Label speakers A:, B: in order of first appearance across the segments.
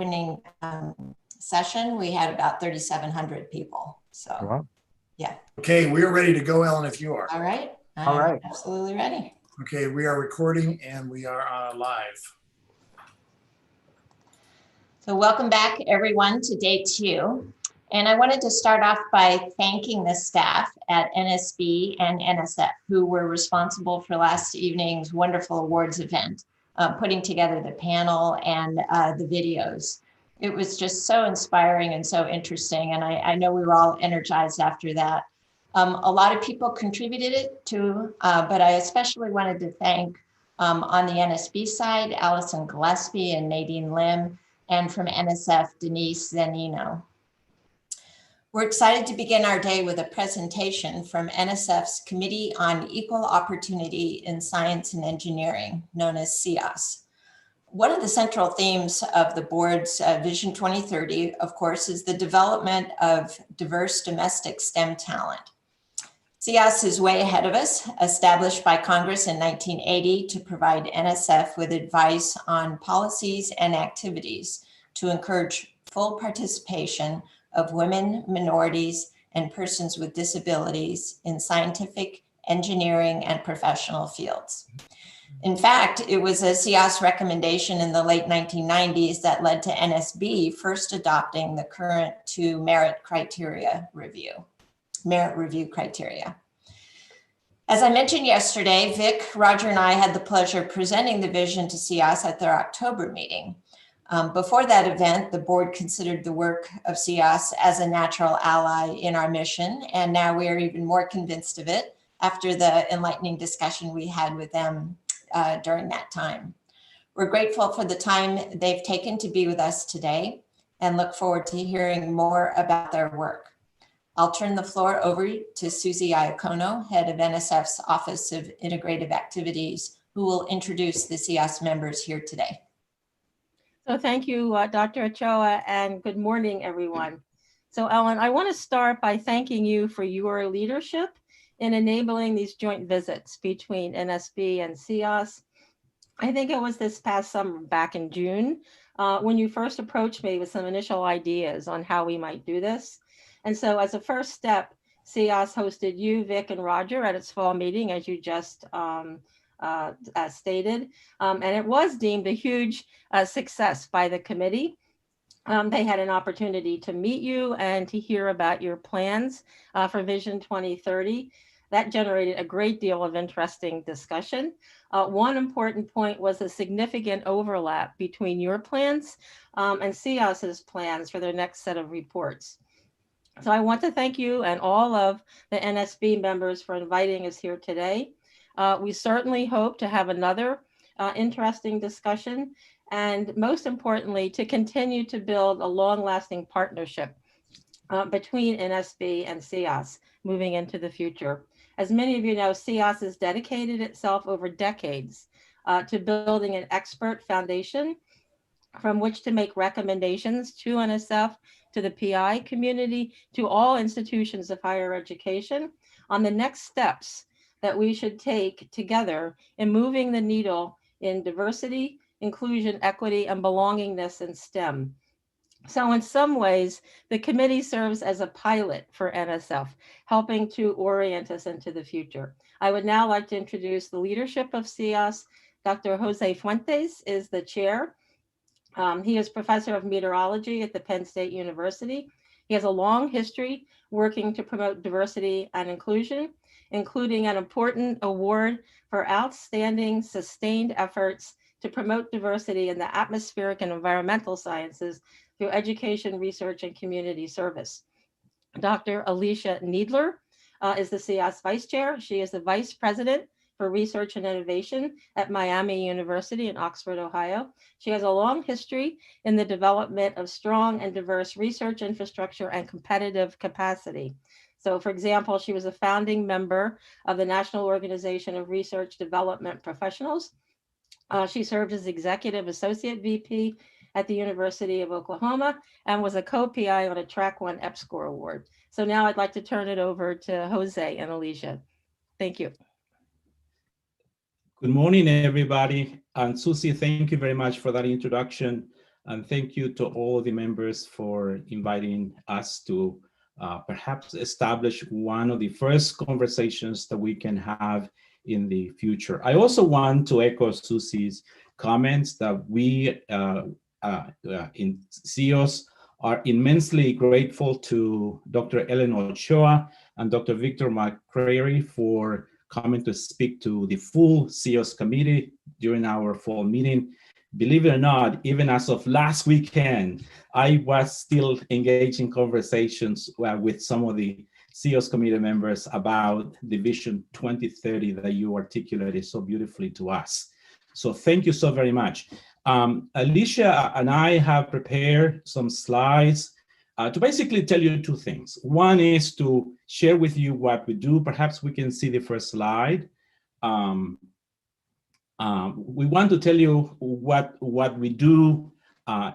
A: opening session, we had about 3,700 people. So,
B: Wow.
A: yeah.
C: Okay, we are ready to go, Ellen, if you are.
A: All right.
B: All right.
A: I'm absolutely ready.
C: Okay, we are recording and we are live.
A: So welcome back, everyone, to day 2. And I wanted to start off by thanking the staff at NSB and NSF, who were responsible for last evening's wonderful awards event, putting together the panel and the videos. It was just so inspiring and so interesting. And I know we were all energized after that. A lot of people contributed it to, but I especially wanted to thank on the NSB side, Allison Gillespie and Nadine Lim, and from NSF, Denise Zanino. We're excited to begin our day with a presentation from NSF's Committee on Equal Opportunity in Science and Engineering, known as CEOSE. One of the central themes of the board's Vision 2030, of course, is the development of diverse domestic STEM talent. CEOSE is way ahead of us, established by Congress in 1980 to provide NSF with advice on policies and activities to encourage full participation of women, minorities, and persons with disabilities in scientific, engineering, and professional fields. In fact, it was a CEOSE recommendation in the late 1990s that led to NSB first adopting the current 2 merit review criteria. As I mentioned yesterday, Vic, Roger, and I had the pleasure of presenting the vision to CEOSE at their October meeting. Before that event, the board considered the work of CEOSE as a natural ally in our mission, and now we are even more convinced of it after the enlightening discussion we had with them during that time. We're grateful for the time they've taken to be with us today and look forward to hearing more about their work. I'll turn the floor over to Susie Iacono, head of NSF's Office of Integrative Activities, who will introduce the CEOSE members here today.
D: So thank you, Dr. Ochoa, and good morning, everyone. So Ellen, I want to start by thanking you for your leadership in enabling these joint visits between NSB and CEOSE. I think it was this past summer, back in June, when you first approached me with some initial ideas on how we might do this. And so as a first step, CEOSE hosted you, Vic, and Roger at its fall meeting, as you just stated, and it was deemed a huge success by the committee. They had an opportunity to meet you and to hear about your plans for Vision 2030. That generated a great deal of interesting discussion. One important point was a significant overlap between your plans and CEOSE's plans for their next set of reports. So I want to thank you and all of the NSB members for inviting us here today. We certainly hope to have another interesting discussion, and most importantly, to continue to build a long-lasting partnership between NSB and CEOSE moving into the future. As many of you know, CEOSE has dedicated itself over decades to building an expert foundation from which to make recommendations to NSF, to the PI community, to all institutions of higher education on the next steps that we should take together in moving the needle in diversity, inclusion, equity, and belongingness in STEM. So in some ways, the committee serves as a pilot for NSF, helping to orient us into the future. I would now like to introduce the leadership of CEOSE. Dr. Jose Fuentes is the chair. He is professor of meteorology at the Penn State University. He has a long history working to promote diversity and inclusion, including an important award for outstanding sustained efforts to promote diversity in the atmospheric and environmental sciences through education, research, and community service. Dr. Alicia Needler is the CEOSE vice chair. She is the vice president for research and innovation at Miami University in Oxford, Ohio. She has a long history in the development of strong and diverse research infrastructure and competitive capacity. So for example, she was a founding member of the National Organization of Research Development Professionals. She served as Executive Associate VP at the University of Oklahoma and was a co-PI on a Track 1 EPSCoR award. So now I'd like to turn it over to Jose and Alicia. Thank you.
E: Good morning, everybody. And Susie, thank you very much for that introduction.
B: And thank you to all the members for inviting us to perhaps establish one of the first conversations that we can have in the future. I also want to echo Susie's comments that we in CEOSE are immensely grateful to Dr. Ellen Ochoa and Dr. Victor McCrary for coming to speak to the full CEOSE committee during our fall meeting. Believe it or not, even as of last weekend, I was still engaged in conversations with some of the CEOSE committee members about the Vision 2030 that you articulated so beautifully to us. So thank you so very much. Alicia and I have prepared some slides to basically tell you two things. One is to share with you what we do. Perhaps we can see the first slide. We want to tell you what we do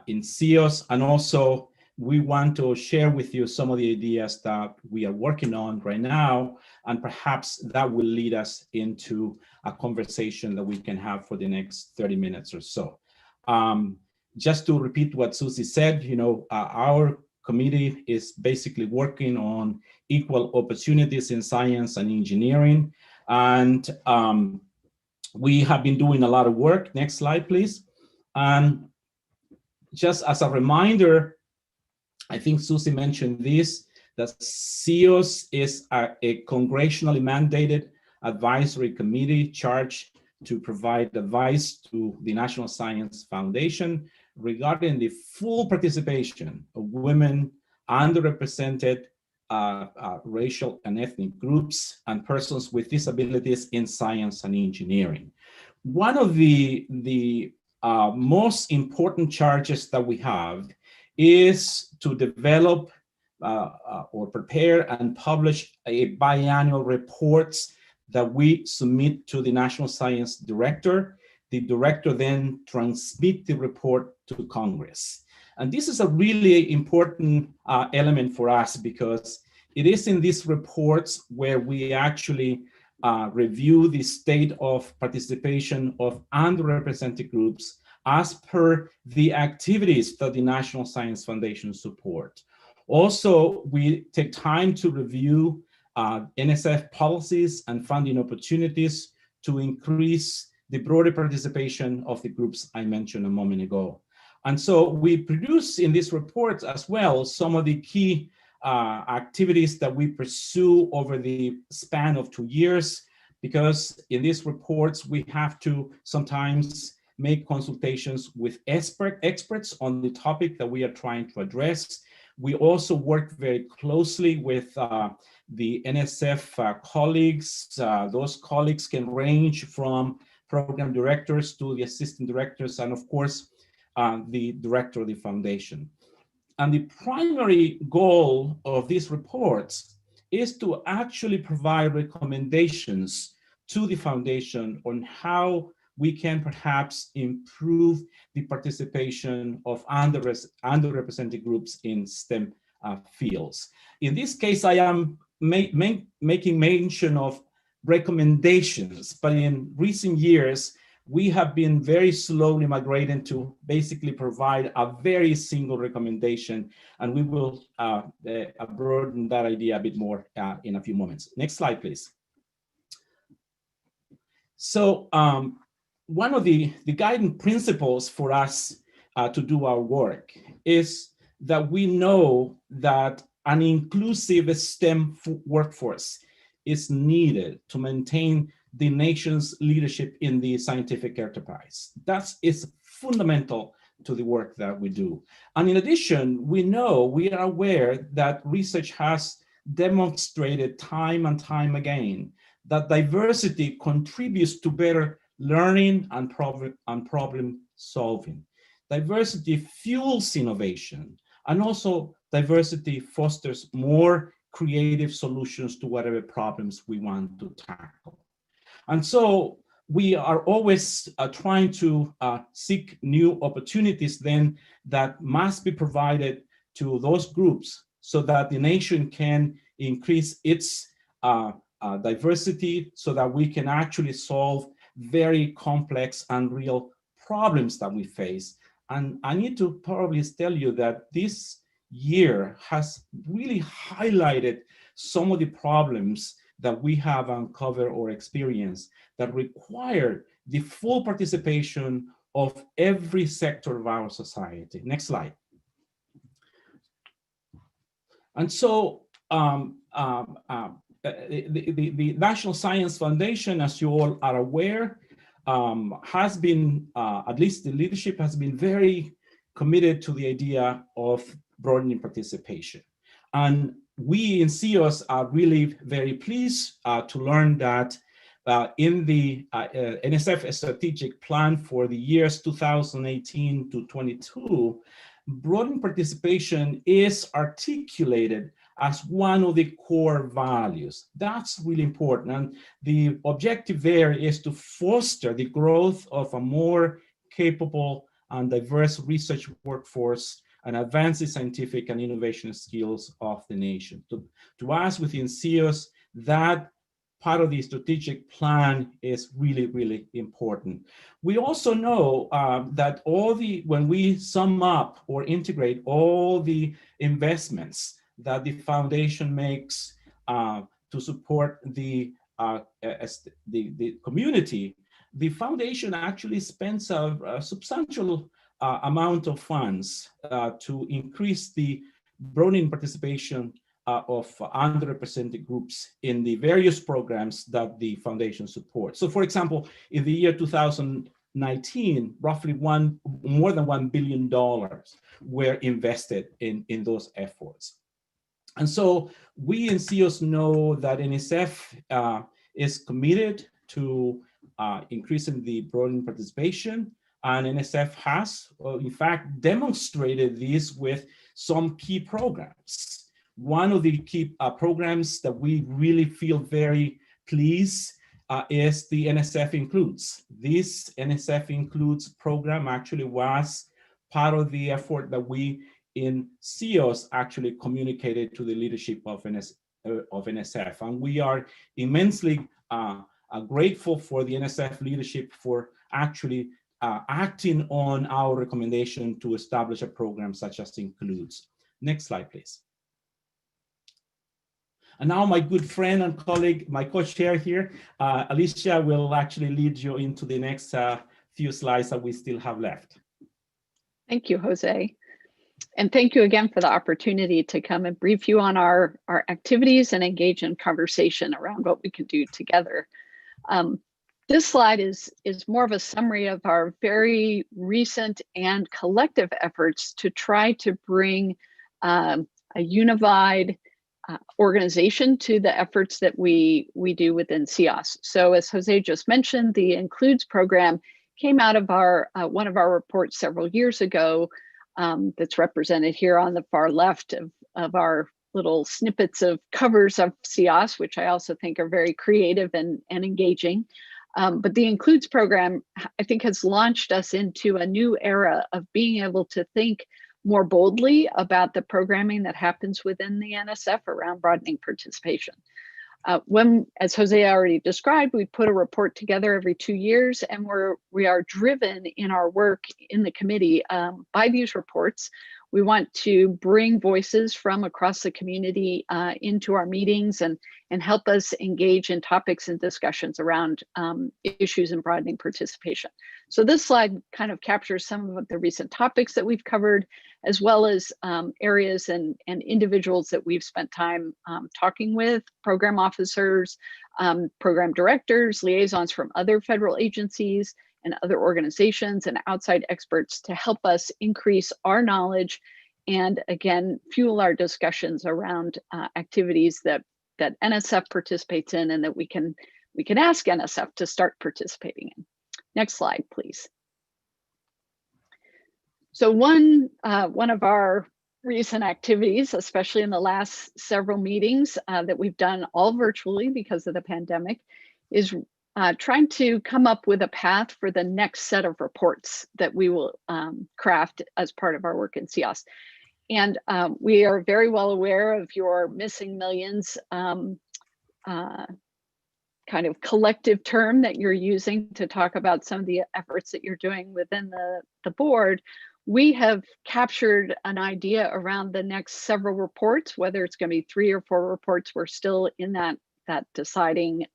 B: in CEOSE, and also we want to share with you some of the ideas that we are working on right now, and perhaps that will lead us into a conversation that we can have for the next 30 minutes or so. Just to repeat what Susie said, you know, our committee is basically working on equal opportunities in science and engineering, and we have been doing a lot of work. Next slide, please. And just as a reminder, I think Susie mentioned this, that CEOSE is a congressionally mandated advisory committee charged to provide advice to the National Science Foundation regarding the full participation of women, underrepresented racial and ethnic groups, and persons with disabilities in science and engineering. One of the most important charges that we have is to develop or prepare and publish a biannual reports that we submit to the National Science Director. The director then transmits the report to Congress. And this is a really important element for us, because it is in these reports where we actually review the state of participation of underrepresented groups as per the activities that the National Science Foundation support. Also, we take time to review NSF policies and funding opportunities to increase the broader participation of the groups I mentioned a moment ago. And so we produce in these reports as well some of the key activities that we pursue over the span of 2 years, because in these reports we have to sometimes make consultations with experts on the topic that we are trying to address. We also work very closely with the NSF colleagues. Those colleagues can range from program directors to the assistant directors, and of course, the director of the foundation. And the primary goal of these reports is to actually provide recommendations to the foundation on how we can perhaps improve the participation of underrepresented groups in STEM fields. In this case, I am making mention of recommendations, but in recent years, we have been very slowly migrating to basically provide a very single recommendation, and we will broaden that idea a bit more in a few moments. Next slide, please. So one of the guiding principles for us to do our work is that we know that an inclusive STEM workforce is needed to maintain the nation's leadership in the scientific enterprise. That is fundamental to the work that we do. And in addition, we are aware that research has demonstrated time and time again that diversity contributes to better learning and problem solving. Diversity fuels innovation, and also diversity fosters more creative solutions to whatever problems we want to tackle. And so we are always trying to seek new opportunities then that must be provided to those groups so that the nation can increase its diversity, so that we can actually solve very complex and real problems that we face And I need to probably tell you that this year has really highlighted some of the problems that we have uncovered or experienced that require the full participation of every sector of our society. Next slide. And so the National Science Foundation, as you all are aware, has been, at least the leadership has been very committed to the idea of broadening participation. And we in CEOSE are really very pleased to learn that in the NSF strategic plan for the years 2018 to 22, broadening participation is articulated as one of the core values. That's really important. And the objective there is to foster the growth of a more capable and diverse research workforce and advance the scientific and innovation skills of the nation. To us within CEOSE, that part of the strategic plan is really, really important. We also know that when we sum up or integrate all the investments that the foundation makes to support the community, the foundation actually spends a substantial amount of funds to increase the broadening participation of underrepresented groups in the various programs that the foundation supports. So for example, in the year 2019, roughly more than $1 billion were invested in those efforts. And so we in CEOSE know that NSF is committed to increasing the broadening participation, and NSF has, in fact, demonstrated this with some key programs. One of the key programs that we really feel very pleased is the NSF Includes. This NSF Includes program actually was part of the effort that we in CEOSE actually communicated to the leadership of NSF. And we are immensely grateful for the NSF leadership for actually acting on our recommendation to establish a program such as Includes. Next slide, please. And now my good friend and colleague, my co-chair here, Alicia, will actually lead you into the next few slides that we still have left.
E: Thank you, Jose. And thank you again for the opportunity to come and brief you on our activities and engage in conversation around what we can do together. This slide is more of a summary of our very recent and collective efforts to try to bring a unified organization to the efforts that we do within CEOSE. So as Jose just mentioned, the Includes program came out of our one of our reports several years ago that's represented here on the far left of our little snippets of covers of CEOSE, which I also think are very creative and engaging. But the Includes program, I think, has launched us into a new era of being able to think more boldly about the programming that happens within the NSF around broadening participation. As Jose already described, we put a report together every 2 years, and we are driven in our work in the committee by these reports. We want to bring voices from across the community into our meetings and help us engage in topics and discussions around issues in broadening participation. So this slide kind of captures some of the recent topics that we've covered, as well as areas and individuals that we've spent time talking with, program officers, program directors, liaisons from other federal agencies and other organizations and outside experts to help us increase our knowledge and, again, fuel our discussions around activities that NSF participates in and that we can ask NSF to start participating in. Next slide, please. So one of our recent activities, especially in the last several meetings that we've done all virtually because of the pandemic, is trying to come up with a path for the next set of reports that we will craft as part of our work in CEOSE. And we are very well aware of your Missing Millions kind of collective term that you're using to talk about some of the efforts that you're doing within the board. we have captured an idea around the next several reports, whether it's going to be 3 or 4 reports. We're still in that deciding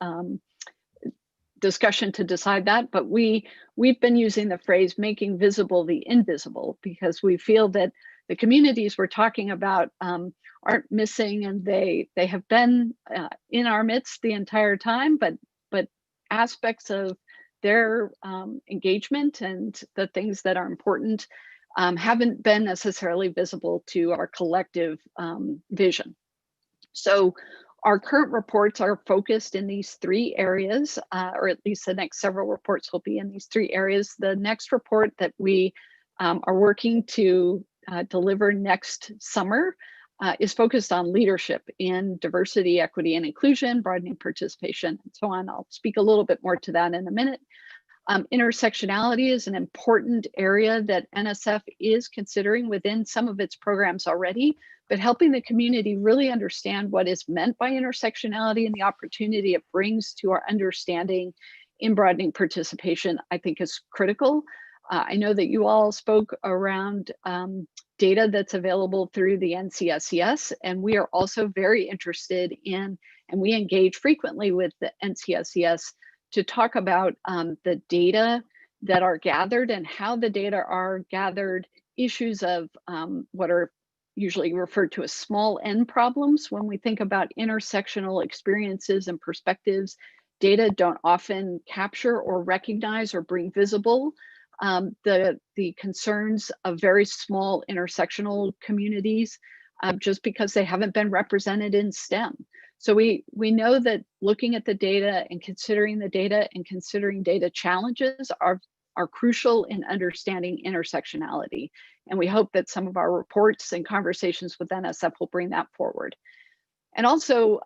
E: discussion to decide that, but we've been using the phrase making visible the invisible, because we feel that the communities we're talking about aren't missing, and they have been in our midst the entire time, but aspects of their engagement and the things that are important haven't been necessarily visible to our collective vision. So our current reports are focused in these 3 areas, or at least the next several reports will be in these 3 areas. The next report that we are working to deliver next summer is focused on leadership in diversity, equity, and inclusion, broadening participation, and so on. I'll speak a little bit more to that in a minute. Intersectionality is an important area that NSF is considering within some of its programs already, but helping the community really understand what is meant by intersectionality and the opportunity it brings to our understanding in broadening participation, I think, is critical. I know that you all spoke around data that's available through the NCSES, and we are also very interested in, and we engage frequently with the NCSES to talk about the data that are gathered and how the data are gathered, issues of what are usually referred to as small n problems. When we think about intersectional experiences and perspectives, data don't often capture or recognize or bring visible the concerns of very small intersectional communities just because they haven't been represented in STEM. So we know that looking at the data and considering data challenges are crucial in understanding intersectionality. And we hope that some of our reports and conversations with NSF will bring that forward. And also,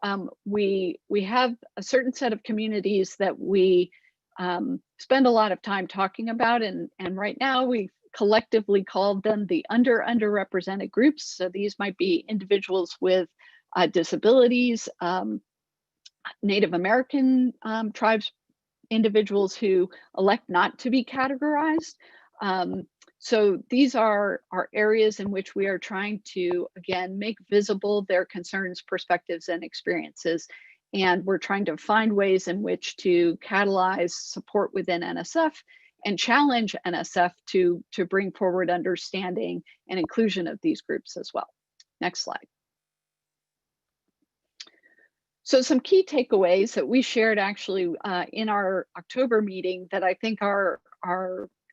E: we have a certain set of communities that we spend a lot of time talking about, and right now we collectively called them the underrepresented groups. So these might be individuals with disabilities, Native American tribes, individuals who elect not to be categorized. So these are areas in which we are trying to, again, make visible their concerns, perspectives, and experiences. And we're trying to find ways in which to catalyze support within NSF and challenge NSF to bring forward understanding and inclusion of these groups as well. Next slide. So some key takeaways that we shared actually in our October meeting that I think are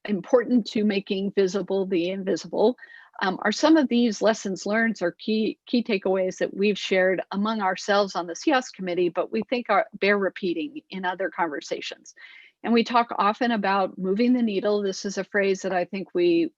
E: important to making visible the invisible are some of these lessons learned or key takeaways that we've shared among ourselves on the CEOSE committee, but we think bear repeating in other conversations. And we talk often about moving the needle. This is a phrase that I think we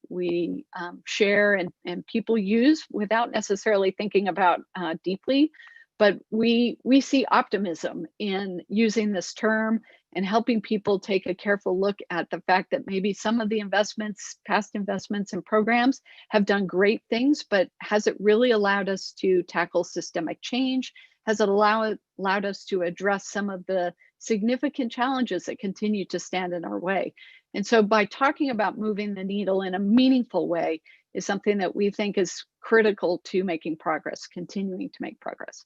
E: share and people use without necessarily thinking about deeply. But we see optimism in using this term and helping people take a careful look at the fact that maybe some of the investments, past investments and programs have done great things, but has it really allowed us to tackle systemic change? Has it allowed us to address some of the significant challenges that continue to stand in our way? And so by talking about moving the needle in a meaningful way is something that we think is critical to making progress, continuing to make progress.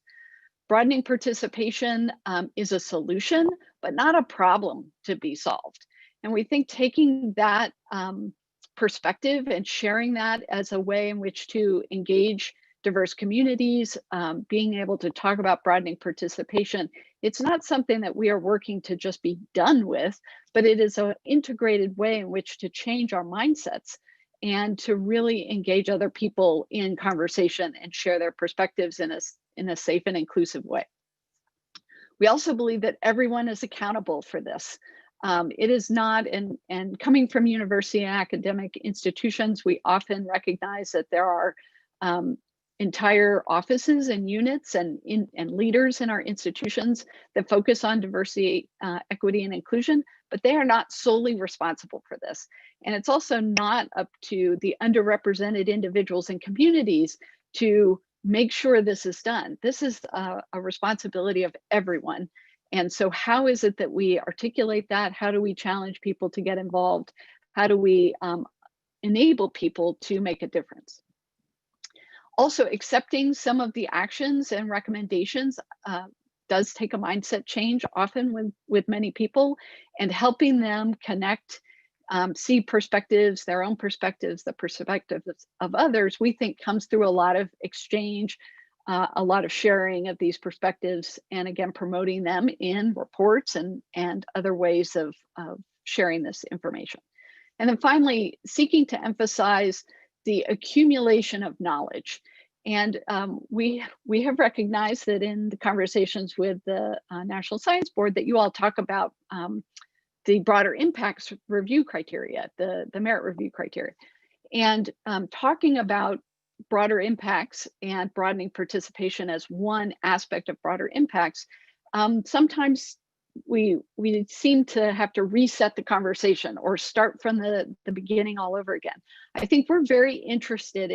E: Broadening participation is a solution, but not a problem to be solved. And we think taking that perspective and sharing that as a way in which to engage diverse communities, being able to talk about broadening participation, it's not something that we are working to just be done with, but it is an integrated way in which to change our mindsets and to really engage other people in conversation and share their perspectives in a safe and inclusive way. We also believe that everyone is accountable for this. It is not, and coming from university and academic institutions, we often recognize that there are entire offices and units and leaders in our institutions that focus on diversity, equity, and inclusion, but they are not solely responsible for this. And it's also not up to the underrepresented individuals and communities to make sure this is done. This is a responsibility of everyone. And so how is it that we articulate that? How do we challenge people to get involved? How do we enable people to make a difference. Also, accepting some of the actions and recommendations does take a mindset change often with many people, and helping them connect, see perspectives, their own perspectives, the perspectives of others, we think comes through a lot of exchange, a lot of sharing of these perspectives, and again, promoting them in reports and other ways of sharing this information. And then finally, seeking to emphasize the accumulation of knowledge. And we have recognized that in the conversations with the National Science Board that you all talk about the broader impacts review criteria, the merit review criteria. And talking about broader impacts and broadening participation as one aspect of broader impacts, sometimes we seem to have to reset the conversation or start from the beginning all over again. I think we're very interested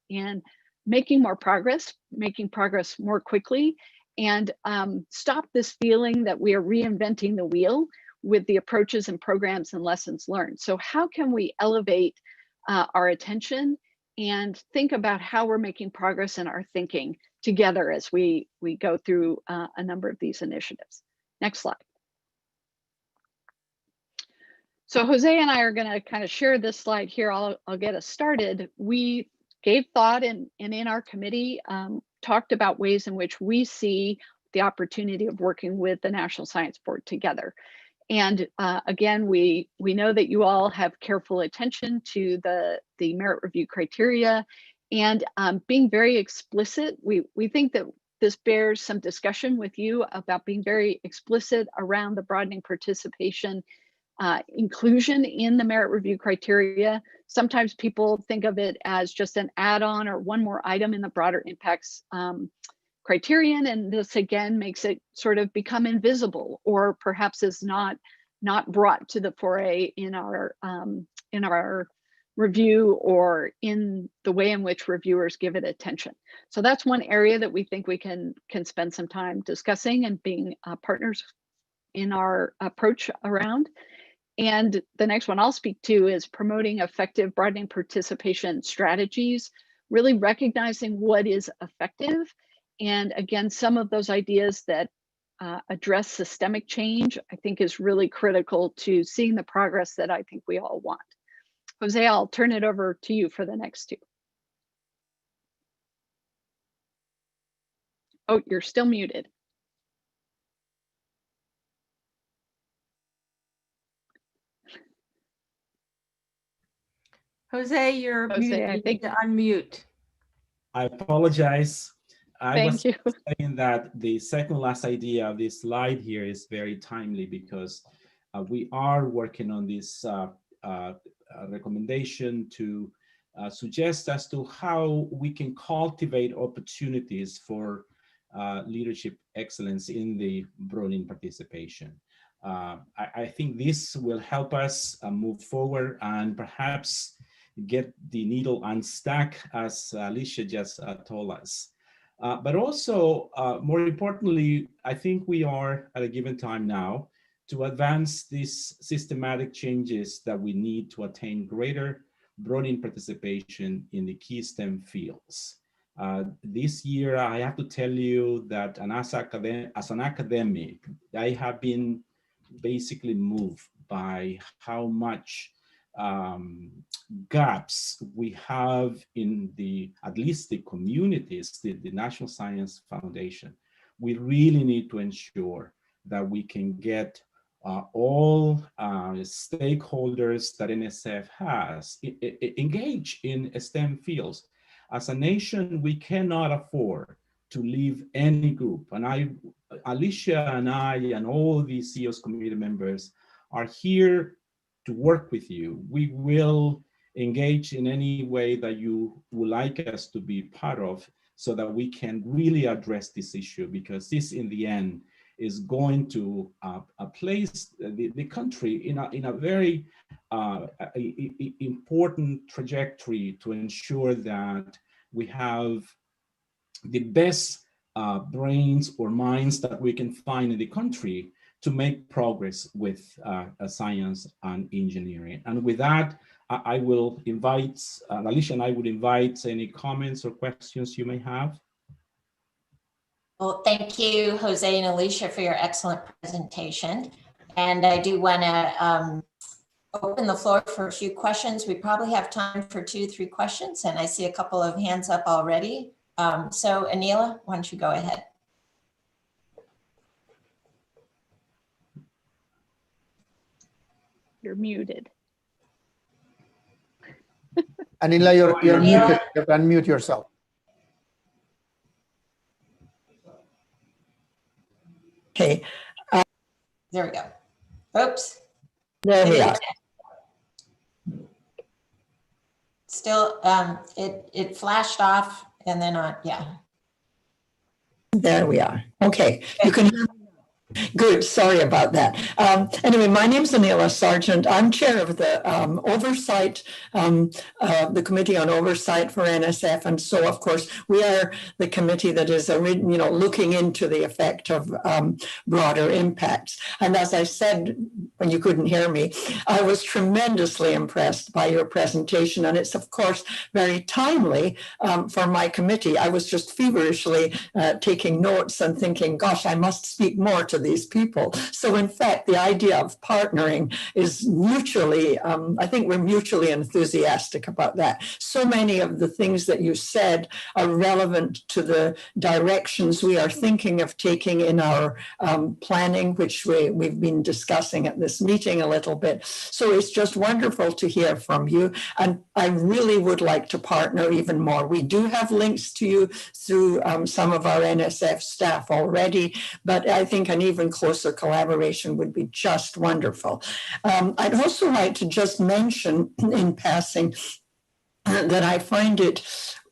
E: in making progress more quickly, and stop this feeling that we are reinventing the wheel with the approaches and programs and lessons learned. So how can we elevate our attention and think about how we're making progress in our thinking together as we go through a number of these initiatives? Next slide. So Jose and I are going to kind of share this slide here. I'll get us started. We gave thought and in our committee talked about ways in which we see the opportunity of working with the National Science Board together. And again, we know that you all have careful attention to the merit review criteria, and being very explicit. We think that this bears some discussion with you about being very explicit around the broadening participation inclusion in the merit review criteria. Sometimes people think of it as just an add-on or one more item in the broader impacts criterion, and this again makes it sort of become invisible, or perhaps is not brought to the foray in our review or in the way in which reviewers give it attention. So that's one area that we think we can spend some time discussing and being partners in our approach around. And the next one I'll speak to is promoting effective broadening participation strategies, really recognizing what is effective. And again, some of those ideas that address systemic change, I think is really critical to seeing the progress that I think we all want. Jose, I'll turn it over to you for the next two. Oh, you're still muted.
D: Jose, you're muted. You need to unmute.
B: I apologize.
E: Thank you.
B: Saying that the second last idea of this slide here is very timely, because we are working on this recommendation to suggest as to how we can cultivate opportunities for leadership excellence in the broadening participation. I think this will help us move forward and perhaps get the needle unstuck, as Alicia just told us. But also, more importantly, I think we are at a given time now to advance these systematic changes that we need to attain greater broadening participation in the key STEM fields. This year, I have to tell you that as an academic, I have been basically moved by how much gaps we have in at least the communities, the National Science Foundation. We really need to ensure that we can get all stakeholders that NSF has engaged in STEM fields. As a nation, we cannot afford to leave any group. And Alicia and I and all the CEOSE committee members are here to work with you. We will engage in any way that you would like us to be part of, so that we can really address this issue, because this in the end is going to place the country in a very important trajectory to ensure that we have the best brains or minds that we can find in the country to make progress with science and engineering. And with that, I will invite, Alicia and I would invite any comments or questions you may have.
A: Well, thank you, Jose and Alicia, for your excellent presentation. And I do want to open the floor for a few questions. We probably have time for 2 or 3 questions, and I see a couple of hands up already. So Anila, why don't you go ahead?
E: You're muted.
F: Anila, you're
A: Anila?
F: muted. You have to unmute yourself.
G: Okay,
A: There we go. Oops.
G: there we are.
A: Still, it flashed off and then on, yeah.
G: There we are. Okay, you can hear me. Good, sorry about that. Anyway, my name is Anila Sargent. I'm chair of the oversight, the Committee on Oversight for NSF. And so, of course, we are the committee that is, looking into the effect of broader impacts. And as I said, when you couldn't hear me, I was tremendously impressed by your presentation. And it's, of course, very timely for my committee. I was just feverishly taking notes and thinking, gosh, I must speak more to these people. So in fact, the idea of partnering is mutually, I think we're mutually enthusiastic about that. So many of the things that you said are relevant to the directions we are thinking of taking in our planning, which we've been discussing at this meeting a little bit. So it's just wonderful to hear from you. And I really would like to partner even more. We do have links to you through some of our NSF staff already, but I think an even closer collaboration would be just wonderful. I'd also like to just mention in passing that I find it,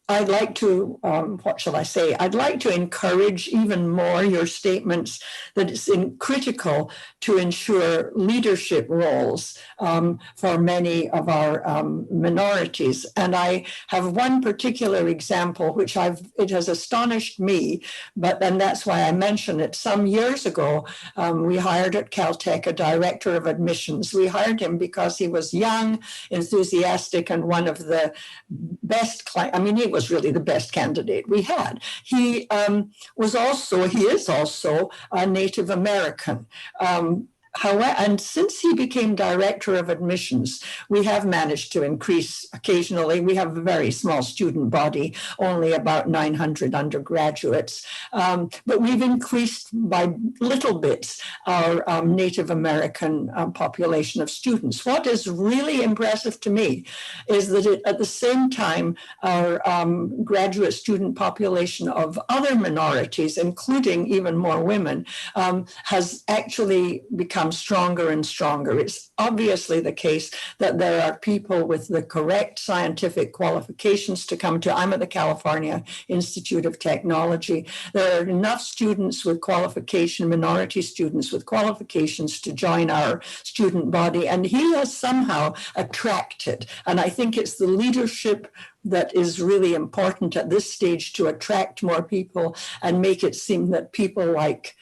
G: I'd like to, what shall I say? I'd like to encourage even more your statements that it's critical to ensure leadership roles for many of our minorities. And I have one particular example, which it has astonished me, and that's why I mention it. Some years ago, we hired at Caltech a director of admissions. We hired him because he was young, enthusiastic, and one of the best, he was really the best candidate we had. He is also a Native American. However, and since he became director of admissions, we have managed to increase occasionally. We have a very small student body, only about 900 undergraduates, but we've increased by little bits our Native American population of students. What is really impressive to me is that at the same time, our graduate student population of other minorities, including even more women, has actually become stronger and stronger. It's obviously the case that there are people with the correct scientific qualifications to come to. I'm at the California Institute of Technology. There are enough students with qualification, minority students with qualifications to join our student body, and he has somehow attracted, and I think it's the leadership that is really important at this stage to attract more people and make it seem that people like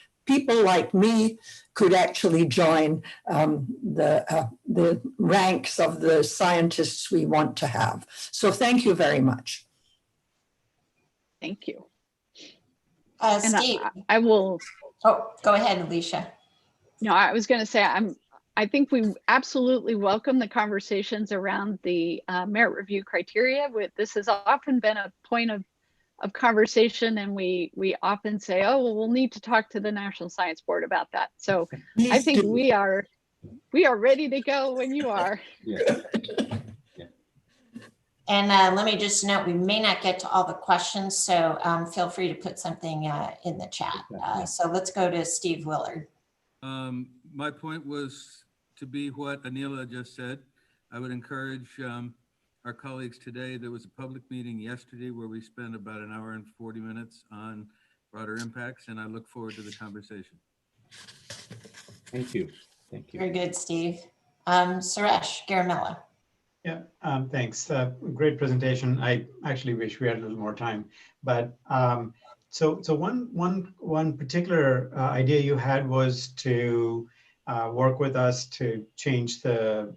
G: me could actually join the ranks of the scientists we want to have. So thank you very much.
E: Thank you.
A: Steve.
E: I will.
A: Oh, go ahead, Alicia.
E: No, I was going to say, I think we absolutely welcome the conversations around the merit review criteria. This has often been a point of conversation, and we often say, oh, well, we'll need to talk to the National Science Board about that. So I think we are ready to go when you are.
B: Yeah.
A: And let me just note, we may not get to all the questions, so feel free to put something in the chat. So let's go to Steve Willard.
H: My point was to be what Anila just said. I would encourage our colleagues today. There was a public meeting yesterday where we spent about 1 hour and 40 minutes on broader impacts, and I look forward to the conversation.
B: Thank you. Thank you.
A: Very good, Steve. Suresh Garamella.
I: Yeah, thanks. Great presentation. I actually wish we had a little more time, but so one particular idea you had was to work with us to change the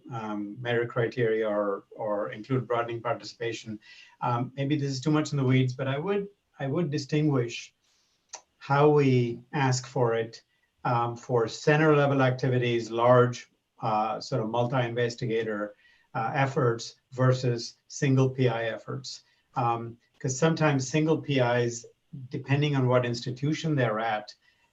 I: merit criteria or include broadening participation. Maybe this is too much in the weeds, but I would distinguish how we ask for it for center level activities, large sort of multi-investigator efforts versus single PI efforts. Because sometimes single PIs, depending on what institution they're at,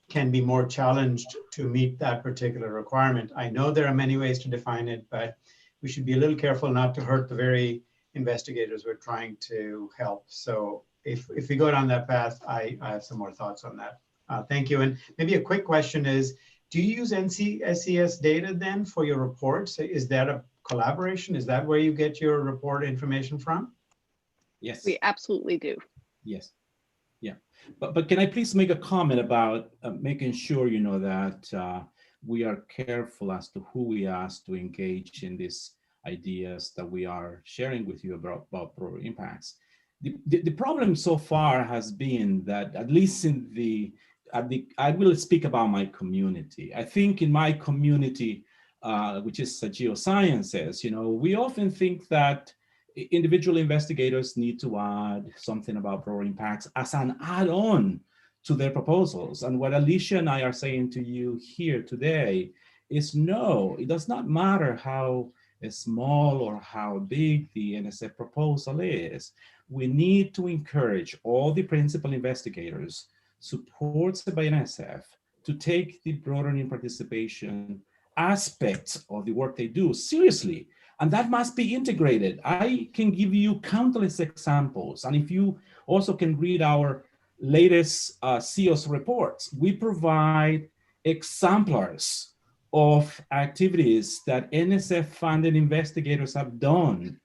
I: can be more challenged to meet that particular requirement. I know there are many ways to define it, but we should be a little careful not to hurt the very investigators we're trying to help. So if we go down that path, I have some more thoughts on that. Thank you. And maybe a quick question is, do you use NCSES data then for your reports? Is that a collaboration? Is that where you get your report information from?
B: Yes.
E: We absolutely do.
B: Yes. Yeah. But can I please make a comment about making sure, you know, that we are careful as to who we ask to engage in these ideas that we are sharing with you about program impacts. The problem so far has been that, at least in I will speak about my community. I think in my community, which is geosciences, you know, we often think that individual investigators need to add something about program impacts as an add-on to their proposals. And what Alicia and I are saying to you here today is no, it does not matter how small or how big the NSF proposal is. We need to encourage all the principal investigators supported by NSF to take the broadening participation aspects of the work they do seriously. And that must be integrated. I can give you countless examples. And if you also can read our latest CEOSE reports, we provide exemplars of activities that NSF-funded investigators have done.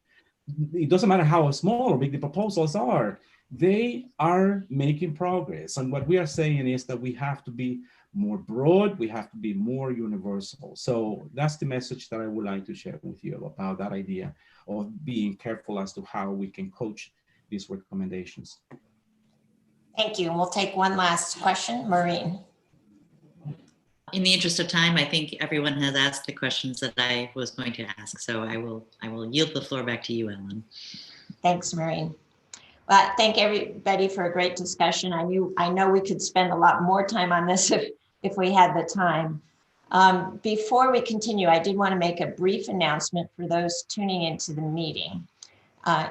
B: It doesn't matter how small or big the proposals are, they are making progress. And what we are saying is that we have to be more broad, we have to be more universal. So that's the message that I would like to share with you about that idea of being careful as to how we can coach these recommendations.
A: Thank you. And we'll take one last question. Maureen.
J: In the interest of time, I think everyone has asked the questions that I was going to ask. So I will yield the floor back to you, Ellen.
A: Thanks, Maureen. Well, thank everybody for a great discussion. I know we could spend a lot more time on this if we had the time. Before we continue, I did want to make a brief announcement for those tuning into the meeting.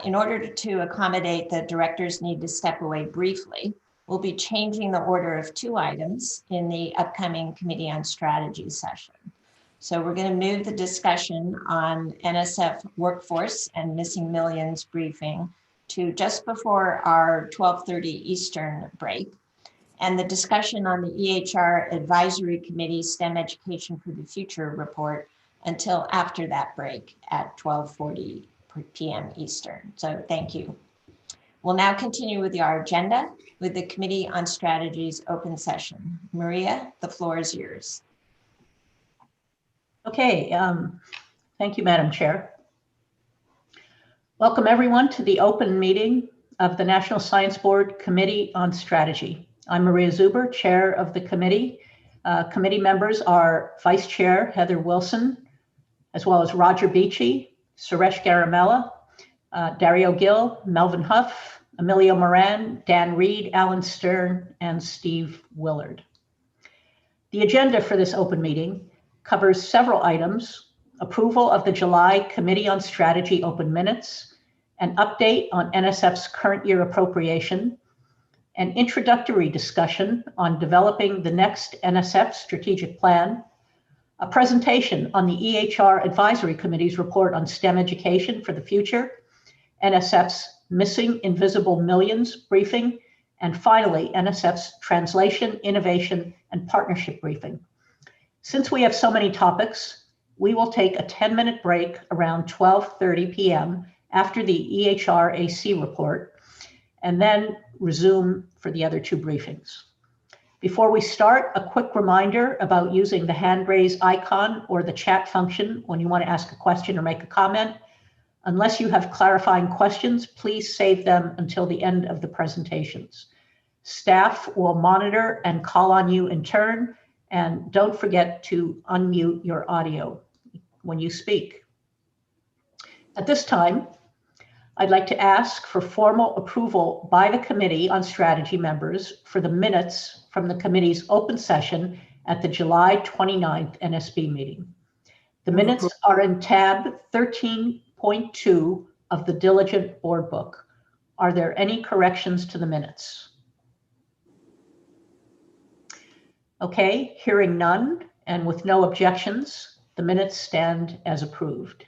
A: In order to accommodate the director's need to step away briefly, we'll be changing the order of 2 items in the upcoming Committee on Strategy session. So we're going to move the discussion on NSF workforce and missing millions briefing to just before our 12:30 Eastern break, and the discussion on the EHR Advisory Committee STEM Education for the Future report until after that break at 12:40 p.m. Eastern. So thank you. We'll now continue with our agenda with the Committee on Strategy's open session. Maria, the floor is yours.
K: Okay, thank you, Madam Chair. Welcome everyone to the open meeting of the National Science Board Committee on Strategy. I'm Maria Zuber, Chair of the committee. Committee members are Vice Chair Heather Wilson, as well as Roger Beachy, Suresh Garamella, Dario Gill, Melvin Huff, Emilio Moran, Dan Reed, Alan Stern, and Steve Willard. The agenda for this open meeting covers several items: approval of the July Committee on Strategy open minutes, an update on NSF's current year appropriation, an introductory discussion on developing the next NSF strategic plan, a presentation on the EHR Advisory Committee's report on STEM education for the future, NSF's Missing Invisible Millions briefing, and finally, NSF's Translation, Innovation, and Partnership briefing. Since we have so many topics, we will take a 10-minute break around 12:30 p.m. after the EHR AC report, and then resume for the other 2 briefings. Before we start, a quick reminder about using the hand raise icon or the chat function when you want to ask a question or make a comment. Unless you have clarifying questions, please save them until the end of the presentations. Staff will monitor and call on you in turn, And don't forget to unmute your audio when you speak. At this time, I'd like to ask for formal approval by the Committee on Strategy members for the minutes from the committee's open session at the July 29th NSB meeting. The minutes are in tab 13.2 of the Diligent Board Book. Are there any corrections to the minutes? Okay, hearing none and with no objections, the minutes stand as approved.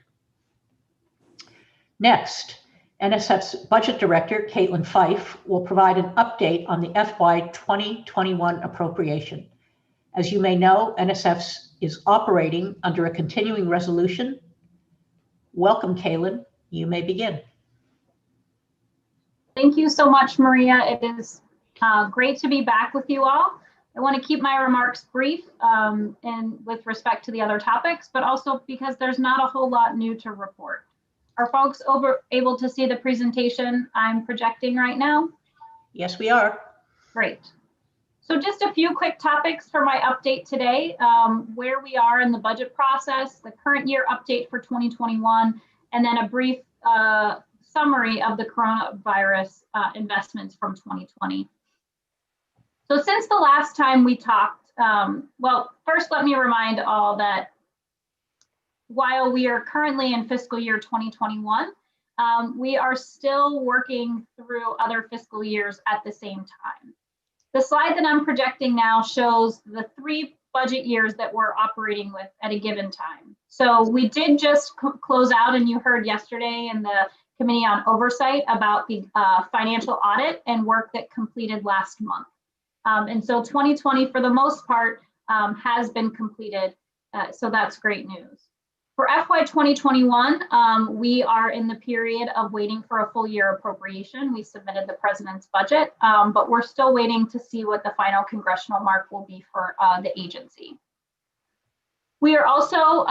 K: Next, NSF's Budget Director, Caitlin Fife, will provide an update on the FY 2021 appropriation. As you may know, NSF is operating under a continuing resolution. Welcome, Caitlin. You may begin.
L: Thank you so much, Maria. It is great to be back with you all. I want to keep my remarks brief and with respect to the other topics, but also because there's not a whole lot new to report. Are folks able to see the presentation I'm projecting right now?
K: Yes, we are.
L: Great. So just a few quick topics for my update today, where we are in the budget process, the current year update for 2021, and then a brief summary of the coronavirus investments from 2020. So since the last time we talked, well, first let me remind all that while we are currently in fiscal year 2021, we are still working through other fiscal years at the same time. The slide that I'm projecting now shows the 3 budget years that we're operating with at a given time. So we did just close out, and you heard yesterday in the Committee on Oversight about the financial audit and work that completed last month. And so 2020, for the most part, has been completed. So that's great news. For FY 2021, we are in the period of waiting for a full year appropriation. We submitted the president's budget, but we're still waiting to see what the final congressional mark will be for the agency. We are also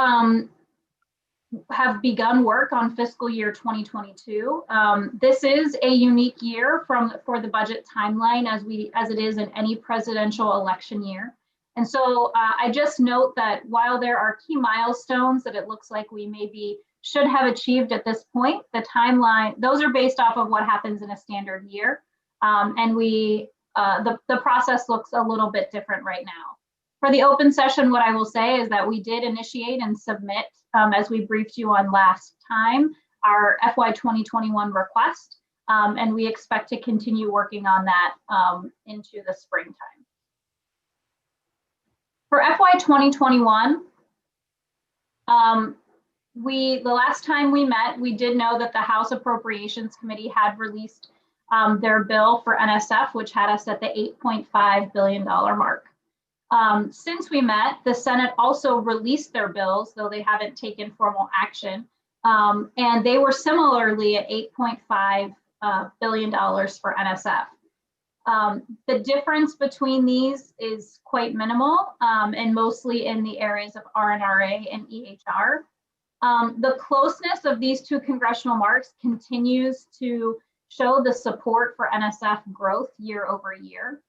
L: have begun work on fiscal year 2022. This is a unique year for the budget timeline as it is in any presidential election year. And so I just note that while there are key milestones that it looks like we maybe should have achieved at this point, the timeline, those are based off of what happens in a standard year. And the process looks a little bit different right now. For the open session, what I will say is that we did initiate and submit, as we briefed you on last time, our FY 2021 request, and we expect to continue working on that into the springtime. For FY 2021, the last time we met, we did know that the House Appropriations Committee had released their bill for NSF, which had us at the $8.5 billion mark. Since we met, the Senate also released their bills, though they haven't taken formal action, and they were similarly at $8.5 billion for NSF. The difference between these is quite minimal and mostly in the areas of RNRA and EHR. The closeness of these 2 congressional marks continues to show the support for NSF growth year over year.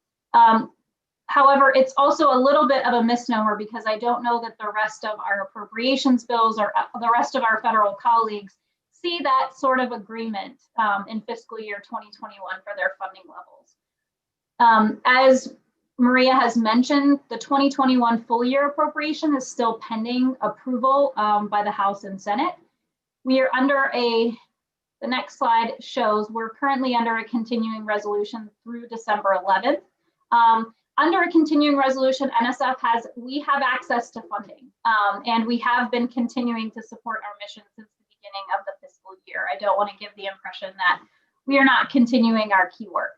L: However, it's also a little bit of a misnomer because I don't know that the rest of our appropriations bills or the rest of our federal colleagues see that sort of agreement in fiscal year 2021 for their funding levels. As Maria has mentioned, the 2021 full year appropriation is still pending approval by the House and Senate. We are under the next slide shows we're currently under a continuing resolution through December 11th. Under a continuing resolution, we have access to funding, and we have been continuing to support our mission since the beginning of the fiscal year. I don't want to give the impression that we are not continuing our key work.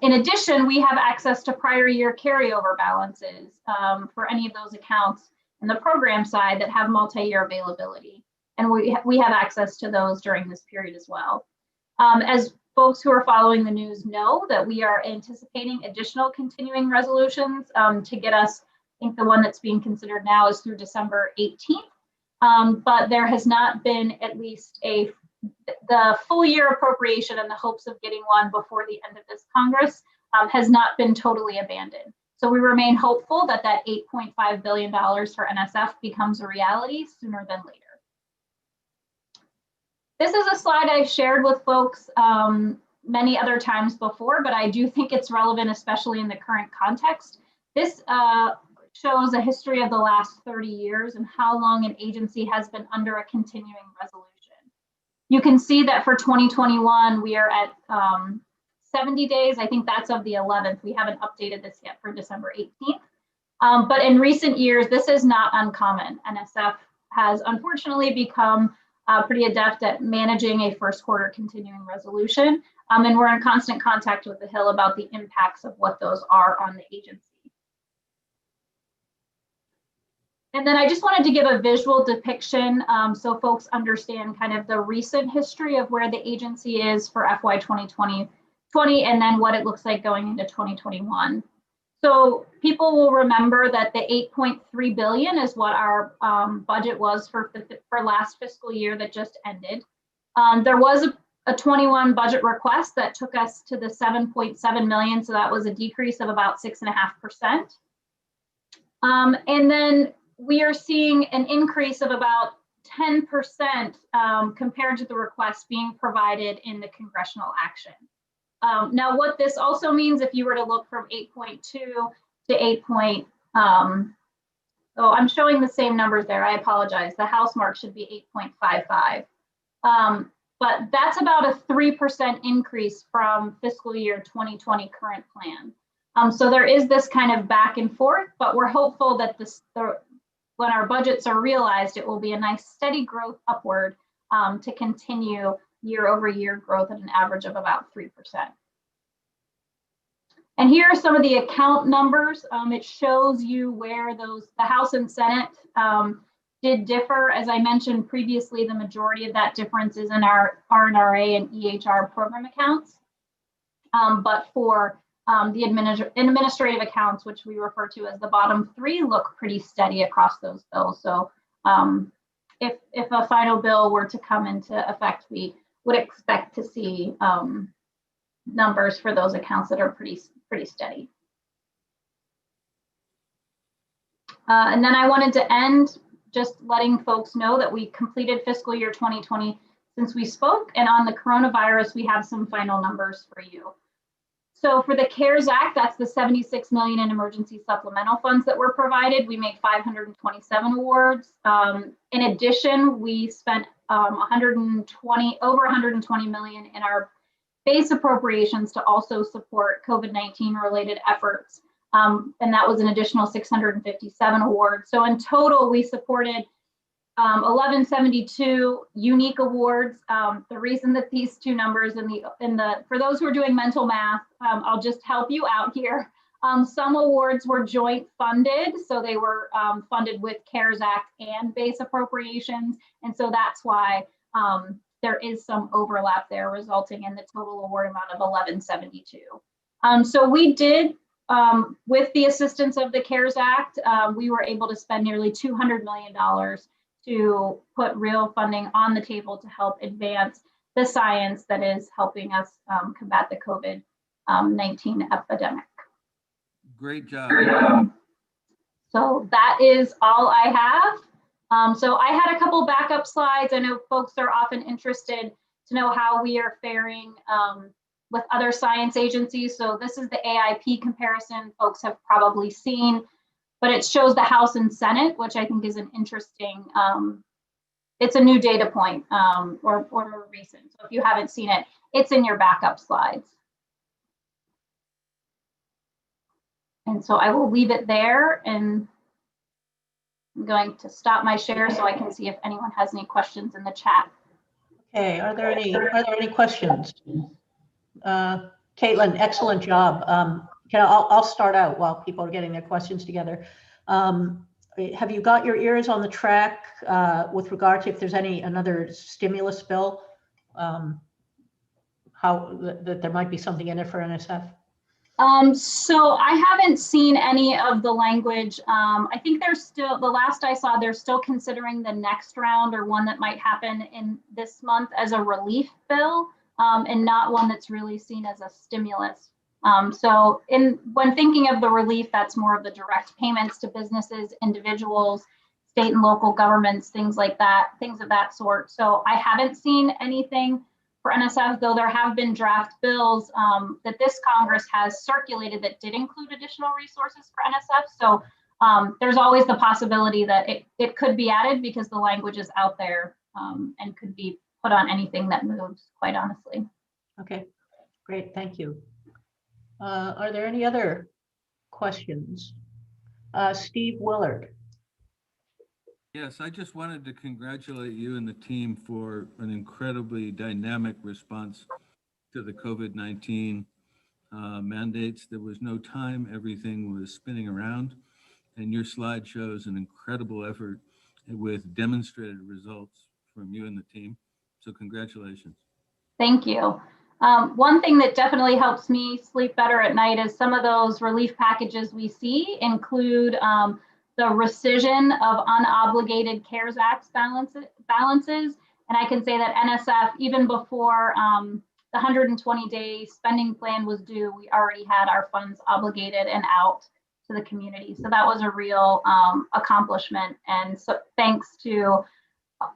L: In addition, we have access to prior year carryover balances for any of those accounts in the program side that have multi-year availability. And we have access to those during this period as well. As folks who are following the news know that we are anticipating additional continuing resolutions to get us, I think the one that's being considered now is through December 18th, but there has not been at least the full year appropriation and the hopes of getting one before the end of this Congress has not been totally abandoned. So we remain hopeful that that $8.5 billion for NSF becomes a reality sooner than later. This is a slide I've shared with folks many other times before, but I do think it's relevant, especially in the current context. This shows a history of the last 30 years and how long an agency has been under a continuing resolution. You can see that for 2021, we are at 70 days. I think that's of the 11th. We haven't updated this yet for December 18th. But in recent years, this is not uncommon. NSF has unfortunately become pretty adept at managing a first quarter continuing resolution. And we're in constant contact with the Hill about the impacts of what those are on the agency. And then I just wanted to give a visual depiction so folks understand kind of the recent history of where the agency is for FY 2020 and then what it looks like going into 2021. So people will remember that the $8.3 billion is what our budget was for last fiscal year that just ended. There was a 21 budget request that took us to the 7.7 million. So that was a decrease of about 6.5%. And then we are seeing an increase of about 10% compared to the request being provided in the congressional action. Now, what this also means, if you were to look from 8.2 to 8. Oh, I'm showing the same numbers there. I apologize. The House mark should be 8.55. But that's about a 3% increase from fiscal year 2020 current plan. So there is this kind of back and forth, but we're hopeful that when our budgets are realized, it will be a nice steady growth upward to continue year-over-year growth at an average of about 3%. And here are some of the account numbers. It shows you where the House and Senate did differ. As I mentioned previously, the majority of that difference is in our RNRA and EHR program accounts. But for the administrative accounts, which we refer to as the bottom three, look pretty steady across those bills. So if a final bill were to come into effect, we would expect to see numbers for those accounts that are pretty steady. And then I wanted to end just letting folks know that we completed fiscal year 2020 since we spoke, and on the coronavirus, we have some final numbers for you. So for the CARES Act, that's the $76 million in emergency supplemental funds that were provided. We made 527 awards. In addition, we spent over 120 million in our base appropriations to also support COVID-19 related efforts. And that was an additional 657 awards. So in total, we supported 1172 unique awards. The reason that these two numbers for those who are doing mental math, I'll just help you out here. Some awards were joint funded, so they were funded with CARES Act and base appropriations. And so that's why there is some overlap there, resulting in the total award amount of 1172. So we did, with the assistance of the CARES Act, we were able to spend nearly $200 million to put real funding on the table to help advance the science that is helping us combat the COVID-19 epidemic.
H: Great job.
L: So that is all I have. So I had a couple backup slides. I know folks are often interested to know how we are faring with other science agencies. So this is the AIP comparison folks have probably seen, but it shows the House and Senate, which I think is an interesting, it's a new data point or more recent. So if you haven't seen it, it's in your backup slides. And so I will leave it there, and I'm going to stop my share so I can see if anyone has any questions in the chat.
K: Okay, are there any questions? Caitlin, excellent job. I'll start out while people are getting their questions together. Have you got your ears on the track with regard to if there's another stimulus bill? That there might be something in it for NSF?
L: So I haven't seen any of the language. I think there's still, the last I saw, they're still considering the next round or one that might happen in this month as a relief bill, and not one that's really seen as a stimulus. So when thinking of the relief, that's more of the direct payments to businesses, individuals, state and local governments, things like that, things of that sort. So I haven't seen anything for NSF, though there have been draft bills that this Congress has circulated that did include additional resources for NSF. So there's always the possibility that it could be added because the language is out there and could be put on anything that moves, quite honestly.
K: Okay, great, thank you. Are there any other questions? Steve Willard.
H: Yes, I just wanted to congratulate you and the team for an incredibly dynamic response to the COVID-19 mandates. There was no time, everything was spinning around, and your slide shows an incredible effort with demonstrated results from you and the team. So congratulations. Thank you.
L: One thing that definitely helps me sleep better at night is some of those relief packages we see include the rescission of unobligated CARES Act balances. And I can say that NSF, even before the 120-day spending plan was due, we already had our funds obligated and out to the community. So that was a real accomplishment. And so thanks to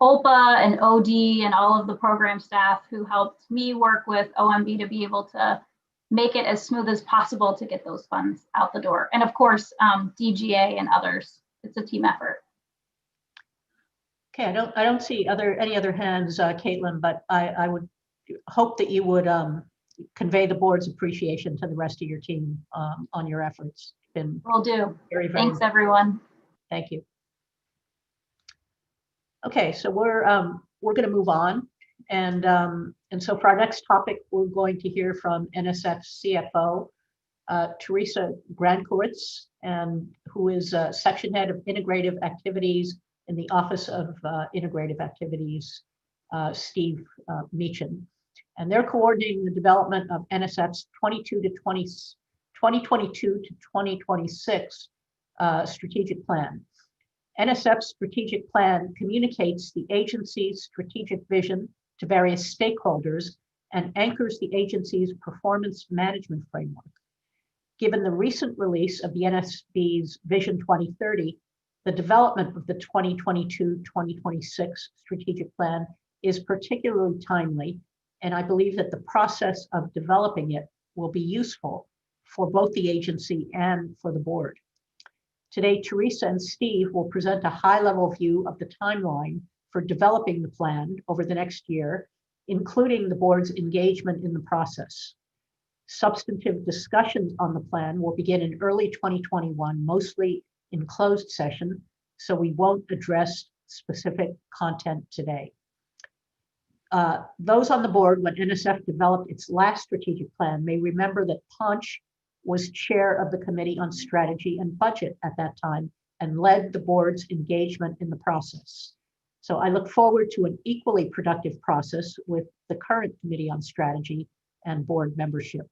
L: OPA and OD and all of the program staff who helped me work with OMB to be able to make it as smooth as possible to get those funds out the door. And of course, DGA and others. It's a team effort.
K: Okay, I don't see any other hands, Caitlin, but I would hope that you would convey the board's appreciation to the rest of your team on your efforts.
L: Will do.
K: Very, very
L: Thanks, everyone.
K: Thank you. Okay, so we're going to move on, and so for our next topic, we're going to hear from NSF CFO Teresa Grankowitz, and who is section head of integrative activities in the Office of Integrative Activities, Steve Meacham, and they're coordinating the development of NSF's 2022 to 2026 strategic plan. NSF's strategic plan communicates the agency's strategic vision to various stakeholders and anchors the agency's performance management framework. Given the recent release of the NSB's Vision 2030, the development of the 2022-2026 strategic plan is particularly timely, and I believe that the process of developing it will be useful for both the agency and for the board. Today, Teresa and Steve will present a high-level view of the timeline for developing the plan over the next year, including the board's engagement in the process. Substantive discussions on the plan will begin in early 2021, mostly in closed session, so we won't address specific content today. Those on the board when NSF developed its last strategic plan may remember that Punch was chair of the Committee on Strategy and Budget at that time and led the board's engagement in the process. So I look forward to an equally productive process with the current Committee on Strategy and board membership.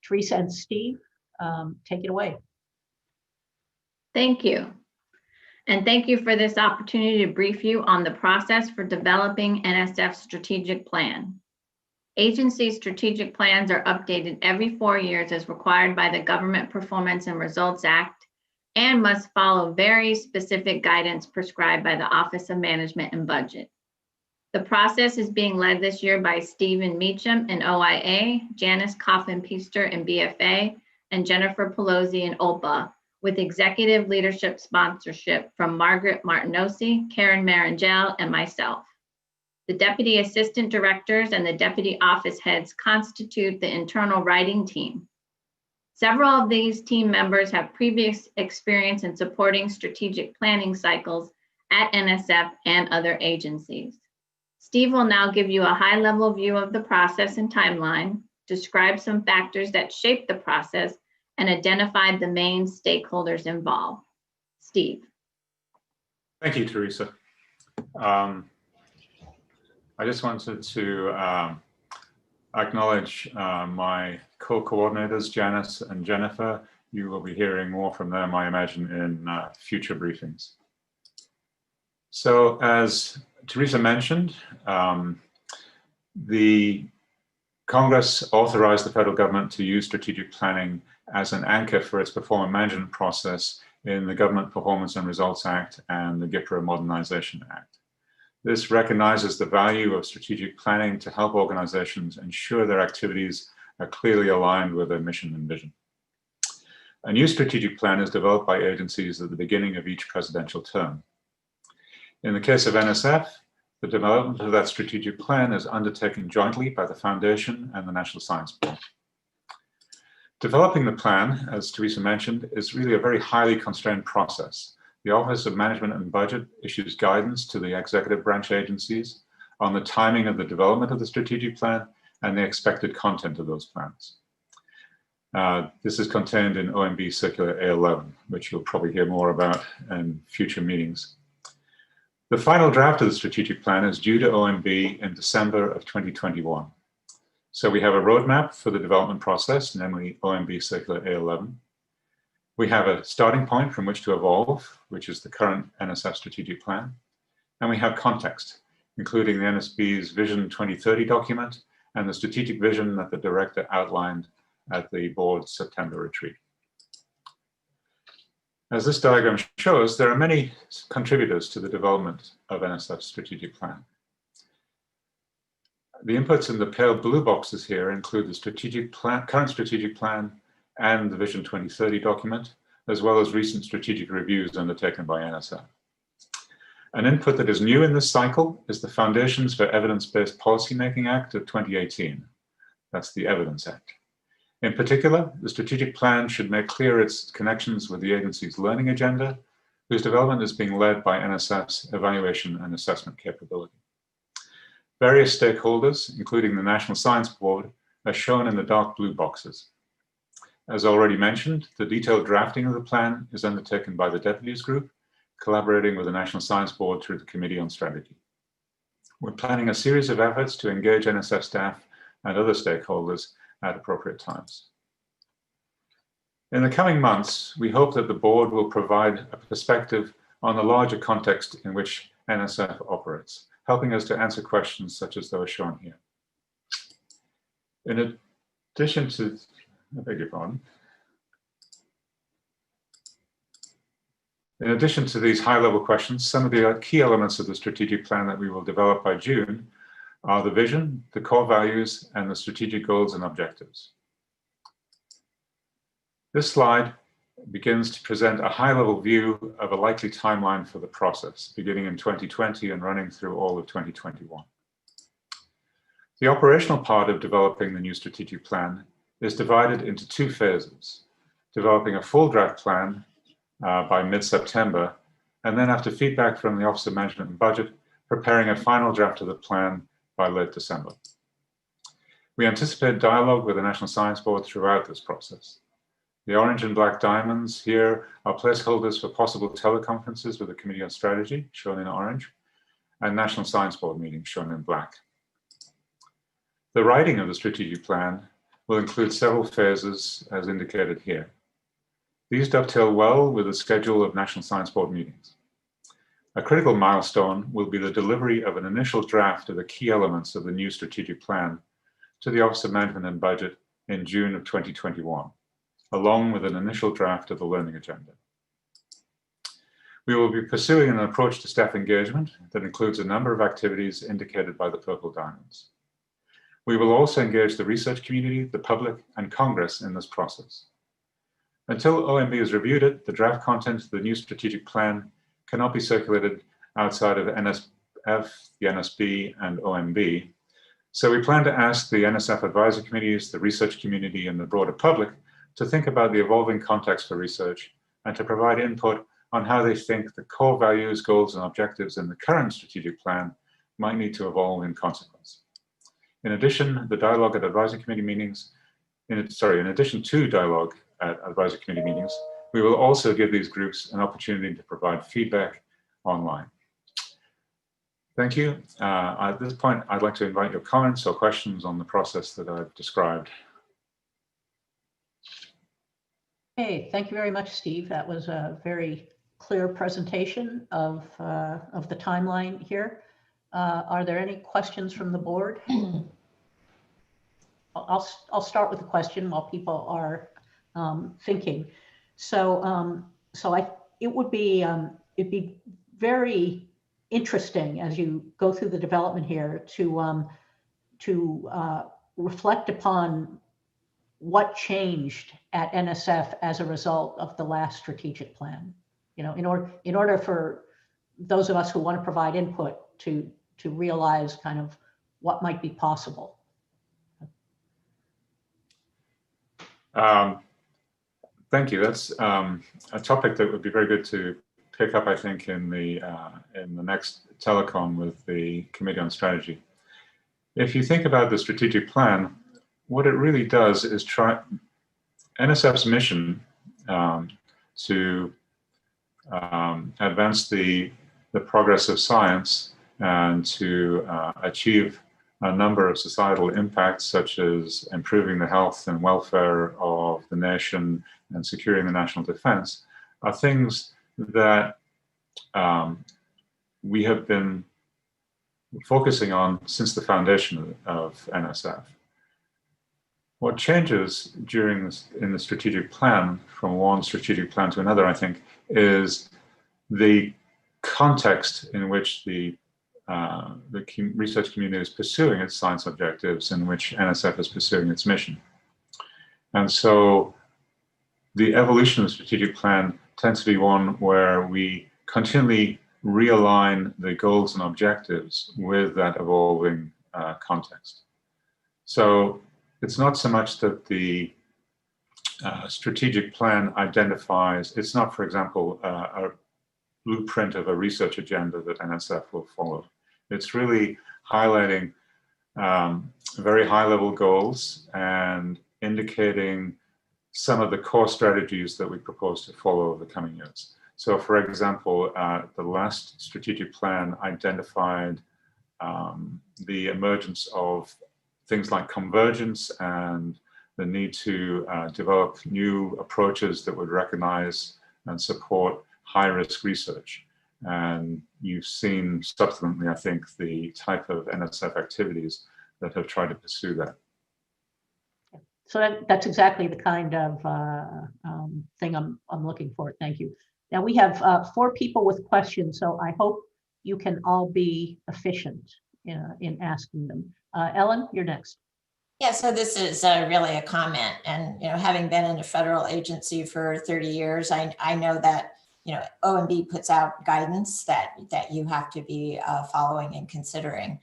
K: Teresa and Steve, take it away.
M: Thank you. And thank you for this opportunity to brief you on the process for developing NSF's strategic plan. Agency strategic plans are updated every 4 years as required by the Government Performance and Results Act and must follow very specific guidance prescribed by the Office of Management and Budget. The process is being led this year by Stephen Meacham in OIA, Janice Coffin-Peaster in BFA, and Jennifer Pelosi in OPA, with executive leadership sponsorship from Margaret Martinosi, Karen Marangel, and myself. The deputy assistant directors and the deputy office heads constitute the internal writing team. Several of these team members have previous experience in supporting strategic planning cycles at NSF and other agencies. Steve will now give you a high-level view of the process and timeline, describe some factors that shape the process, and identify the main stakeholders involved. Steve.
N: Thank you, Teresa. I just wanted to acknowledge my co-coordinators, Janice and Jennifer. You will be hearing more from them, I imagine, in future briefings. So as Teresa mentioned, the Congress authorized the federal government to use strategic planning as an anchor for its performance management process in the Government Performance and Results Act and the GIPRA Modernization Act. This recognizes the value of strategic planning to help organizations ensure their activities are clearly aligned with their mission and vision. A new strategic plan is developed by agencies at the beginning of each presidential term. In the case of NSF, the development of that strategic plan is undertaken jointly by the Foundation and the National Science Board. Developing the plan, as Teresa mentioned, is really a very highly constrained process. The Office of Management and Budget issues guidance to the executive branch agencies on the timing of the development of the strategic plan and the expected content of those plans. This is contained in OMB Circular A11, which you'll probably hear more about in future meetings. The final draft of the strategic plan is due to OMB in December of 2021. So we have a roadmap for the development process, namely OMB Circular A11. We have a starting point from which to evolve, which is the current NSF strategic plan. And we have context, including the NSB's Vision 2030 document and the strategic vision that the director outlined at the board's September retreat. As this diagram shows, there are many contributors to the development of NSF's strategic plan. The inputs in the pale blue boxes here include the strategic plan, current strategic plan and the Vision 2030 document, as well as recent strategic reviews undertaken by NSF. An input that is new in this cycle is the Foundations for Evidence-Based Policymaking Act of 2018. That's the Evidence Act. In particular, the strategic plan should make clear its connections with the agency's learning agenda, whose development is being led by NSF's evaluation and assessment capability. Various stakeholders, including the National Science Board, are shown in the dark blue boxes. As already mentioned, the detailed drafting of the plan is undertaken by the Deputies Group, collaborating with the National Science Board through the Committee on Strategy. We're planning a series of efforts to engage NSF staff and other stakeholders at appropriate times. In the coming months, we hope that the board will provide a perspective on the larger context in which NSF operates, helping us to answer questions such as those shown here. In addition to, I beg your pardon. In addition to these high-level questions, some of the key elements of the strategic plan that we will develop by June are the vision, the core values, and the strategic goals and objectives. This slide begins to present a high-level view of a likely timeline for the process, beginning in 2020 and running through all of 2021. The operational part of developing the new strategic plan is divided into two phases: developing a full draft plan by mid-September, and then after feedback from the Office of Management and Budget, preparing a final draft of the plan by late December. We anticipate dialogue with the National Science Board throughout this process. The orange and black diamonds here are placeholders for possible teleconferences with the Committee on Strategy, shown in orange, and National Science Board meetings, shown in black. The writing of the strategic plan will include several phases as indicated here. These dovetail well with the schedule of National Science Board meetings. A critical milestone will be the delivery of an initial draft of the key elements of the new strategic plan to the Office of Management and Budget in June of 2021, along with an initial draft of the learning agenda. We will be pursuing an approach to staff engagement that includes a number of activities indicated by the purple diamonds. We will also engage the research community, the public, and Congress in this process. Until OMB has reviewed it, the draft content of the new strategic plan cannot be circulated outside of NSF, the NSB, and OMB. So we plan to ask the NSF advisory committees, the research community, and the broader public to think about the evolving context for research and to provide input on how they think the core values, goals, and objectives in the current strategic plan might need to evolve in consequence. In addition, the dialogue at advisory committee meetings, in addition to dialogue at advisory committee meetings, we will also give these groups an opportunity to provide feedback online. Thank you. At this point, I'd like to invite your comments or questions on the process that I've described.
K: Hey, thank you very much, Steve. That was a very clear presentation of the timeline here. Are there any questions from the board? I'll start with a question while people are thinking. So it would be it'd be very interesting as you go through the development here to reflect upon what changed at NSF as a result of the last strategic plan. You know, in order for those of us who want to provide input to realize kind of what might be possible.
N: Thank you. That's a topic that would be very good to pick up, I think, in the next telecom with the Committee on Strategy. If you think about the strategic plan, what it really does is try NSF's mission to advance the progress of science and to achieve a number of societal impacts, such as improving the health and welfare of the nation and securing the national defense, are things that we have been focusing on since the foundation of NSF. What changes in the strategic plan from one strategic plan to another, I think, is the context in which the research community is pursuing its science objectives, in which NSF is pursuing its mission. And so the evolution of the strategic plan tends to be one where we continually realign the goals and objectives with that evolving context. So it's not so much that the strategic plan identifies, it's not, for example, a blueprint of a research agenda that NSF will follow. It's really highlighting very high-level goals and indicating some of the core strategies that we propose to follow over the coming years. So, for example, the last strategic plan identified the emergence of things like convergence and the need to develop new approaches that would recognize and support high-risk research. And you've seen subsequently, I think, the type of NSF activities that have tried to pursue that.
K: So that's exactly the kind of thing I'm looking for. Thank you. Now we have 4 people with questions, so I hope you can all be efficient in asking them. Ellen, you're next.
A: Yeah, so this is really a comment, and having been in a federal agency for 30 years, I know that OMB puts out guidance that you have to be following and considering.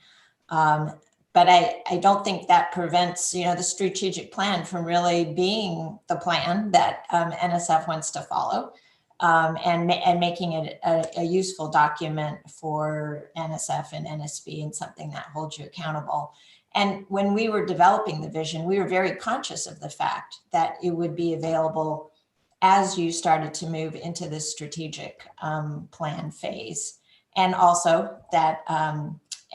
A: But I don't think that prevents the strategic plan from really being the plan that NSF wants to follow, and making it a useful document for NSF and NSB and something that holds you accountable. And when we were developing the vision, we were very conscious of the fact that it would be available as you started to move into the strategic plan phase. And also that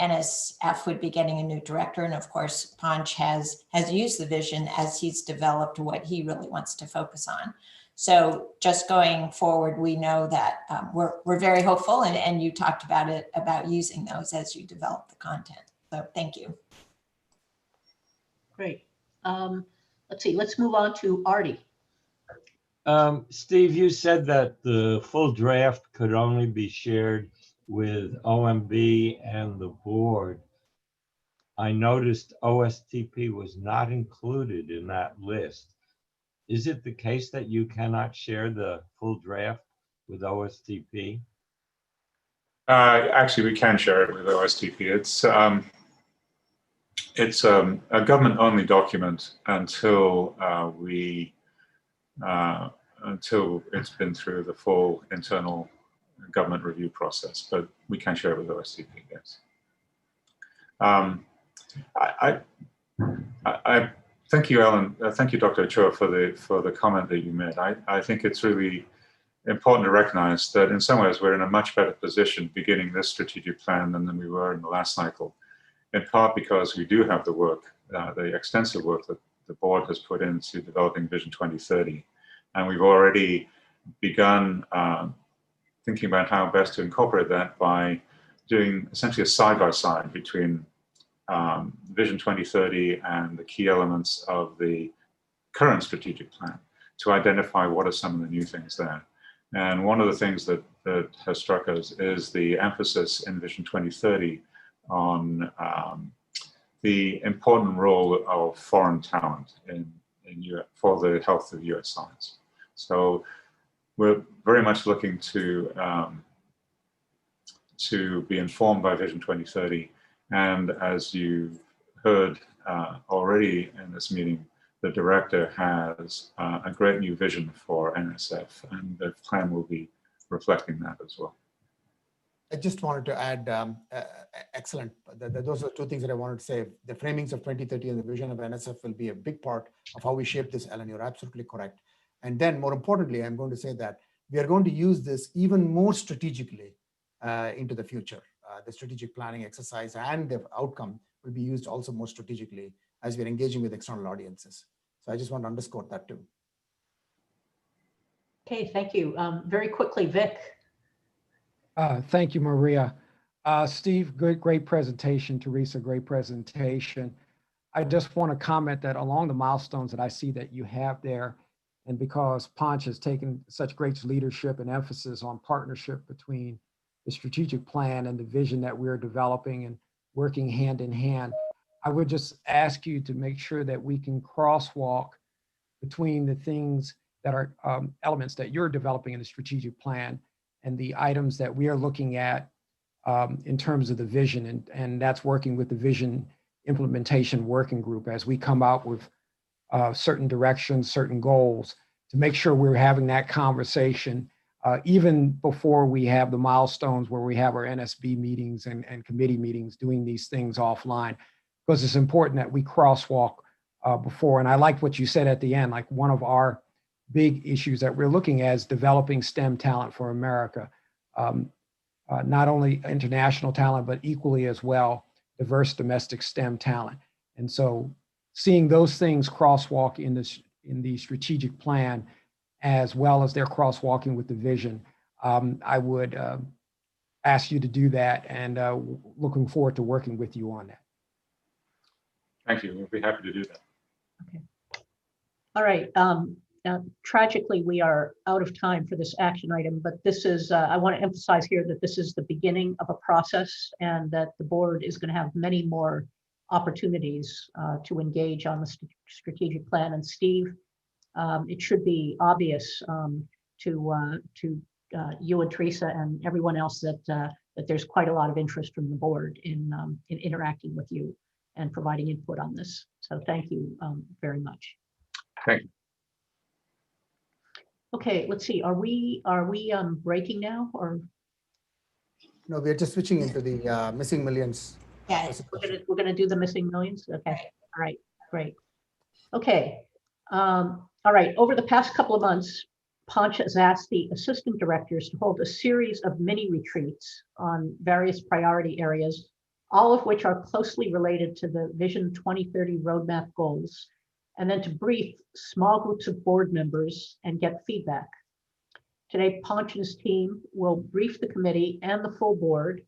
A: NSF would be getting a new director. And of course, Ponch has used the vision as he's developed what he really wants to focus on. So just going forward, we know that we're very hopeful, and you talked about it, about using those as you develop the content. So thank you.
K: Great. Let's see, let's move on to Artie.
O: Steve, you said that the full draft could only be shared with OMB and the board. I noticed OSTP was not included in that list. Is it the case that you cannot share the full draft with OSTP?
N: Actually, we can share it with OSTP. It's a government-only document until until it's been through the full internal government review process, but we can share it with OSTP, yes. I thank you, Ellen. Thank you, Dr. Ochoa, for the comment that you made. I think it's really important to recognize that in some ways we're in a much better position beginning this strategic plan than we were in the last cycle, in part because we do have the work, the extensive work that the board has put into developing Vision 2030. And we've already begun thinking about how best to incorporate that by doing essentially a side-by-side between Vision 2030 and the key elements of the current strategic plan to identify what are some of the new things there. And one of the things that has struck us is the emphasis in Vision 2030 on the important role of foreign talent for the health of US science. So we're very much looking to be informed by Vision 2030. And as you heard already in this meeting, the director has a great new vision for NSF, and the plan will be reflecting that as well.
F: I just wanted to add, excellent. Those are two things that I wanted to say. The framings of 2030 and the vision of NSF will be a big part of how we shape this, Ellen. You're absolutely correct. And then more importantly, I'm going to say that we are going to use this even more strategically into the future. The strategic planning exercise and the outcome will be used also more strategically as we're engaging with external audiences. So I just want to underscore that too.
K: Okay, thank you. Very quickly, Vic.
P: Thank you, Maria. Steve, great presentation. Teresa, great presentation. I just want to comment that along the milestones that I see that you have there, and because Panch has taken such great leadership and emphasis on partnership between the strategic plan and the vision that we're developing and working hand in hand, I would just ask you to make sure that we can crosswalk between the things that are elements that you're developing in the strategic plan and the items that we are looking at in terms of the vision. And that's working with the vision implementation working group as we come out with certain directions, certain goals, to make sure we're having that conversation even before we have the milestones where we have our NSB meetings and committee meetings, doing these things offline, because it's important that we crosswalk before. And I like what you said at the end, like one of our big issues that we're looking at is developing STEM talent for America. Not only international talent, but equally as well, diverse domestic STEM talent. And so seeing those things crosswalk in the strategic plan, as well as they're crosswalking with the vision, I would ask you to do that, and looking forward to working with you on that.
N: Thank you. We'll be happy to do that.
K: Okay. All right. Now, tragically, we are out of time for this action item, but this is, I want to emphasize here that this is the beginning of a process, and that the board is going to have many more opportunities to engage on the strategic plan. And Steve, it should be obvious to you and Teresa and everyone else that there's quite a lot of interest from the board in interacting with you and providing input on this. So thank you very much.
N: Thank you.
K: Okay, let's see. Are we breaking now, or?
F: No, we're just switching into the missing millions.
A: Yes.
K: We're gonna do the missing millions. Okay. All right. Great. Okay. All right. Over the past couple of months, Panch has asked the assistant directors to hold a series of mini retreats on various priority areas, all of which are closely related to the Vision 2030 roadmap goals, and then to brief small groups of board members and get feedback. Today, Panch and his team will brief the committee and the full board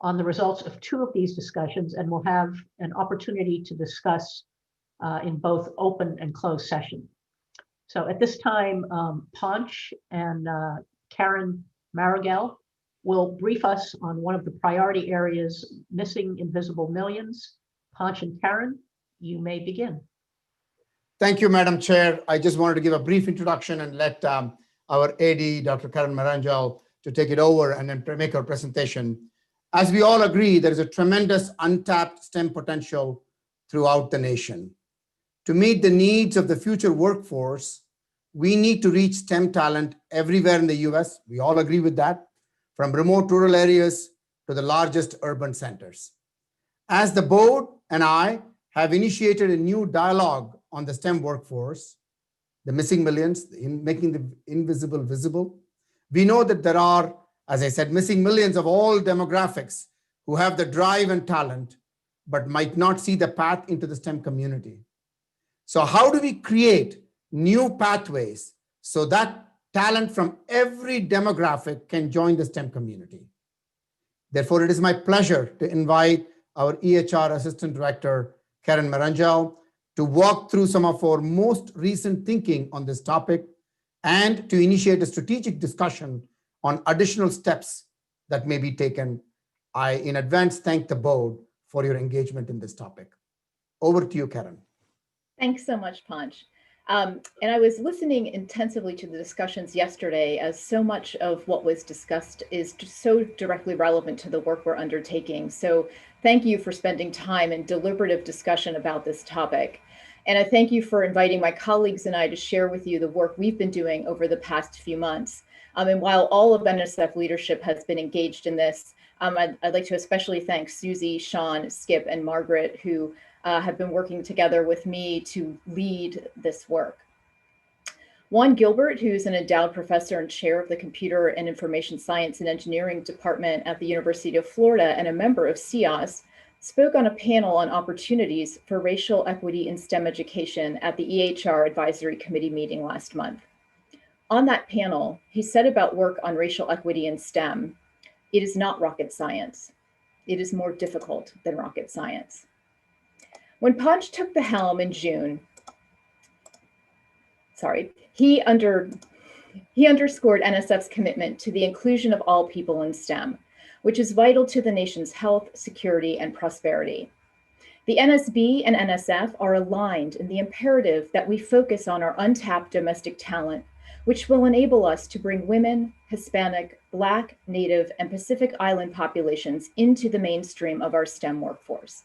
K: on the results of 2 of these discussions, and we'll have an opportunity to discuss in both open and closed session. So at this time, Panch and Karen Maragel will brief us on one of the priority areas, missing invisible millions. Panch and Karen, you may begin.
F: Thank you, Madam Chair. I just wanted to give a brief introduction and let our AD, Dr. Karen Marangel, to take it over and then make our presentation. As we all agree, there is a tremendous untapped STEM potential throughout the nation. To meet the needs of the future workforce, we need to reach STEM talent everywhere in the US. We all agree with that, from remote rural areas to the largest urban centers. As the board and I have initiated a new dialogue on the STEM workforce, the missing millions, in making the invisible visible, we know that there are, as I said, missing millions of all demographics who have the drive and talent, but might not see the path into the STEM community. So how do we create new pathways so that talent from every demographic can join the STEM community? Therefore, it is my pleasure to invite our EHR Assistant Director, Karen Marangel, to walk through some of our most recent thinking on this topic and to initiate a strategic discussion on additional steps that may be taken. I, in advance, thank the board for your engagement in this topic. Over to you, Karen.
Q: Thanks so much, Panch. And I was listening intensively to the discussions yesterday, as so much of what was discussed is just so directly relevant to the work we're undertaking. So thank you for spending time in deliberative discussion about this topic. And I thank you for inviting my colleagues and I to share with you the work we've been doing over the past few months. And while all of NSF leadership has been engaged in this, I'd like to especially thank Susie, Sean, Skip, and Margaret, who have been working together with me to lead this work. Juan Gilbert, who's an endowed professor and chair of the Computer and Information Science and Engineering Department at the University of Florida and a member of CEOSE, spoke on a panel on opportunities for racial equity in STEM education at the EHR Advisory Committee meeting last month. On that panel, he said about work on racial equity in STEM, it is not rocket science. It is more difficult than rocket science. When Panch took the helm in June, he underscored NSF's commitment to the inclusion of all people in STEM, which is vital to the nation's health, security, and prosperity. The NSB and NSF are aligned in the imperative that we focus on our untapped domestic talent, which will enable us to bring women, Hispanic, Black, Native, and Pacific Island populations into the mainstream of our STEM workforce.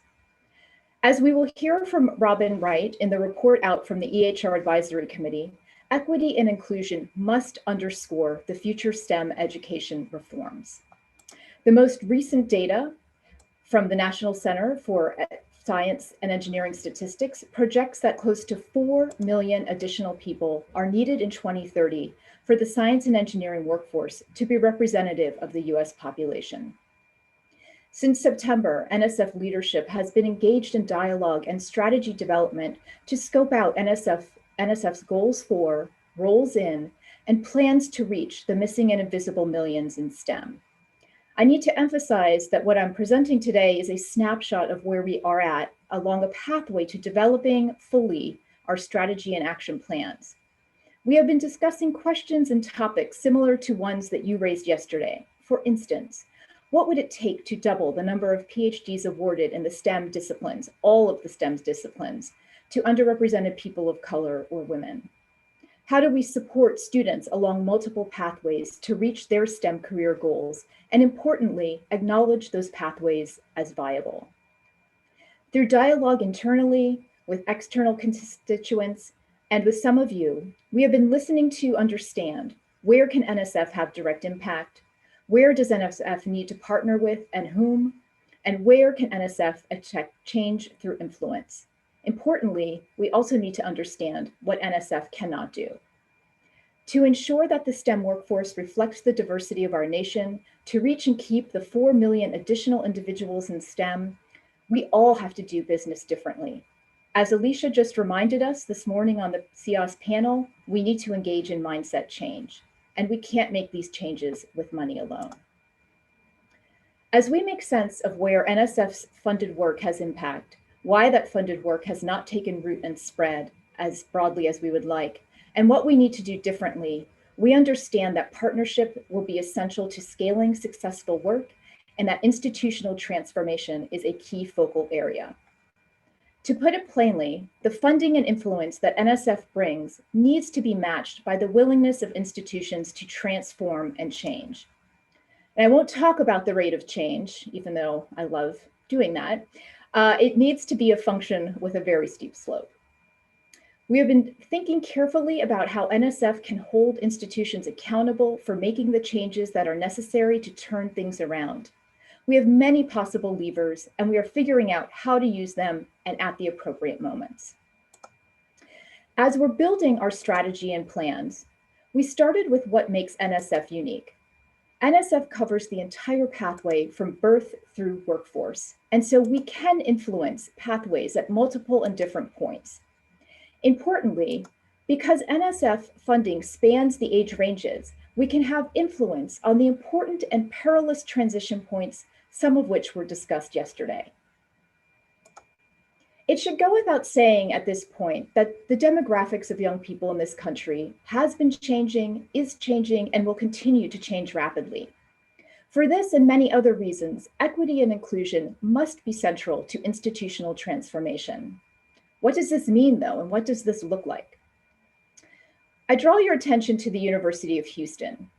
Q: As we will hear from Robin Wright in the report out from the EHR Advisory Committee, equity and inclusion must underscore the future STEM education reforms. The most recent data from the National Center for Science and Engineering Statistics projects that close to 4 million additional people are needed in 2030 for the science and engineering workforce to be representative of the US population. Since September, NSF leadership has been engaged in dialogue and strategy development to scope out NSF's goals for, roles in, and plans to reach the missing and invisible millions in STEM. I need to emphasize that what I'm presenting today is a snapshot of where we are at along a pathway to developing fully our strategy and action plans. We have been discussing questions and topics similar to ones that you raised yesterday. For instance, what would it take to double the number of PhDs awarded in the STEM disciplines, all of the STEM disciplines, to underrepresented people of color or women? How do we support students along multiple pathways to reach their STEM career goals, and importantly, acknowledge those pathways as viable? Through dialogue internally, with external constituents, and with some of you, we have been listening to understand where can NSF have direct impact, where does NSF need to partner with and whom, and where can NSF affect change through influence? Importantly, we also need to understand what NSF cannot do. To ensure that the STEM workforce reflects the diversity of our nation, to reach and keep the 4 million additional individuals in STEM, we all have to do business differently. As Alicia just reminded us this morning on the CEOSE panel, we need to engage in mindset change, and we can't make these changes with money alone. As we make sense of where NSF's funded work has impact, why that funded work has not taken root and spread as broadly as we would like, and what we need to do differently, we understand that partnership will be essential to scaling successful work and that institutional transformation is a key focal area. To put it plainly, the funding and influence that NSF brings needs to be matched by the willingness of institutions to transform and change. And I won't talk about the rate of change, even though I love doing that. It needs to be a function with a very steep slope. We have been thinking carefully about how NSF can hold institutions accountable for making the changes that are necessary to turn things around. We have many possible levers, and we are figuring out how to use them and at the appropriate moments. As we're building our strategy and plans, we started with what makes NSF unique. NSF covers the entire pathway from birth through workforce, and so we can influence pathways at multiple and different points. Importantly, because NSF funding spans the age ranges, we can have influence on the important and perilous transition points, some of which were discussed yesterday. It should go without saying at this point that the demographics of young people in this country has been changing, is changing, and will continue to change rapidly. For this and many other reasons, equity and inclusion must be central to institutional transformation. What does this mean, though, and what does this look like? I draw your attention to the University of Houston.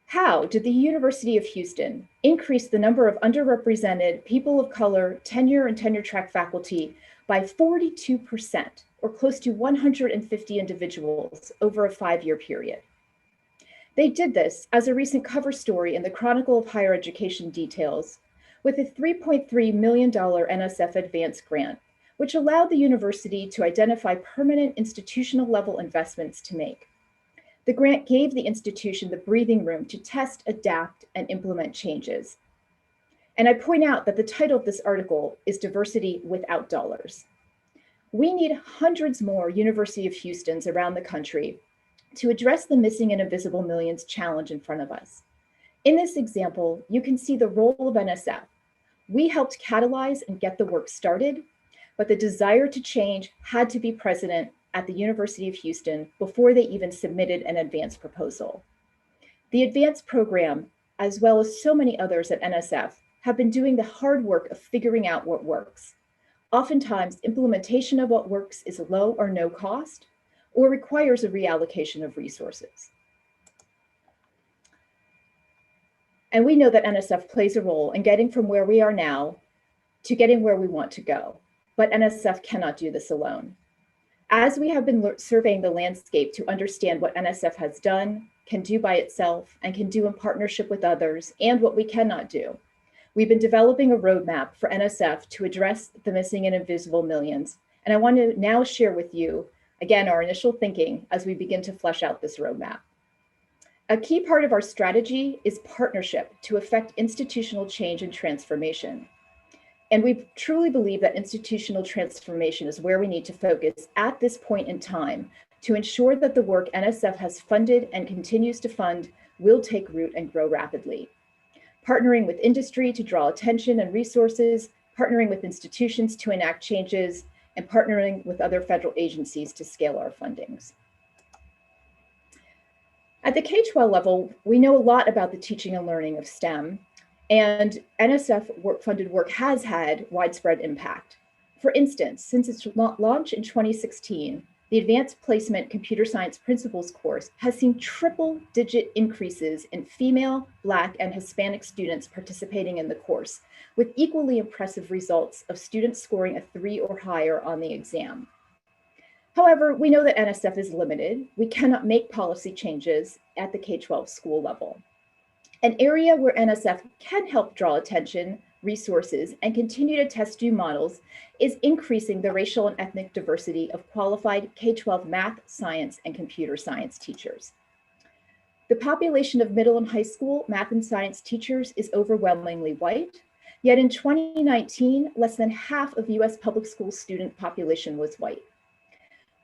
Q: How did the University of Houston increase the number of underrepresented people of color, tenure and tenure track faculty by 42%, or close to 150 individuals over a 5-year period? They did this, as a recent cover story in the Chronicle of Higher Education details, with a $3.3 million NSF advance grant, which allowed the university to identify permanent institutional level investments to make. The grant gave the institution the breathing room to test, adapt, and implement changes. And I point out that the title of this article is Diversity Without Dollars. We need hundreds more University of Houstons around the country to address the missing and invisible millions challenge in front of us. In this example, you can see the role of NSF. We helped catalyze and get the work started, but the desire to change had to be present at the University of Houston before they even submitted an advance proposal. The advance program, as well as so many others at NSF, have been doing the hard work of figuring out what works. Oftentimes, implementation of what works is low or no cost, or requires a reallocation of resources. And we know that NSF plays a role in getting from where we are now to getting where we want to go, but NSF cannot do this alone. As we have been surveying the landscape to understand what NSF has done, can do by itself, and can do in partnership with others, and what we cannot do, we've been developing a roadmap for NSF to address the missing and invisible millions. And I want to now share with you, again, our initial thinking as we begin to flesh out this roadmap. A key part of our strategy is partnership to affect institutional change and transformation. And we truly believe that institutional transformation is where we need to focus at this point in time to ensure that the work NSF has funded and continues to fund will take root and grow rapidly. Partnering with industry to draw attention and resources, partnering with institutions to enact changes, and partnering with other federal agencies to scale our fundings. At the K-12 level, we know a lot about the teaching and learning of STEM, and NSF funded work has had widespread impact. For instance, since its launch in 2016, the Advanced Placement Computer Science Principles course has seen triple-digit increases in female, Black, and Hispanic students participating in the course, with equally impressive results of students scoring a 3 or higher on the exam. However, we know that NSF is limited. We cannot make policy changes at the K-12 school level. An area where NSF can help draw attention, resources, and continue to test new models is increasing the racial and ethnic diversity of qualified K-12 math, science, and computer science teachers. The population of middle and high school math and science teachers is overwhelmingly white, yet in 2019, less than half of US public school student population was white.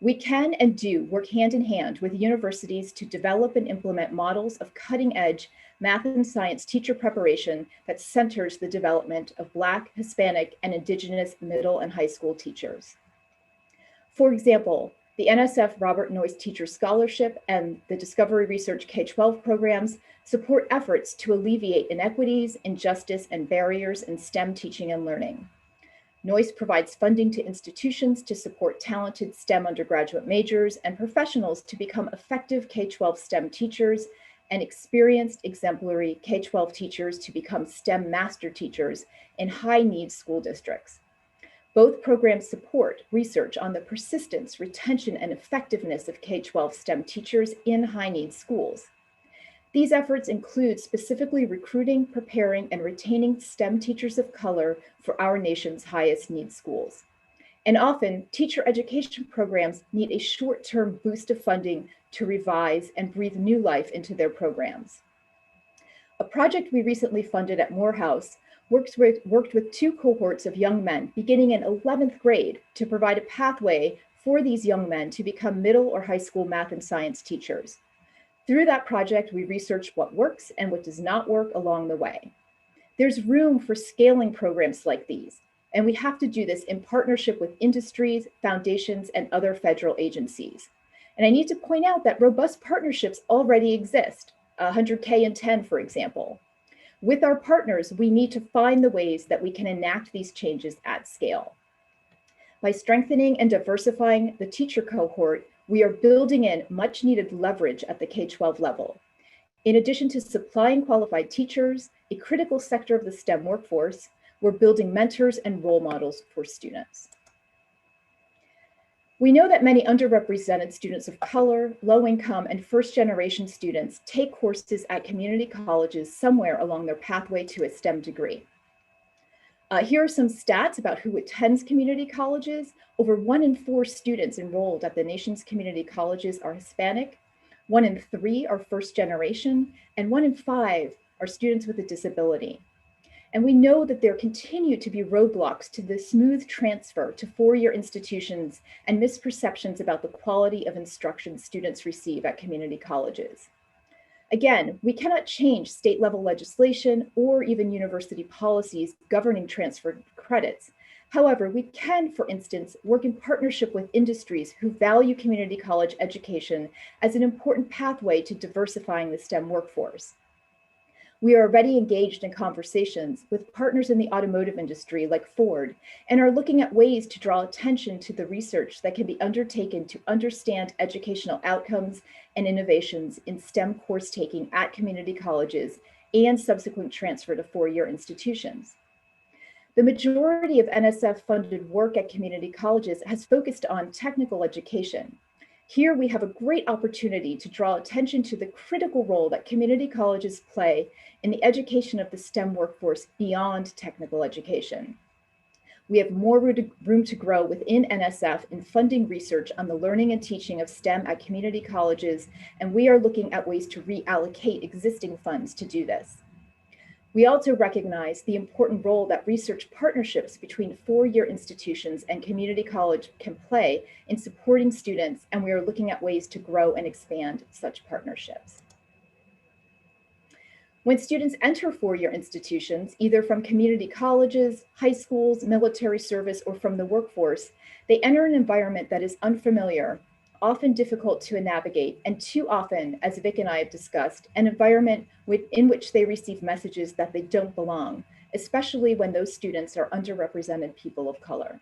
Q: We can and do work hand in hand with universities to develop and implement models of cutting-edge math and science teacher preparation that centers the development of Black, Hispanic, and Indigenous middle and high school teachers. For example, the NSF Robert Noyce Teacher Scholarship and the Discovery Research K-12 programs support efforts to alleviate inequities, injustice, and barriers in STEM teaching and learning. Noyce provides funding to institutions to support talented STEM undergraduate majors and professionals to become effective K-12 STEM teachers and experienced exemplary K-12 teachers to become STEM master teachers in high-need school districts. Both programs support research on the persistence, retention, and effectiveness of K-12 STEM teachers in high-need schools. These efforts include specifically recruiting, preparing, and retaining STEM teachers of color for our nation's highest need schools. And often, teacher education programs need a short-term boost of funding to revise and breathe new life into their programs. A project we recently funded at Morehouse worked with 2 cohorts of young men beginning in 11th grade to provide a pathway for these young men to become middle or high school math and science teachers. Through that project, we researched what works and what does not work along the way. There's room for scaling programs like these, And we have to do this in partnership with industries, foundations, and other federal agencies. And I need to point out that robust partnerships already exist, 100K and 10, for example. With our partners, we need to find the ways that we can enact these changes at scale. By strengthening and diversifying the teacher cohort, we are building in much needed leverage at the K-12 level. In addition to supplying qualified teachers, a critical sector of the STEM workforce, we're building mentors and role models for students. We know that many underrepresented students of color, low income, and first generation students take courses at community colleges somewhere along their pathway to a STEM degree. Here are some stats about who attends community colleges. Over 1 in 4 students enrolled at the nation's community colleges are Hispanic, 1 in 3 are first generation, and 1 in 5 are students with a disability. And we know that there continue to be roadblocks to the smooth transfer to four-year institutions and misperceptions about the quality of instruction students receive at community colleges. Again, we cannot change state-level legislation or even university policies governing transfer credits. However, we can, for instance, work in partnership with industries who value community college education as an important pathway to diversifying the STEM workforce. We are already engaged in conversations with partners in the automotive industry like Ford and are looking at ways to draw attention to the research that can be undertaken to understand educational outcomes and innovations in STEM course taking at community colleges and subsequent transfer to four-year institutions. The majority of NSF-funded work at community colleges has focused on technical education. Here we have a great opportunity to draw attention to the critical role that community colleges play in the education of the STEM workforce beyond technical education. We have more room to grow within NSF in funding research on the learning and teaching of STEM at community colleges, and we are looking at ways to reallocate existing funds to do this. We also recognize the important role that research partnerships between four-year institutions and community college can play in supporting students, and we are looking at ways to grow and expand such partnerships. When students enter four-year institutions, either from community colleges, high schools, military service, or from the workforce, they enter an environment that is unfamiliar, often difficult to navigate, and too often, as Vic and I have discussed, an environment in which they receive messages that they don't belong, especially when those students are underrepresented people of color.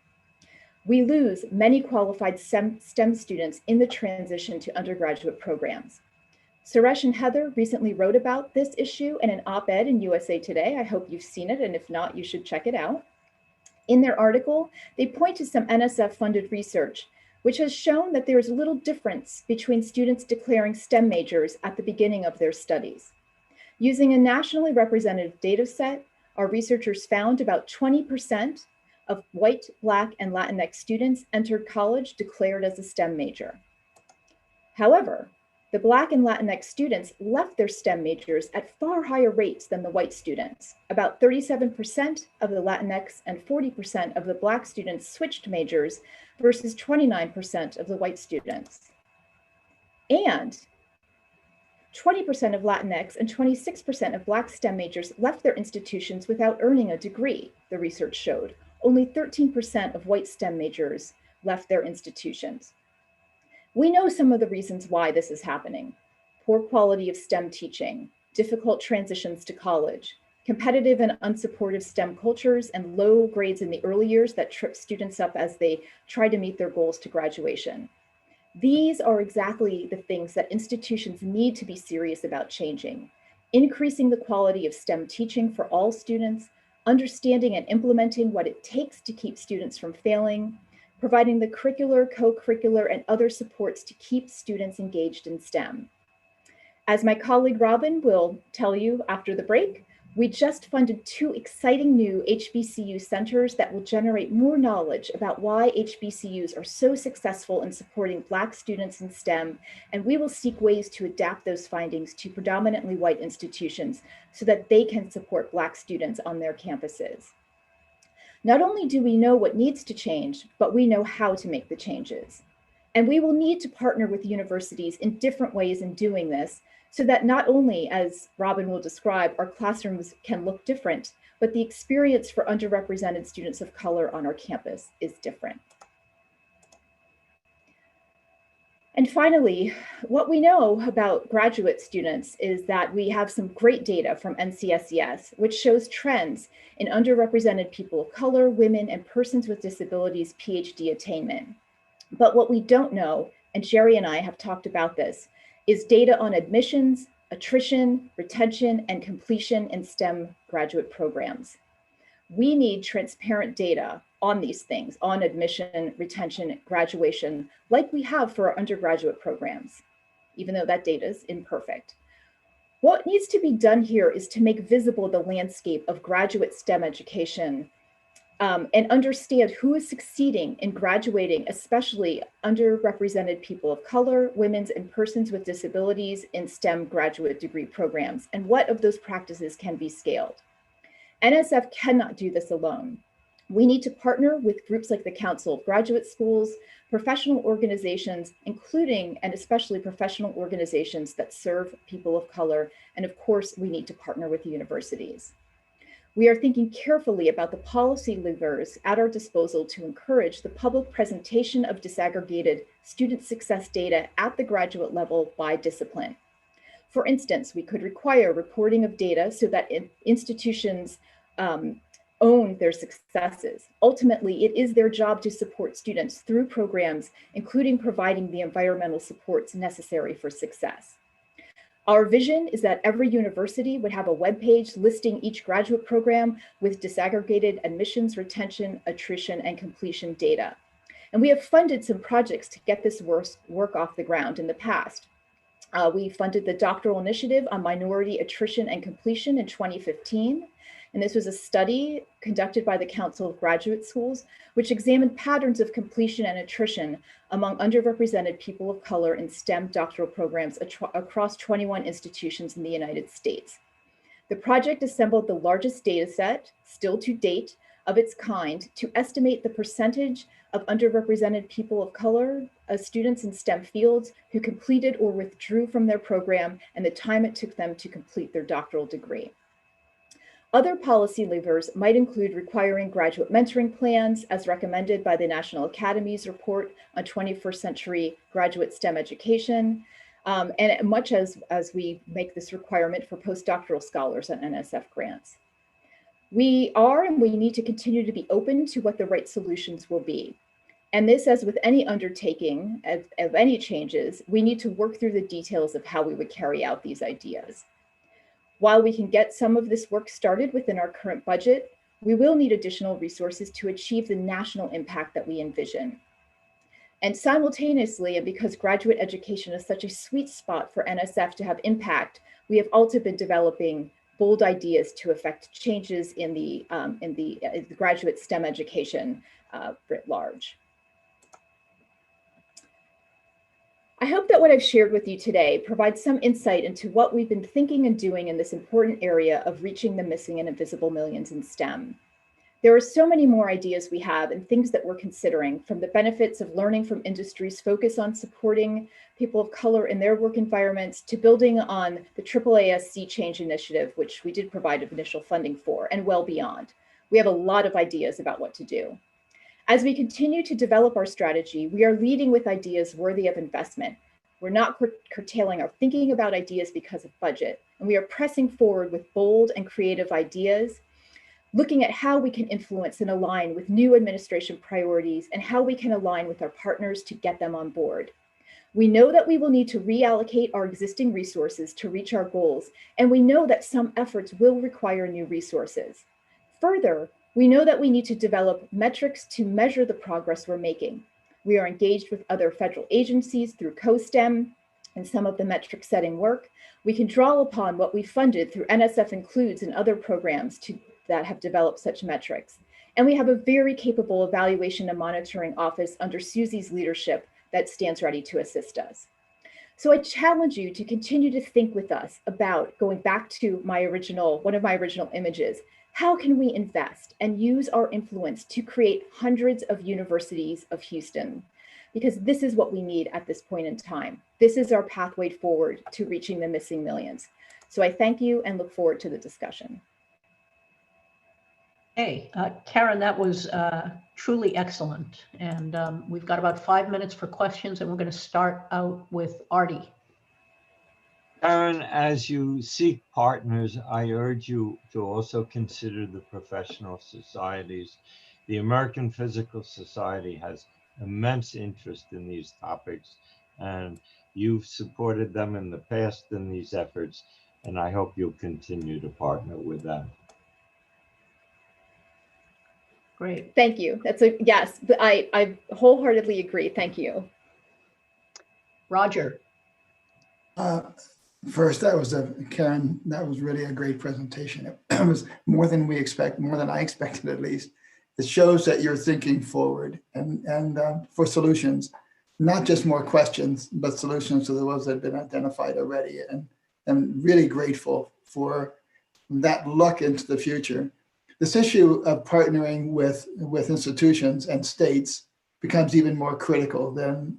Q: We lose many qualified STEM students in the transition to undergraduate programs. Suresh and Heather recently wrote about this issue in an op-ed in USA Today. I hope you've seen it, and if not, you should check it out. In their article, they point to some NSF-funded research which has shown that there is little difference between students declaring STEM majors at the beginning of their studies. Using a nationally representative data set, our researchers found about 20% of white, Black, and Latinx students entered college declared as a STEM major. However, the Black and Latinx students left their STEM majors at far higher rates than the white students. About 37% of the Latinx and 40% of the Black students switched majors versus 29% of the white students. And 20% of Latinx and 26% of Black STEM majors left their institutions without earning a degree, the research showed. Only 13% of white STEM majors left their institutions. We know some of the reasons why this is happening: poor quality of STEM teaching, difficult transitions to college, competitive and unsupportive STEM cultures, and low grades in the early years that trip students up as they try to meet their goals to graduation. These are exactly the things that institutions need to be serious about changing: increasing the quality of STEM teaching for all students, understanding and implementing what it takes to keep students from failing, providing the curricular, co-curricular, and other supports to keep students engaged in STEM. As my colleague Robin will tell you after the break, we just funded 2 exciting new HBCU centers that will generate more knowledge about why HBCUs are so successful in supporting Black students in STEM, and we will seek ways to adapt those findings to predominantly white institutions so that they can support Black students on their campuses. Not only do we know what needs to change, but we know how to make the changes. And we will need to partner with universities in different ways in doing this, so that not only, as Robin will describe, our classrooms can look different, but the experience for underrepresented students of color on our campus is different. And finally, what we know about graduate students is that we have some great data from NCSES, which shows trends in underrepresented people of color, women, and persons with disabilities PhD attainment. But what we don't know, and Jerry and I have talked about this, is data on admissions, attrition, retention, and completion in STEM graduate programs. We need transparent data on these things, on admission, retention, graduation, like we have for our undergraduate programs, even though that data is imperfect. What needs to be done here is to make visible the landscape of graduate STEM education and understand who is succeeding in graduating, especially underrepresented people of color, women, and persons with disabilities in STEM graduate degree programs, and what of those practices can be scaled. NSF cannot do this alone. We need to partner with groups like the Council of Graduate Schools, professional organizations, including and especially professional organizations that serve people of color, and of course, we need to partner with universities. We are thinking carefully about the policy levers at our disposal to encourage the public presentation of disaggregated student success data at the graduate level by discipline. For instance, we could require reporting of data so that institutions own their successes. Ultimately, it is their job to support students through programs, including providing the environmental supports necessary for success. Our vision is that every university would have a webpage listing each graduate program with disaggregated admissions, retention, attrition, and completion data. And we have funded some projects to get this work off the ground in the past. We funded the doctoral initiative on minority attrition and completion in 2015. And this was a study conducted by the Council of Graduate Schools, which examined patterns of completion and attrition among underrepresented people of color in STEM doctoral programs across 21 institutions in the United States. The project assembled the largest data set, still to date, of its kind to estimate the percentage of underrepresented people of color students in STEM fields who completed or withdrew from their program and the time it took them to complete their doctoral degree. Other policy levers might include requiring graduate mentoring plans as recommended by the National Academy's report on 21st century graduate STEM education, and much as we make this requirement for postdoctoral scholars on NSF grants. We are and we need to continue to be open to what the right solutions will be. And this, as with any undertaking of any changes, we need to work through the details of how we would carry out these ideas. While we can get some of this work started within our current budget, we will need additional resources to achieve the national impact that we envision. And simultaneously, and because graduate education is such a sweet spot for NSF to have impact, we have also been developing bold ideas to affect changes in the graduate STEM education writ large. I hope that what I've shared with you today provides some insight into what we've been thinking and doing in this important area of reaching the missing and invisible millions in STEM. There are so many more ideas we have and things that we're considering, from the benefits of learning from industries focus on supporting people of color in their work environments to building on the AAAS Sea Change Initiative, which we did provide initial funding for, and well beyond. We have a lot of ideas about what to do. As we continue to develop our strategy, we are leading with ideas worthy of investment. We're not curtailing our thinking about ideas because of budget, and we are pressing forward with bold and creative ideas, looking at how we can influence and align with new administration priorities and how we can align with our partners to get them on board. We know that we will need to reallocate our existing resources to reach our goals, and we know that some efforts will require new resources. Further, we know that we need to develop metrics to measure the progress we're making. We are engaged with other federal agencies through COSTEM and some of the metric setting work. We can draw upon what we funded through NSF Includes and other programs that have developed such metrics. And we have a very capable evaluation and monitoring office under Susie's leadership that stands ready to assist us. So I challenge you to continue to think with us about, going back to one of my original images, how can we invest and use our influence to create hundreds of universities of Houston? Because this is what we need at this point in time. This is our pathway forward to reaching the missing millions. So I thank you and look forward to the discussion.
K: Hey, Karen, that was truly excellent. And we've got about 5 minutes for questions, and we're going to start out with Artie.
O: Karen, as you seek partners, I urge you to also consider the professional societies. The American Physical Society has immense interest in these topics, and you've supported them in the past in these efforts, and I hope you'll continue to partner with them.
K: Great.
Q: Thank you. That's a yes. I wholeheartedly agree. Thank you.
K: Roger.
R: First, Karen, that was really a great presentation. It was more than we expect, more than I expected at least. It shows that you're thinking forward and for solutions, not just more questions, but solutions to the ones that have been identified already. And I'm really grateful for that look into the future. This issue of partnering with institutions and states becomes even more critical than,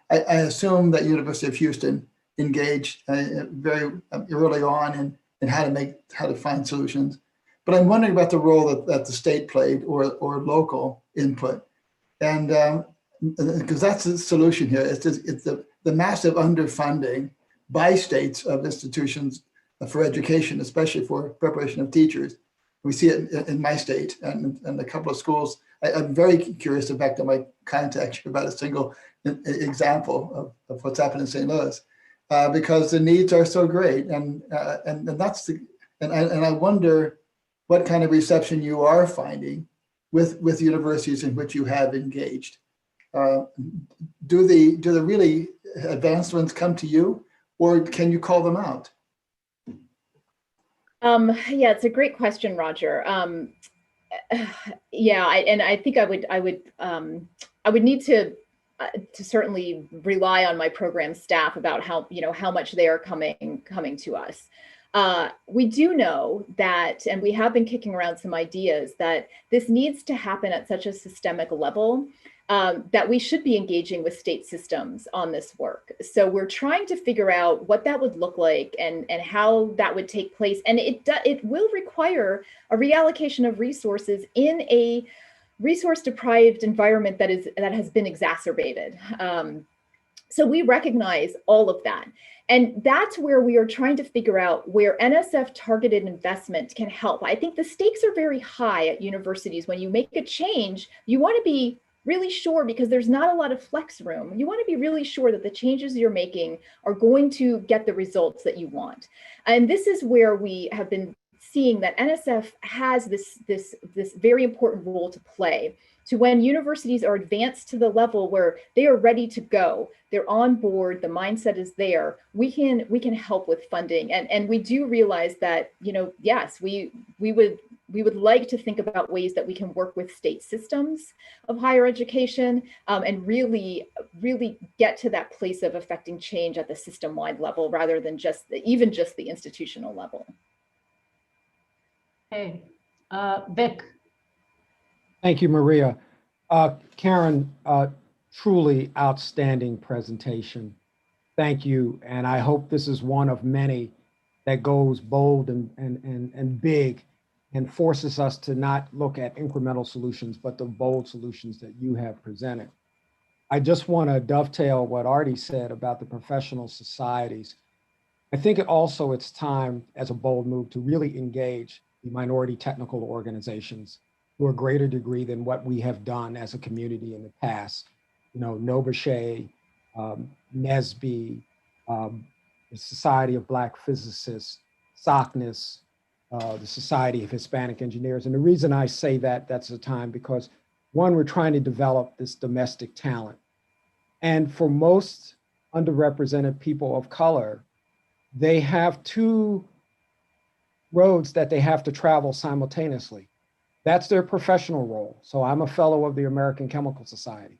R: I assume that University of Houston engaged very early on in how to find solutions. But I'm wondering about the role that the state played or local input. And because that's the solution here. It's the massive underfunding by states of institutions for education, especially for preparation of teachers. We see it in my state and a couple of schools. I'm very curious, in fact, I might contact you about a single example of what's happened in St. Louis. Because the needs are so great, and that's and I wonder what kind of reception you are finding with universities in which you have engaged. Do the really advanced ones come to you, or can you call them out?
Q: Yeah, it's a great question, Roger. Yeah, I think I would need to certainly rely on my program staff about how much they are coming to us. We do know that, and we have been kicking around some ideas that this needs to happen at such a systemic level that we should be engaging with state systems on this work. So we're trying to figure out what that would look like and how that would take place. And it will require a reallocation of resources in a resource-deprived environment that has been exacerbated. So we recognize all of that. And that's where we are trying to figure out where NSF targeted investment can help. I think the stakes are very high at universities. When you make a change, you want to be really sure, because there's not a lot of flex room. You want to be really sure that the changes you're making are going to get the results that you want. And this is where we have been seeing that NSF has this very important role to play. To when universities are advanced to the level where they are ready to go, they're on board, the mindset is there, we can help with funding. And we do realize that, yes, we would like to think about ways that we can work with state systems of higher education and really get to that place of affecting change at the system-wide level rather than even just the institutional level.
K: Hey, Vic.
P: Thank you, Maria. Karen, truly outstanding presentation. Thank you. And I hope this is one of many that goes bold and big and forces us to not look at incremental solutions, but the bold solutions that you have presented. I just want to dovetail what Artie said about the professional societies. I think it's time as a bold move to really engage the minority technical organizations to a greater degree than what we have done as a community in the past. NOBSHE, NSB, the Society of Black Physicists, SOCNIS, the Society of Hispanic Engineers. And the reason I say that's the time, because one, we're trying to develop this domestic talent. And for most underrepresented people of color, they have two roads that they have to travel simultaneously. That's their professional role. So I'm a fellow of the American Chemical Society,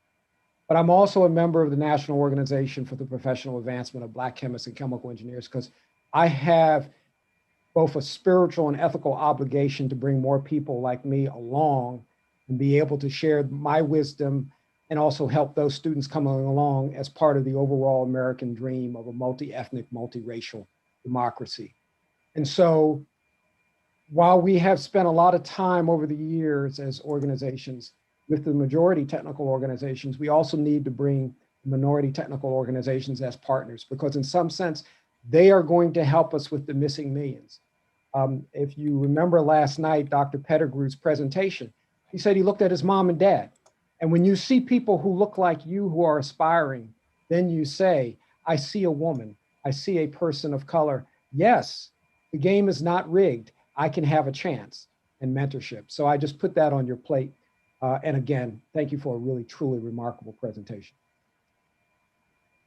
P: but I'm also a member of the National Organization for the Professional Advancement of Black Chemists and Chemical Engineers, because I have both a spiritual and ethical obligation to bring more people like me along and be able to share my wisdom and also help those students coming along as part of the overall American dream of a multi-ethnic, multiracial democracy. And so while we have spent a lot of time over the years as organizations with the majority technical organizations, we also need to bring minority technical organizations as partners, because in some sense, they are going to help us with the missing millions. If you remember last night, Dr. Pettigrew's presentation, he said he looked at his mom and dad. And when you see people who look like you who are aspiring, then you say, I see a woman, I see a person of color. Yes, the game is not rigged. I can have a chance and mentorship. So I just put that on your plate. And again, thank you for a really, truly remarkable presentation.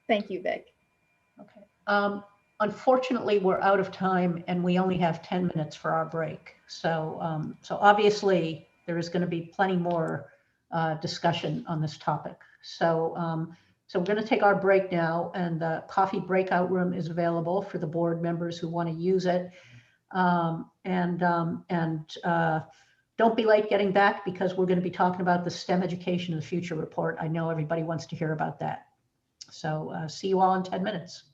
Q: Thank you, Vic.
K: Okay. Unfortunately, we're out of time and we only have 10 minutes for our break. So, so obviously there is going to be plenty more discussion on this topic. So, so we're going to take our break now, and the coffee breakout room is available for the board members who want to use it. Don't be late getting back, because we're going to be talking about the STEM Education of the Future report. I know everybody wants to hear about that. So see you all in 10 minutes.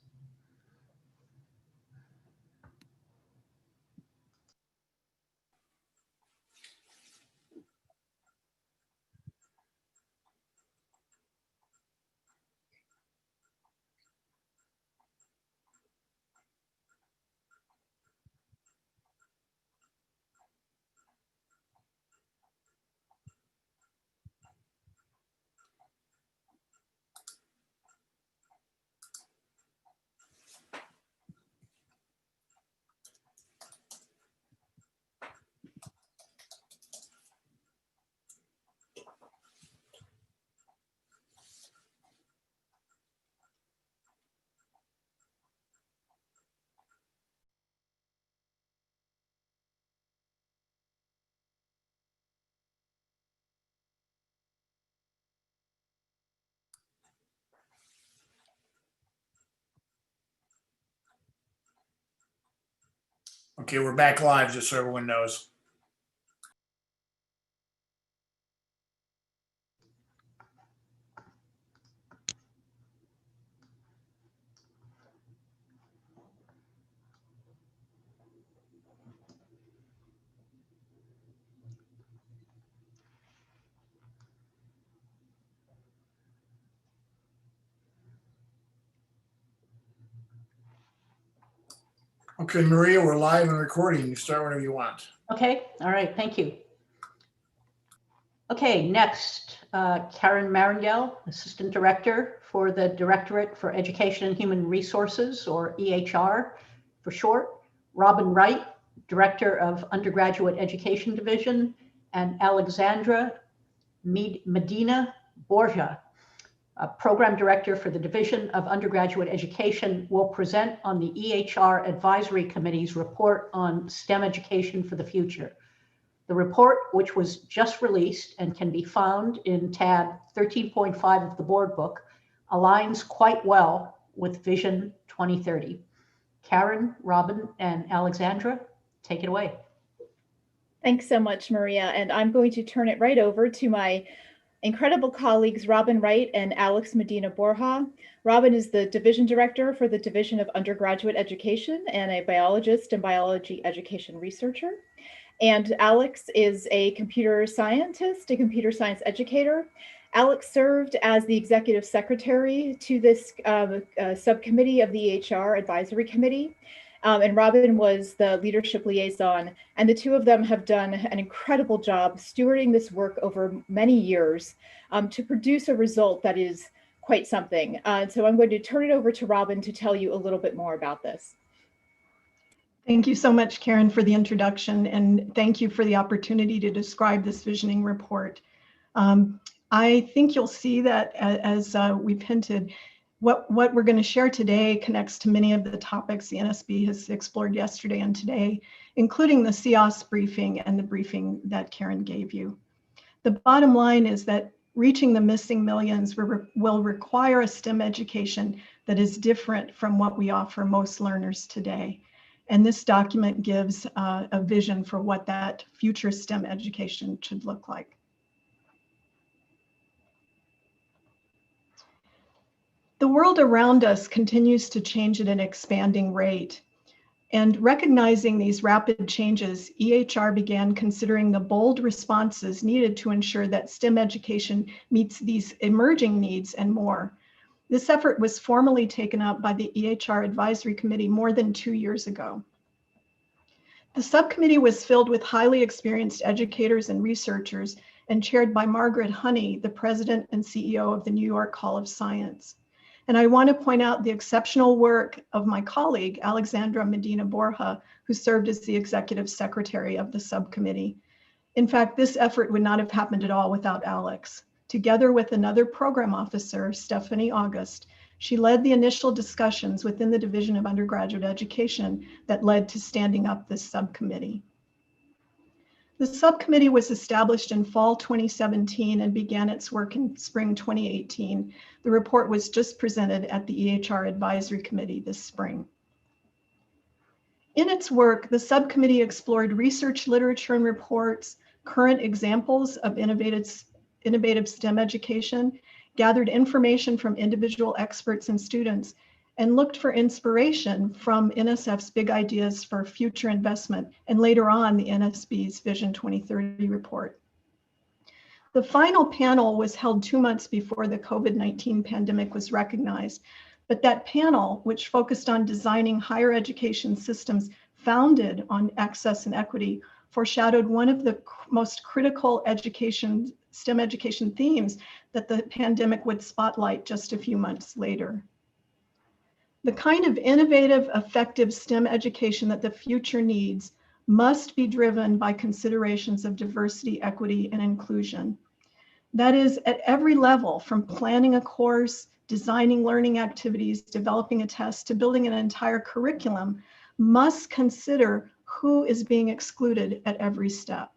C: Okay, we're back live, just so everyone knows. Okay, Maria, we're live and recording. You start whenever you want.
K: Okay, all right, thank you. Okay, next, Karen Marangel, Assistant Director for the Directorate for Education and Human Resources, or EHR for short. Robin Wright, Director of Undergraduate Education Division, and Alexandra Medina Borja, Program Director for the Division of Undergraduate Education, will present on the EHR Advisory Committee's report on STEM Education for the Future. The report, which was just released and can be found in tab 13.5 of the board book, aligns quite well with Vision 2030. Karen, Robin, and Alexandra, take it away.
Q: Thanks so much, Maria. And I'm going to turn it right over to my incredible colleagues, Robin Wright and Alex Medina Borja. Robin is the Division Director for the Division of Undergraduate Education and a biologist and biology education researcher. And Alex is a computer scientist, a computer science educator. Alex served as the executive secretary to this subcommittee of the EHR Advisory Committee. And Robin was the leadership liaison. And the two of them have done an incredible job stewarding this work over many years to produce a result that is quite something. So I'm going to turn it over to Robin to tell you a little bit more about this.
S: Thank you so much, Karen, for the introduction, and thank you for the opportunity to describe this visioning report. I think you'll see that as we've hinted, what we're going to share today connects to many of the topics the NSB has explored yesterday and today, including the CEOSE briefing and the briefing that Karen gave you. The bottom line is that reaching the missing millions will require a STEM education that is different from what we offer most learners today. And this document gives a vision for what that future STEM education should look like. The world around us continues to change at an expanding rate. And recognizing these rapid changes, EHR began considering the bold responses needed to ensure that STEM education meets these emerging needs and more. This effort was formally taken up by the EHR Advisory Committee more than 2 years ago. The subcommittee was filled with highly experienced educators and researchers and chaired by Margaret Honey, the president and CEO of the New York Hall of Science. And I want to point out the exceptional work of my colleague, Alexandra Medina Borja, who served as the executive secretary of the subcommittee. In fact, this effort would not have happened at all without Alex. Together with another program officer, Stephanie August, she led the initial discussions within the Division of Undergraduate Education that led to standing up this subcommittee. The subcommittee was established in fall 2017 and began its work in spring 2018. The report was just presented at the EHR Advisory Committee this spring. In its work, the subcommittee explored research literature and reports, current examples of innovative STEM education, gathered information from individual experts and students, and looked for inspiration from NSF's big ideas for future investment, and later on the NSB's Vision 2030 report. The final panel was held 2 months before the COVID-19 pandemic was recognized, but that panel, which focused on designing higher education systems founded on access and equity, foreshadowed one of the most critical STEM education themes that the pandemic would spotlight just a few months later. The kind of innovative, effective STEM education that the future needs must be driven by considerations of diversity, equity, and inclusion. That is, at every level, from planning a course, designing learning activities, developing a test, to building an entire curriculum, must consider who is being excluded at every step.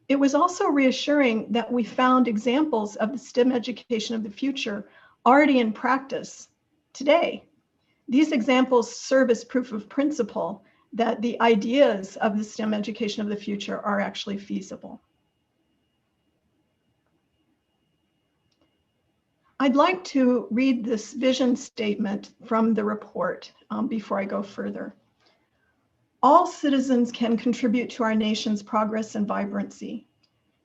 S: It was also reassuring that we found examples of the STEM education of the future already in practice today. These examples serve as proof of principle that the ideas of the STEM education of the future are actually feasible. I'd like to read this vision statement from the report before I go further. All citizens can contribute to our nation's progress and vibrancy.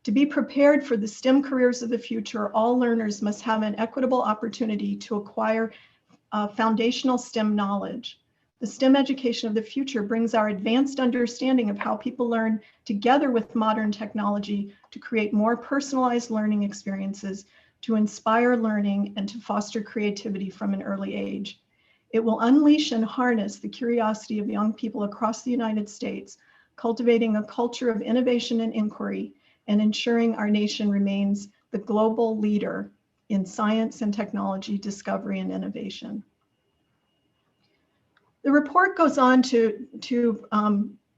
S: To be prepared for the STEM careers of the future, all learners must have an equitable opportunity to acquire foundational STEM knowledge. The STEM education of the future brings our advanced understanding of how people learn together with modern technology to create more personalized learning experiences, to inspire learning, and to foster creativity from an early age. It will unleash and harness the curiosity of young people across the United States, cultivating a culture of innovation and inquiry, and ensuring our nation remains the global leader in science and technology discovery and innovation. The report goes on to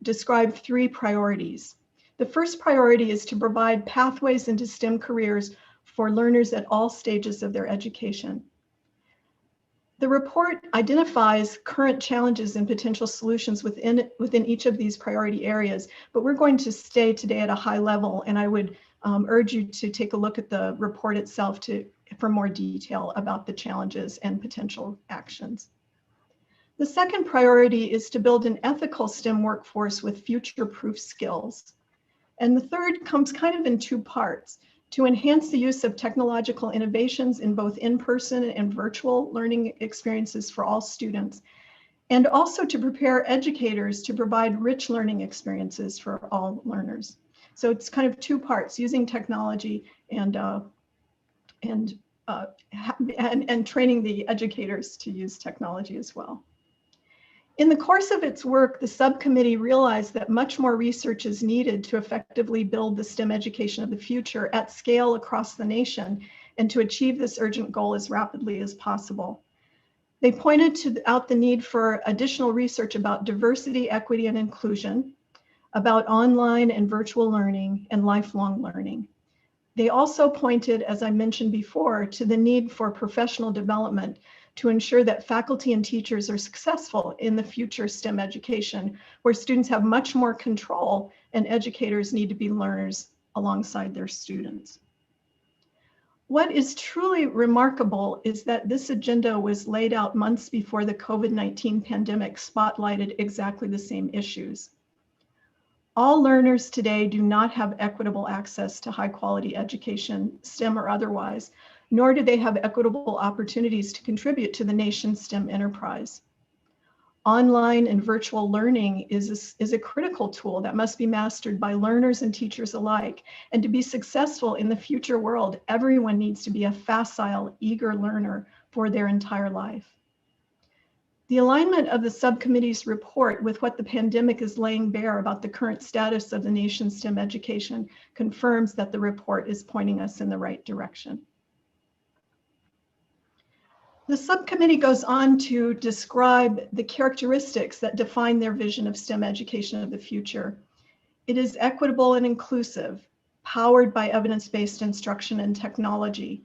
S: describe 3 priorities. The first priority is to provide pathways into STEM careers for learners at all stages of their education. The report identifies current challenges and potential solutions within each of these priority areas, but we're going to stay today at a high level, and I would urge you to take a look at the report itself for more detail about the challenges and potential actions. The second priority is to build an ethical STEM workforce with future-proof skills. And the third comes kind of in 2 parts: to enhance the use of technological innovations in both in-person and virtual learning experiences for all students, and also to prepare educators to provide rich learning experiences for all learners. So it's kind of 2 parts: using technology and training the educators to use technology as well. In the course of its work, the subcommittee realized that much more research is needed to effectively build the STEM education of the future at scale across the nation, and to achieve this urgent goal as rapidly as possible. They pointed out the need for additional research about diversity, equity, and inclusion, about online and virtual learning, and lifelong learning. They also pointed, as I mentioned before, to the need for professional development to ensure that faculty and teachers are successful in the future STEM education, where students have much more control and educators need to be learners alongside their students. What is truly remarkable is that this agenda was laid out months before the COVID-19 pandemic spotlighted exactly the same issues. All learners today do not have equitable access to high quality education, STEM or otherwise, nor do they have equitable opportunities to contribute to the nation's STEM enterprise. Online and virtual learning is a critical tool that must be mastered by learners and teachers alike. And to be successful in the future world, everyone needs to be a facile, eager learner for their entire life. The alignment of the subcommittee's report with what the pandemic is laying bare about the current status of the nation's STEM education confirms that the report is pointing us in the right direction. The subcommittee goes on to describe the characteristics that define their vision of STEM education of the future. It is equitable and inclusive, powered by evidence-based instruction and technology.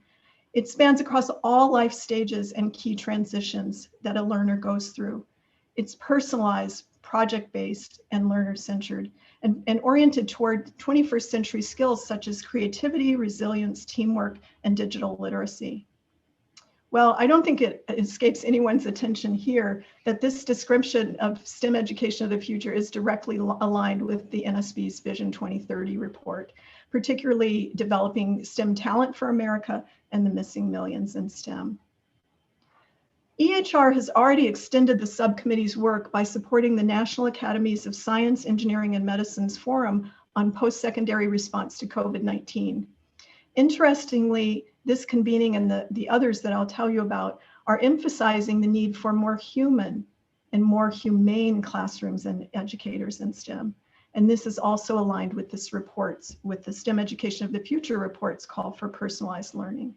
S: It spans across all life stages and key transitions that a learner goes through. It's personalized, project-based, and learner-centered, and oriented toward 21st century skills such as creativity, resilience, teamwork, and digital literacy. Well, I don't think it escapes anyone's attention here that this description of STEM education of the future is directly aligned with the NSB's Vision 2030 report, particularly developing STEM talent for America and the missing millions in STEM. EHR has already extended the subcommittee's work by supporting the National Academies of Science, Engineering, and Medicine's Forum on post-secondary response to COVID-19. Interestingly, this convening and the others that I'll tell you about are emphasizing the need for more human and more humane classrooms and educators in STEM. And this is also aligned with this report's, with the STEM Education of the Future report's call for personalized learning.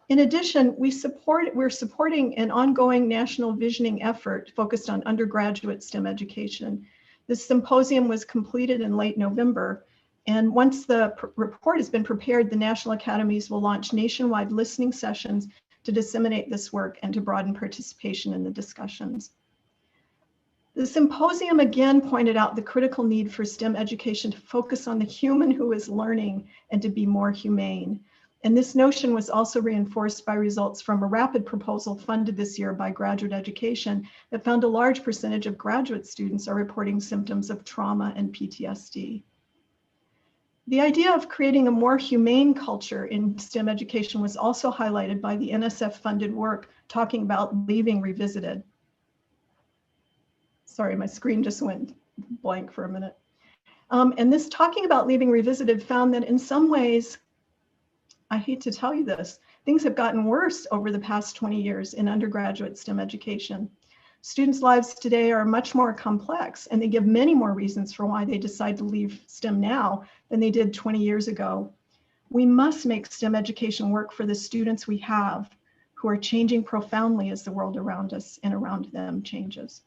S: In addition, we're supporting an ongoing national visioning effort focused on undergraduate STEM education. This symposium was completed in late November. And once the report has been prepared, the National Academies will launch nationwide listening sessions to disseminate this work and to broaden participation in the discussions. The symposium again pointed out the critical need for STEM education to focus on the human who is learning and to be more humane. And this notion was also reinforced by results from a rapid proposal funded this year by Graduate Education that found a large percentage of graduate students are reporting symptoms of trauma and PTSD. The idea of creating a more humane culture in STEM education was also highlighted by the NSF-funded work talking about Leaving Revisited. Sorry, my screen just went blank for a minute. And this talking about Leaving Revisited found that in some ways, I hate to tell you this, things have gotten worse over the past 20 years in undergraduate STEM education. Students' lives today are much more complex, and they give many more reasons for why they decide to leave STEM now than they did 20 years ago. We must make STEM education work for the students we have, who are changing profoundly as the world around us and around them changes.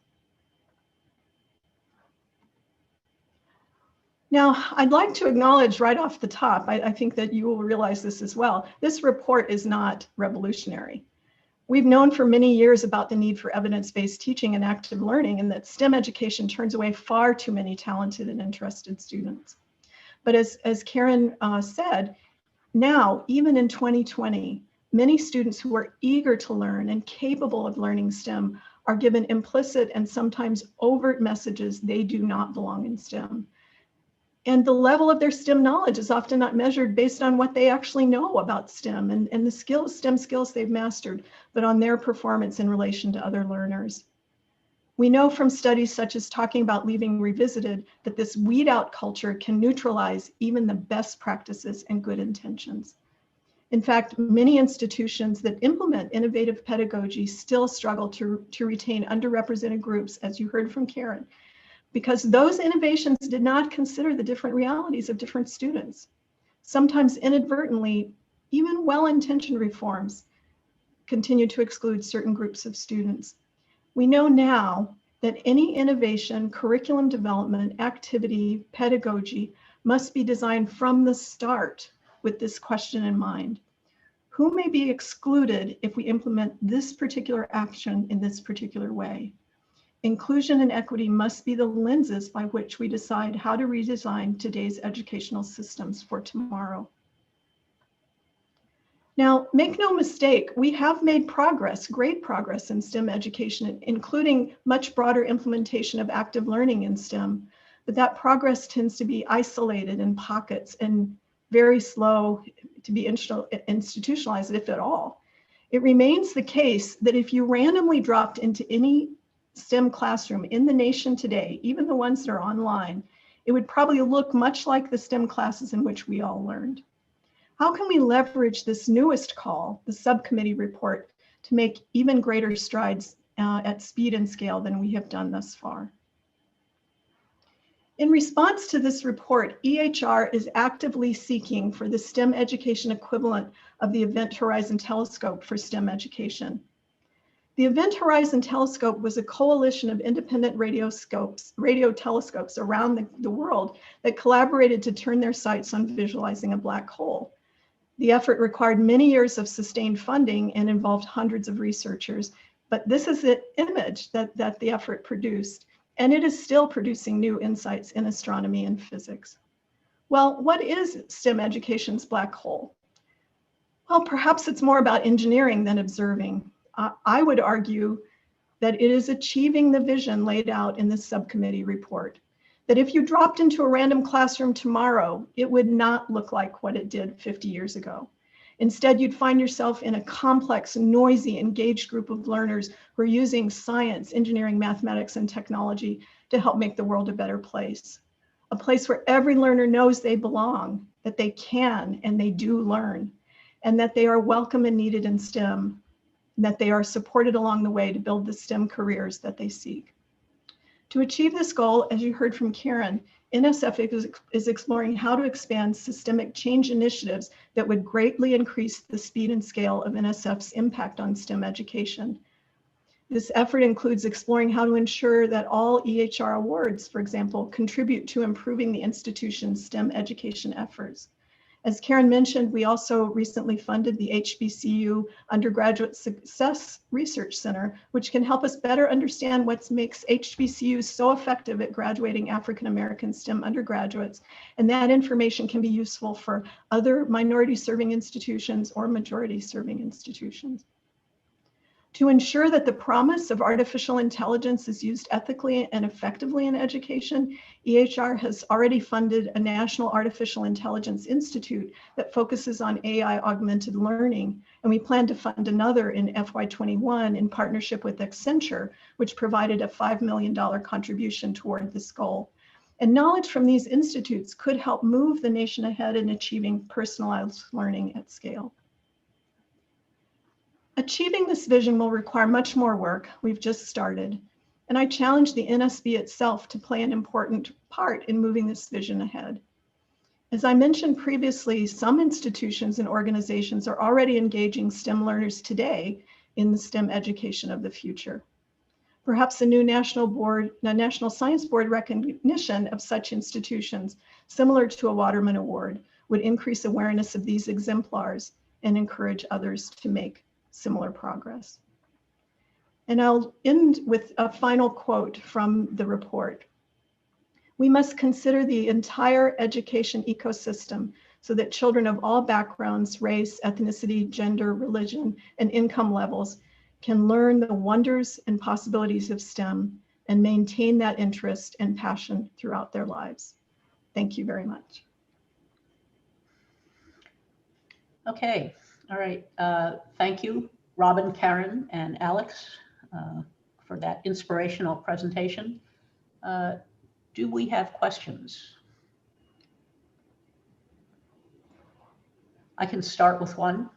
S: Now, I'd like to acknowledge right off the top, I think that you will realize this as well, this report is not revolutionary. We've known for many years about the need for evidence-based teaching and active learning, and that STEM education turns away far too many talented and interested students. But as Karen said, now, even in 2020, many students who are eager to learn and capable of learning STEM are given implicit and sometimes overt messages they do not belong in STEM. And the level of their STEM knowledge is often not measured based on what they actually know about STEM and the STEM skills they've mastered, but on their performance in relation to other learners. We know from studies such as talking about Leaving Revisited that this weed out culture can neutralize even the best practices and good intentions. In fact, many institutions that implement innovative pedagogy still struggle to retain underrepresented groups, as you heard from Karen, because those innovations did not consider the different realities of different students. Sometimes inadvertently, even well-intentioned reforms continue to exclude certain groups of students. We know now that any innovation, curriculum development, activity, pedagogy must be designed from the start with this question in mind. Who may be excluded if we implement this particular action in this particular way? Inclusion and equity must be the lenses by which we decide how to redesign today's educational systems for tomorrow. Now, make no mistake, we have made progress, great progress in STEM education, including much broader implementation of active learning in STEM. But that progress tends to be isolated in pockets and very slow to be institutionalized, if at all. It remains the case that if you randomly dropped into any STEM classroom in the nation today, even the ones that are online, it would probably look much like the STEM classes in which we all learned. How can we leverage this newest call, the subcommittee report, to make even greater strides at speed and scale than we have done thus far? In response to this report, EHR is actively seeking for the STEM education equivalent of the Event Horizon Telescope for STEM education. The Event Horizon Telescope was a coalition of independent radio telescopes around the world that collaborated to turn their sights on visualizing a black hole. The effort required many years of sustained funding and involved hundreds of researchers, but this is the image that the effort produced, and it is still producing new insights in astronomy and physics. Well, what is STEM education's black hole? Well, perhaps it's more about engineering than observing. I would argue that it is achieving the vision laid out in this subcommittee report, that if you dropped into a random classroom tomorrow, it would not look like what it did 50 years ago. Instead, you'd find yourself in a complex, noisy, engaged group of learners who are using science, engineering, mathematics, and technology to help make the world a better place. A place where every learner knows they belong, that they can and they do learn, and that they are welcome and needed in STEM, and that they are supported along the way to build the STEM careers that they seek. To achieve this goal, as you heard from Karen, NSF is exploring how to expand systemic change initiatives that would greatly increase the speed and scale of NSF's impact on STEM education. This effort includes exploring how to ensure that all EHR awards, for example, contribute to improving the institution's STEM education efforts. As Karen mentioned, we also recently funded the HBCU Undergraduate Success Research Center, which can help us better understand what makes HBCUs so effective at graduating African-American STEM undergraduates. And that information can be useful for other minority-serving institutions or majority-serving institutions. To ensure that the promise of artificial intelligence is used ethically and effectively in education, EHR has already funded a National Artificial Intelligence Institute that focuses on AI augmented learning, and we plan to fund another in FY21 in partnership with Accenture, which provided a $5 million contribution toward this goal. And knowledge from these institutes could help move the nation ahead in achieving personalized learning at scale. Achieving this vision will require much more work. We've just started. And I challenge the NSB itself to play an important part in moving this vision ahead. As I mentioned previously, some institutions and organizations are already engaging STEM learners today in the STEM education of the future. Perhaps a new National Science Board recognition of such institutions, similar to a Waterman Award, would increase awareness of these exemplars and encourage others to make similar progress. And I'll end with a final quote from the report. We must consider the entire education ecosystem so that children of all backgrounds, race, ethnicity, gender, religion, and income levels can learn the wonders and possibilities of STEM and maintain that interest and passion throughout their lives. Thank you very much.
K: Okay, all right. Thank you, Robin, Karen, and Alex for that inspirational presentation. Do we have questions? I can start with one.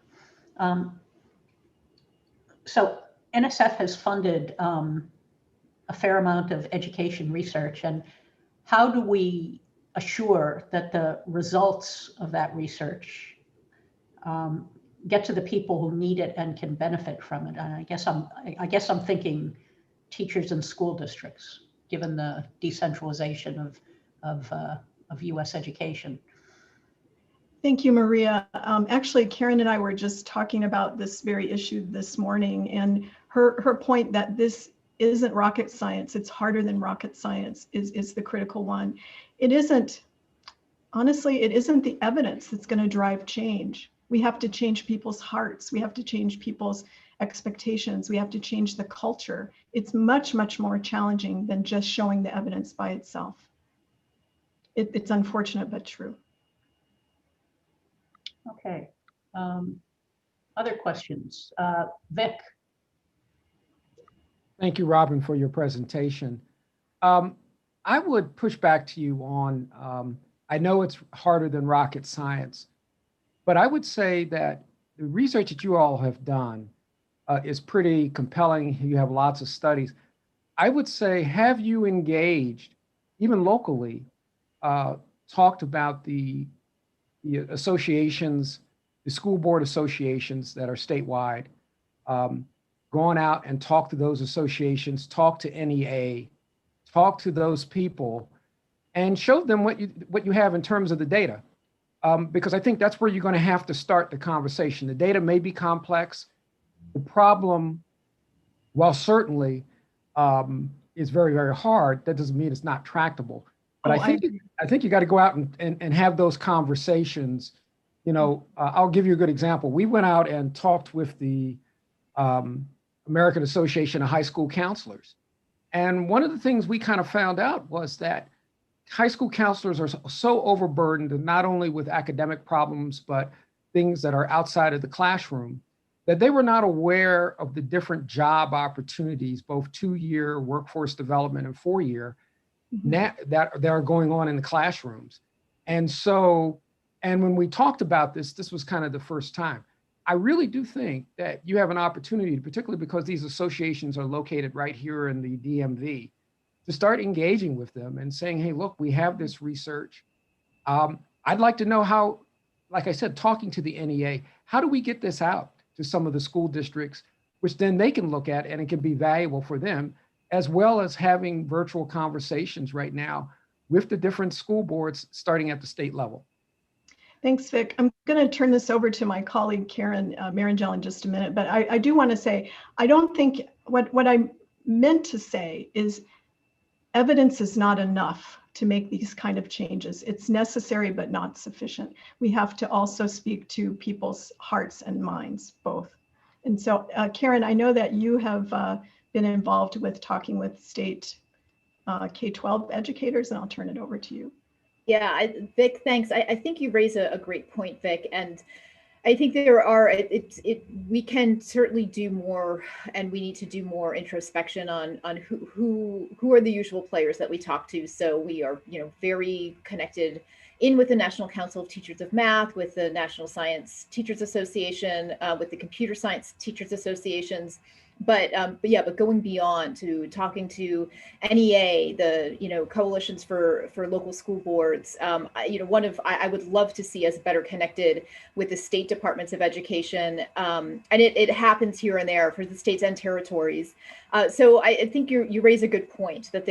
K: So NSF has funded a fair amount of education research, and how do we assure that the results of that research get to the people who need it and can benefit from it? And I guess I'm thinking teachers and school districts, given the decentralization of U.S. education.
S: Thank you, Maria. Actually, Karen and I were just talking about this very issue this morning, and her point that this isn't rocket science, it's harder than rocket science, is the critical one. It isn't, honestly, it isn't the evidence that's going to drive change. We have to change people's hearts. We have to change people's expectations. We have to change the culture. It's much, much more challenging than just showing the evidence by itself. It's unfortunate, but true.
K: Okay. Other questions? Vic.
P: Thank you, Robin, for your presentation. I would push back to you on, I know it's harder than rocket science, but I would say that the research that you all have done is pretty compelling. You have lots of studies. I would say, have you engaged, even locally, talked about the associations, the school board associations that are statewide, gone out and talked to those associations, talked to NEA, talked to those people, and showed them what you have in terms of the data. Because I think that's where you're going to have to start the conversation. The data may be complex. The problem, while certainly is very, very hard, that doesn't mean it's not tractable. But I think you got to go out and have those conversations. You know, I'll give you a good example. We went out and talked with the American Association of High School Counselors. And one of the things we kind of found out was that high school counselors are so overburdened, and not only with academic problems, but things that are outside of the classroom, that they were not aware of the different job opportunities, both 2-year workforce development and 4-year, that are going on in the classrooms. And so, and when we talked about this, this was kind of the first time. I really do think that you have an opportunity, particularly because these associations are located right here in the DMV, to start engaging with them and saying, hey, look, we have this research. I'd like to know how, like I said, talking to the NEA, how do we get this out to some of the school districts, which then they can look at and it can be valuable for them, as well as having virtual conversations right now with the different school boards starting at the state level.
S: Thanks, Vic. I'm going to turn this over to my colleague, Karen Marangel, in just a minute, but I do want to say, I don't think, what I meant to say is evidence is not enough to make these kind of changes. It's necessary, but not sufficient. We have to also speak to people's hearts and minds, both. And so, Karen, I know that you have been involved with talking with state K-12 educators, and I'll turn it over to you.
Q: Yeah, Vic, thanks. I think you raise a great point, Vic, and I think there are, we can certainly do more, and we need to do more introspection on who are the usual players that we talk to. So we are, very connected in with the National Council of Teachers of Math, with the National Science Teachers Association, with the Computer Science Teachers Associations. But going beyond to talking to NEA, the coalitions for local school boards. I would love to see us better connected with the state departments of education, and it happens here and there for the states and territories. So I think you raise a good point that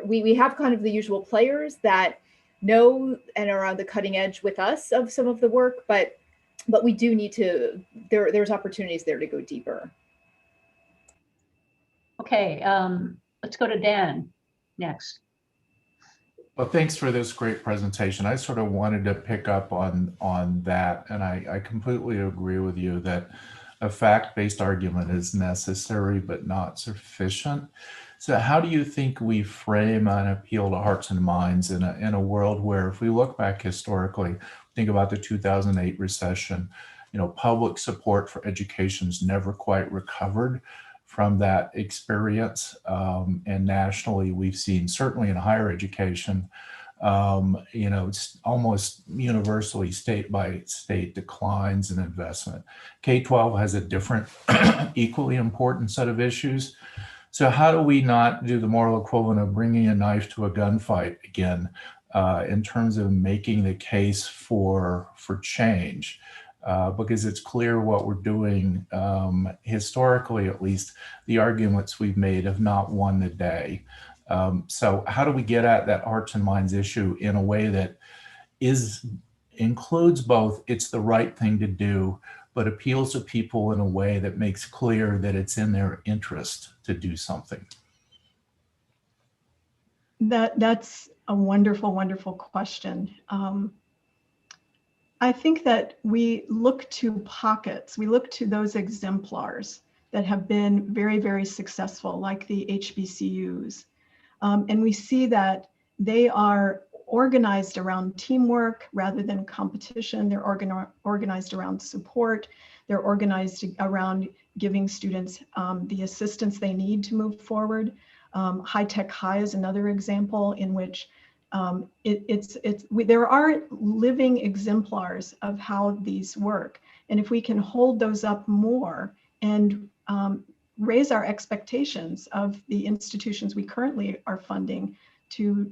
Q: we have kind of the usual players that know and are on the cutting edge with us of some of the work, but we do need to, there's opportunities there to go deeper.
K: Okay, let's go to Dan next.
T: Well, thanks for this great presentation. I sort of wanted to pick up on that, and I completely agree with you that a fact-based argument is necessary but not sufficient. So how do you think we frame an appeal to hearts and minds in a world where, if we look back historically, think about the 2008 recession, public support for education's never quite recovered from that experience. And nationally, we've seen, certainly in higher education, it's almost universally state by state declines in investment. K-12 has a different, equally important set of issues. So how do we not do the moral equivalent of bringing a knife to a gunfight again, in terms of making the case for change? Because it's clear what we're doing, historically at least, the arguments we've made have not won the day. So how do we get at that hearts and minds issue in a way that includes both it's the right thing to do, but appeals to people in a way that makes clear that it's in their interest to do something? That's
S: a wonderful, wonderful question. I think that we look to pockets, we look to those exemplars that have been very, very successful, like the HBCUs. And we see that they are organized around teamwork rather than competition. They're organized around support. They're organized around giving students the assistance they need to move forward. High Tech High is another example in which there are living exemplars of how these work. And if we can hold those up more and raise our expectations of the institutions we currently are funding to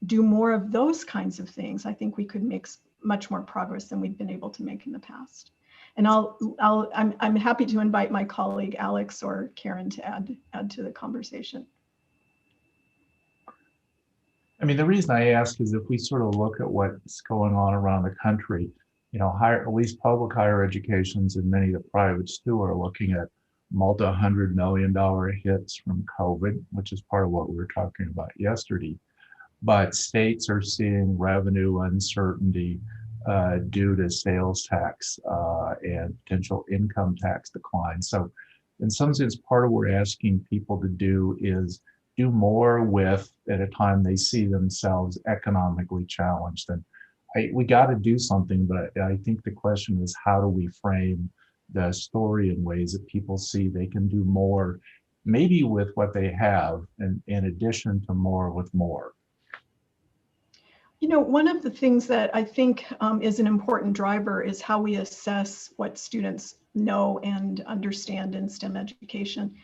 S: do more of those kinds of things, I think we could make much more progress than we've been able to make in the past. And I'm happy to invite my colleague Alex or Karen to add to the conversation.
T: I mean, the reason I ask is if we sort of look at what's going on around the country, you know, at least public higher educations and many of the privates too are looking at multi-$100 million hits from COVID, which is part of what we were talking about yesterday. But states are seeing revenue uncertainty due to sales tax and potential income tax decline. So in some sense, part of what we're asking people to do is do more with at a time they see themselves economically challenged. And we got to do something, but I think the question is, how do we frame the story in ways that people see they can do more, maybe with what they have, and in addition to more with more?
S: You know, one of the things that I think is an important driver is how we assess what students know and understand in STEM education.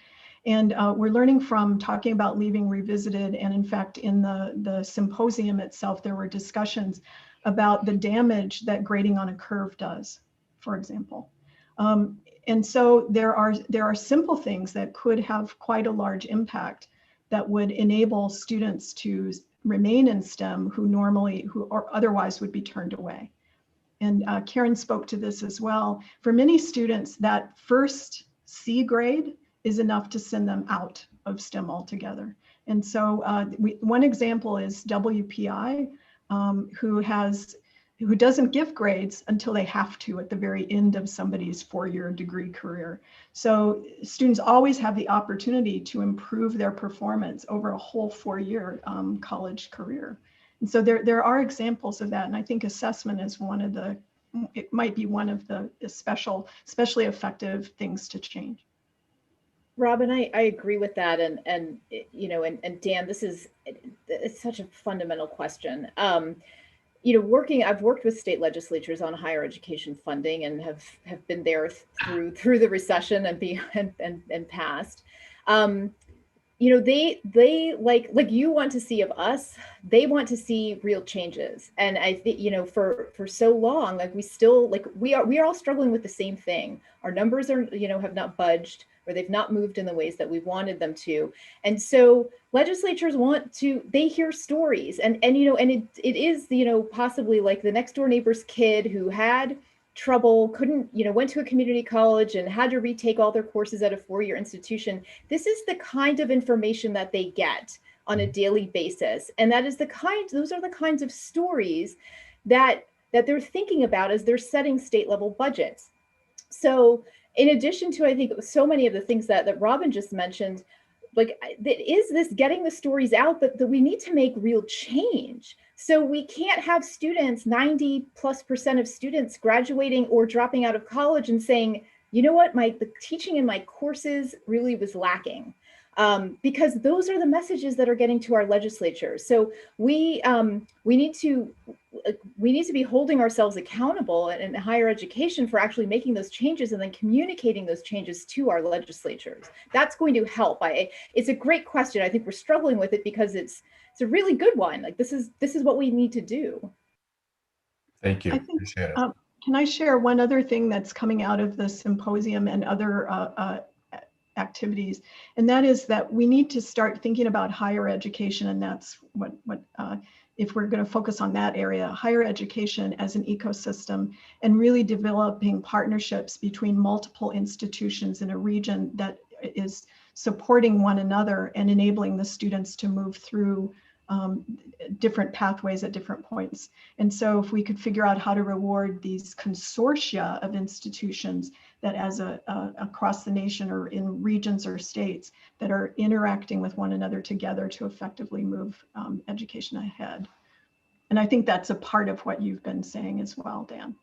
S: And we're learning from talking about Leaving Revisited, and in fact, in the symposium itself, there were discussions about the damage that grading on a curve does, for example. And so there are simple things that could have quite a large impact that would enable students to remain in STEM who otherwise would be turned away. And Karen spoke to this as well. For many students, that first C grade is enough to send them out of STEM altogether. And so one example is WPI, who doesn't give grades until they have to at the very end of somebody's four-year degree career. So students always have the opportunity to improve their performance over a whole four-year college career. And so there are examples of that. And I think assessment is it might be one of the especially effective things to change.
Q: Robin, I agree with that. And you know, and Dan, it's such a fundamental question. You know, I've worked with state legislatures on higher education funding and have been there through the recession and past. You know, they like you want to see of us, they want to see real changes. And I think, you know, for so long, like we are all struggling with the same thing. Our numbers are, you know, have not budged, or they've not moved in the ways that we wanted them to. And so legislatures they hear stories and you know, and it is, you know, possibly like the next door neighbor's kid who had trouble, went to a community college and had to retake all their courses at a four-year institution. This is the kind of information that they get on a daily basis. And those are the kinds of stories that they're thinking about as they're setting state level budgets. So in addition to, I think, so many of the things that Robin just mentioned, like, it is this getting the stories out, but that we need to make real change. So we can't have students, 90+% of students graduating or dropping out of college and saying, you know what, the teaching in my courses really was lacking. Because those are the messages that are getting to our legislatures. So we need to be holding ourselves accountable in higher education for actually making those changes and then communicating those changes to our legislatures. That's going to help. It's a great question. I think we're struggling with it because it's a really good one. Like this is what we need to do.
T: Thank you.
S: I think,
T: appreciate it.
S: Can I share one other thing that's coming out of the symposium and other activities, and that is that we need to start thinking about higher education, and that's what if we're going to focus on that area, higher education as an ecosystem, and really developing partnerships between multiple institutions in a region that is supporting one another and enabling the students to move through different pathways at different points. And so if we could figure out how to reward these consortia of institutions that as across the nation or in regions or states that are interacting with one another together to effectively move education ahead. And I think that's a part of what you've been saying as well, Dan.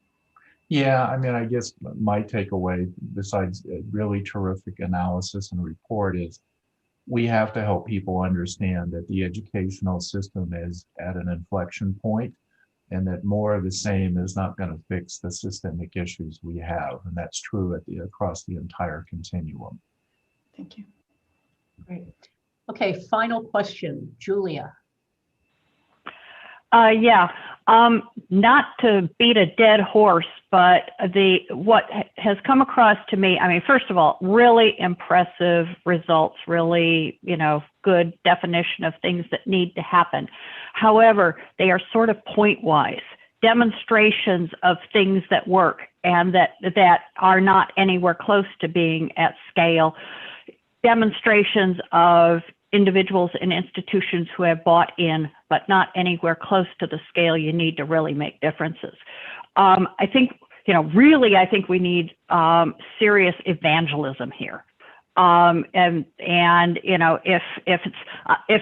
T: Yeah, I mean, I guess my takeaway, besides a really terrific analysis and report, is we have to help people understand that the educational system is at an inflection point, and that more of the same is not going to fix the systemic issues we have. And that's true across the entire continuum.
S: Thank you.
K: Great. Okay, final question, Julia.
U: Yeah, not to beat a dead horse, but what has come across to me, I mean, first of all, really impressive results, really, good definition of things that need to happen. However, they are sort of point-wise, demonstrations of things that work and that are not anywhere close to being at scale, demonstrations of individuals and institutions who have bought in, but not anywhere close to the scale you need to really make differences. I think, really, I think we need serious evangelism here. And if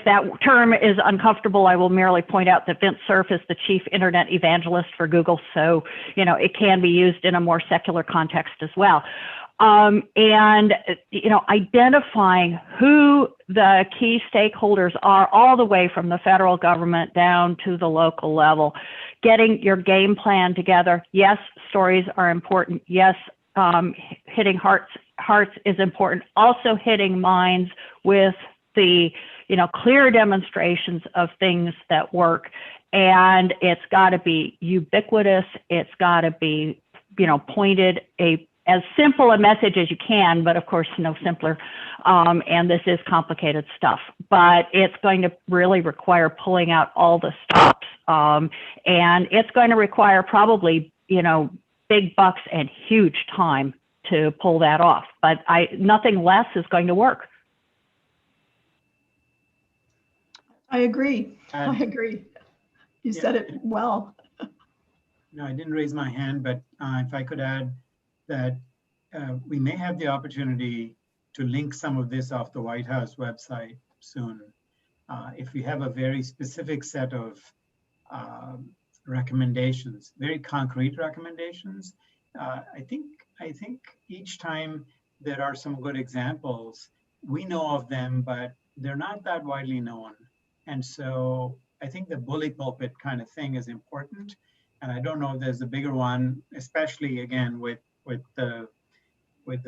U: that term is uncomfortable, I will merely point out that Vint Cerf is the chief internet evangelist for Google, so it can be used in a more secular context as well. Identifying who the key stakeholders are all the way from the federal government down to the local level, getting your game plan together. Yes, stories are important. Yes, hitting hearts is important. Also hitting minds with the, clear demonstrations of things that work. And it's got to be ubiquitous. It's got to be, pointed as simple a message as you can, but of course, no simpler. And this is complicated stuff, but it's going to really require pulling out all the stops. And it's going to require probably, big bucks and huge time to pull that off, but nothing less is going to work.
S: I agree. I agree. You said it well.
I: No, I didn't raise my hand, but if I could add that we may have the opportunity to link some of this off the White House website soon. If we have a very specific set of recommendations, very concrete recommendations, I think each time there are some good examples, we know of them, but they're not that widely known. And so I think the bully pulpit kind of thing is important. And I don't know if there's a bigger one, especially again with the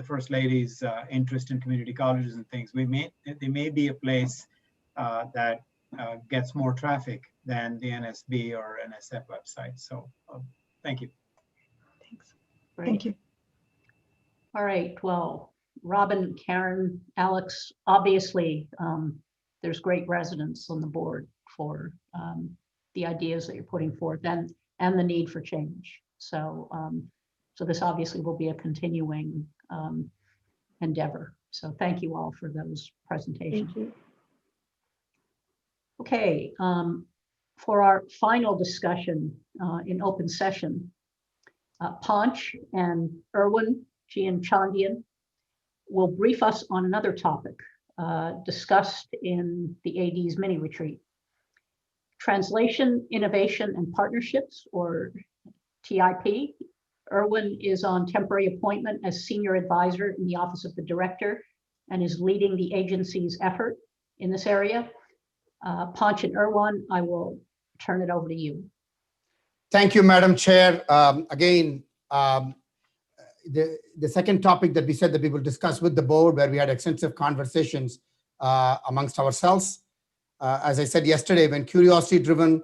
I: First Lady's interest in community colleges and things. There may be a place that gets more traffic than the NSB or NSF website. So thank you.
S: Thanks.
K: Great.
S: Thank you.
K: All right, well, Robin, Karen, Alex, obviously there's great resonance on the board for the ideas that you're putting forth and the need for change. So, so this obviously will be a continuing endeavor. So thank you all for those presentations.
Q: Thank you.
K: Okay, for our final discussion in open session, Panch and Erwin Gianchandian will brief us on another topic discussed in the AD's mini retreat. Translation, Innovation, and Partnerships, or TIP. Erwin is on temporary appointment as Senior Advisor in the Office of the Director and is leading the agency's effort in this area. Panch and Erwin, I will turn it over to you.
F: Thank you, Madam Chair. Again, the second topic that we said that we will discuss with the board, where we had extensive conversations amongst ourselves. As I said yesterday, when curiosity-driven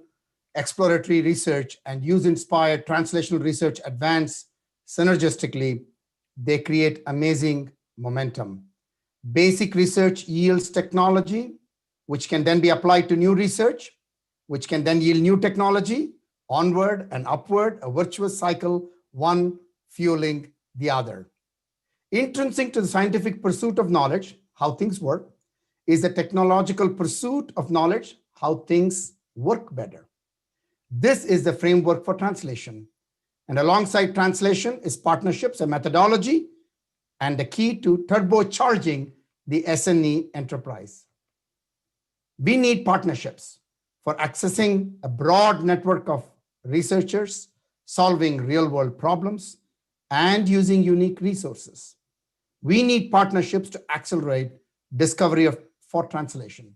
F: exploratory research and use-inspired translational research advance synergistically, they create amazing momentum. Basic research yields technology, which can then be applied to new research, which can then yield new technology, onward and upward, a virtuous cycle, one fueling the other. Intrinsic to the scientific pursuit of knowledge, how things work, is the technological pursuit of knowledge, how things work better. This is the framework for translation. And alongside translation is partnerships, a methodology, and the key to turbocharging the SNE enterprise. We need partnerships for accessing a broad network of researchers, solving real-world problems, and using unique resources. We need partnerships to accelerate discovery for translation.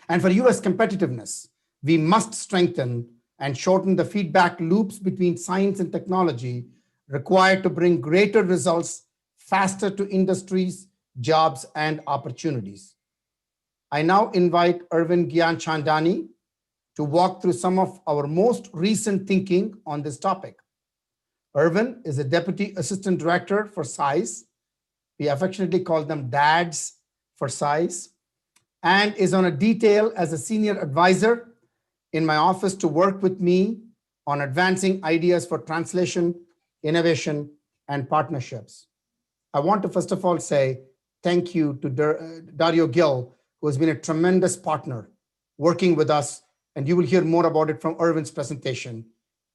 F: And for US competitiveness, we must strengthen and shorten the feedback loops between science and technology required to bring greater results faster to industries, jobs, and opportunities. I now invite Ervin Gyanchandani to walk through some of our most recent thinking on this topic. Ervin is a Deputy Assistant Director for SUPPLEMENTAL. We affectionately call them DADs for SUPPLEMENTAL, and is on a detail as a senior advisor in my office to work with me on advancing ideas for translation, innovation, and partnerships. I want to first of all say thank you to Dario Gill, who has been a tremendous partner working with us, and you will hear more about it from Ervin's presentation.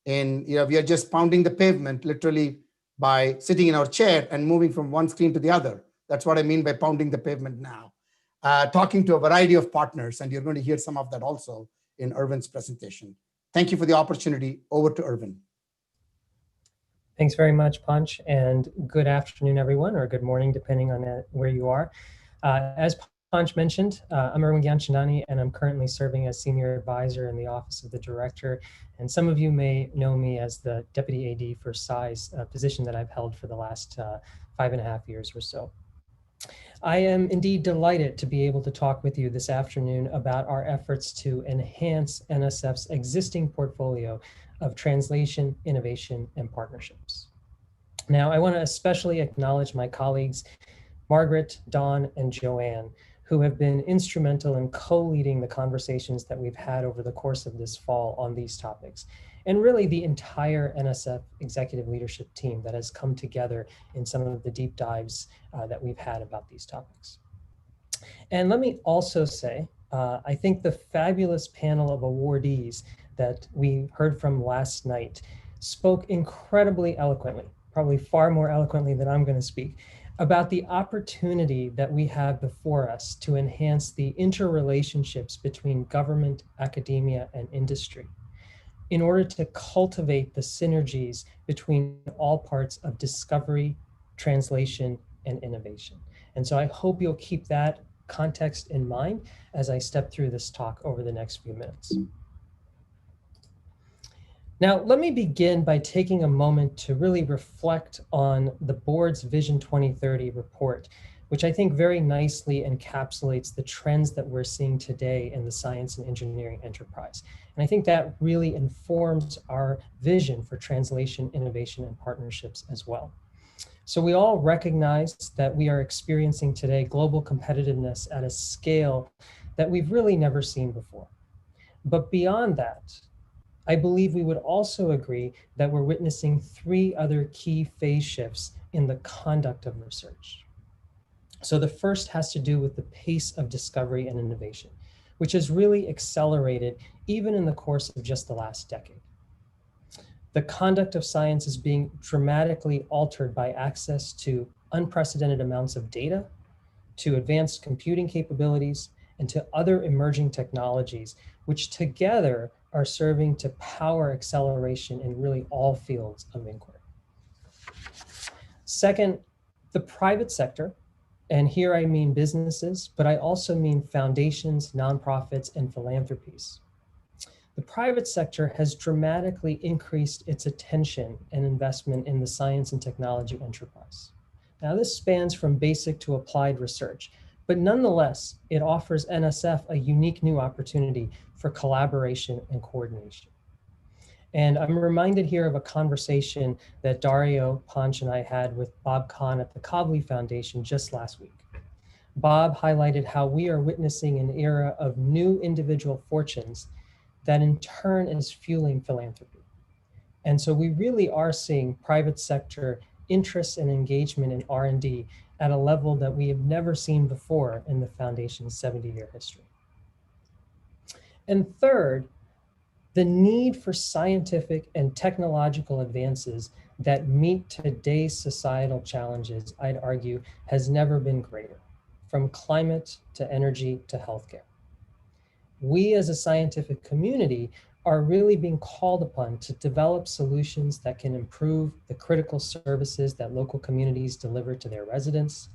F: And we are just pounding the pavement literally by sitting in our chair and moving from one screen to the other. That's what I mean by pounding the pavement now. Talking to a variety of partners, and you're going to hear some of that also in Ervin's presentation. Thank you for the opportunity. Over to Ervin.
D: Thanks very much, Panch, and good afternoon, everyone, or good morning, depending on where you are. As Panch mentioned, I'm Ervin Gyanchandani, and I'm currently serving as Senior Advisor in the Office of the Director. And some of you may know me as the Deputy AD for SUPPLEMENTAL, a position that I've held for the last 5.5 years or so. I am indeed delighted to be able to talk with you this afternoon about our efforts to enhance NSF's existing portfolio of translation, innovation, and partnerships. Now, I want to especially acknowledge my colleagues, Margaret, Dawn, and Joanne, who have been instrumental in co-leading the conversations that we've had over the course of this fall on these topics, and really the entire NSF executive leadership team that has come together in some of the deep dives that we've had about these topics. And let me also say, I think the fabulous panel of awardees that we heard from last night spoke incredibly eloquently, probably far more eloquently than I'm going to speak, about the opportunity that we have before us to enhance the interrelationships between government, academia, and industry in order to cultivate the synergies between all parts of discovery, translation, and innovation. And so I hope you'll keep that context in mind as I step through this talk over the next few minutes. Now, let me begin by taking a moment to really reflect on the board's Vision 2030 report, which I think very nicely encapsulates the trends that we're seeing today in the science and engineering enterprise. And I think that really informs our vision for translation, innovation, and partnerships as well. So we all recognize that we are experiencing today global competitiveness at a scale that we've really never seen before. But beyond that, I believe we would also agree that we're witnessing 3 other key phase shifts in the conduct of research. So the first has to do with the pace of discovery and innovation, which has really accelerated even in the course of just the last decade. The conduct of science is being dramatically altered by access to unprecedented amounts of data, to advanced computing capabilities, and to other emerging technologies, which together are serving to power acceleration in really all fields of inquiry. Second, the private sector, and here I mean businesses, but I also mean foundations, nonprofits, and philanthropies. The private sector has dramatically increased its attention and investment in the science and technology enterprise. Now, this spans from basic to applied research, but nonetheless, it offers NSF a unique new opportunity for collaboration and coordination. And I'm reminded here of a conversation that Dario, Panch, and I had with Bob Kahn at the Cobley Foundation just last week. Bob highlighted how we are witnessing an era of new individual fortunes that in turn is fueling philanthropy. And so we really are seeing private sector interest and engagement in R&D at a level that we have never seen before in the Foundation's 70-year history. And third, the need for scientific and technological advances that meet today's societal challenges, I'd argue, has never been greater, from climate to energy to healthcare. We as a scientific community are really being called upon to develop solutions that can improve the critical services that local communities deliver to their residents,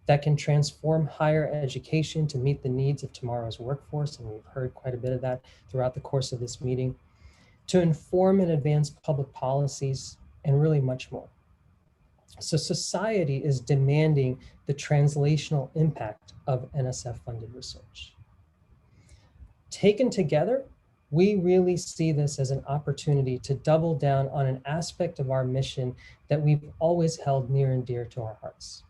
D: that can transform higher education to meet the needs of tomorrow's workforce, and we've heard quite a bit of that throughout the course of this meeting, to inform and advance public policies, and really much more. So society is demanding the translational impact of NSF-funded research. Taken together, we really see this as an opportunity to double down on an aspect of our mission that we've always held near and dear to our hearts: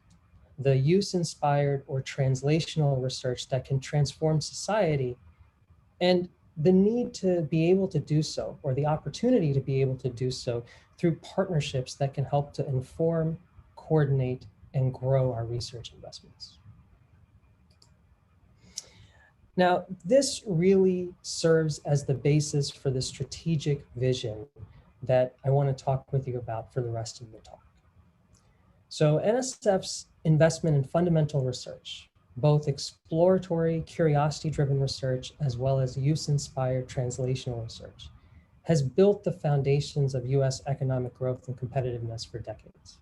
D: the use-inspired or translational research that can transform society, and the need to be able to do so, or the opportunity to be able to do so, through partnerships that can help to inform, coordinate, and grow our research investments. Now, this really serves as the basis for the strategic vision that I want to talk with you about for the rest of the talk. So NSF's investment in fundamental research, both exploratory, curiosity-driven research, as well as use-inspired translational research, has built the foundations of US economic growth and competitiveness for decades.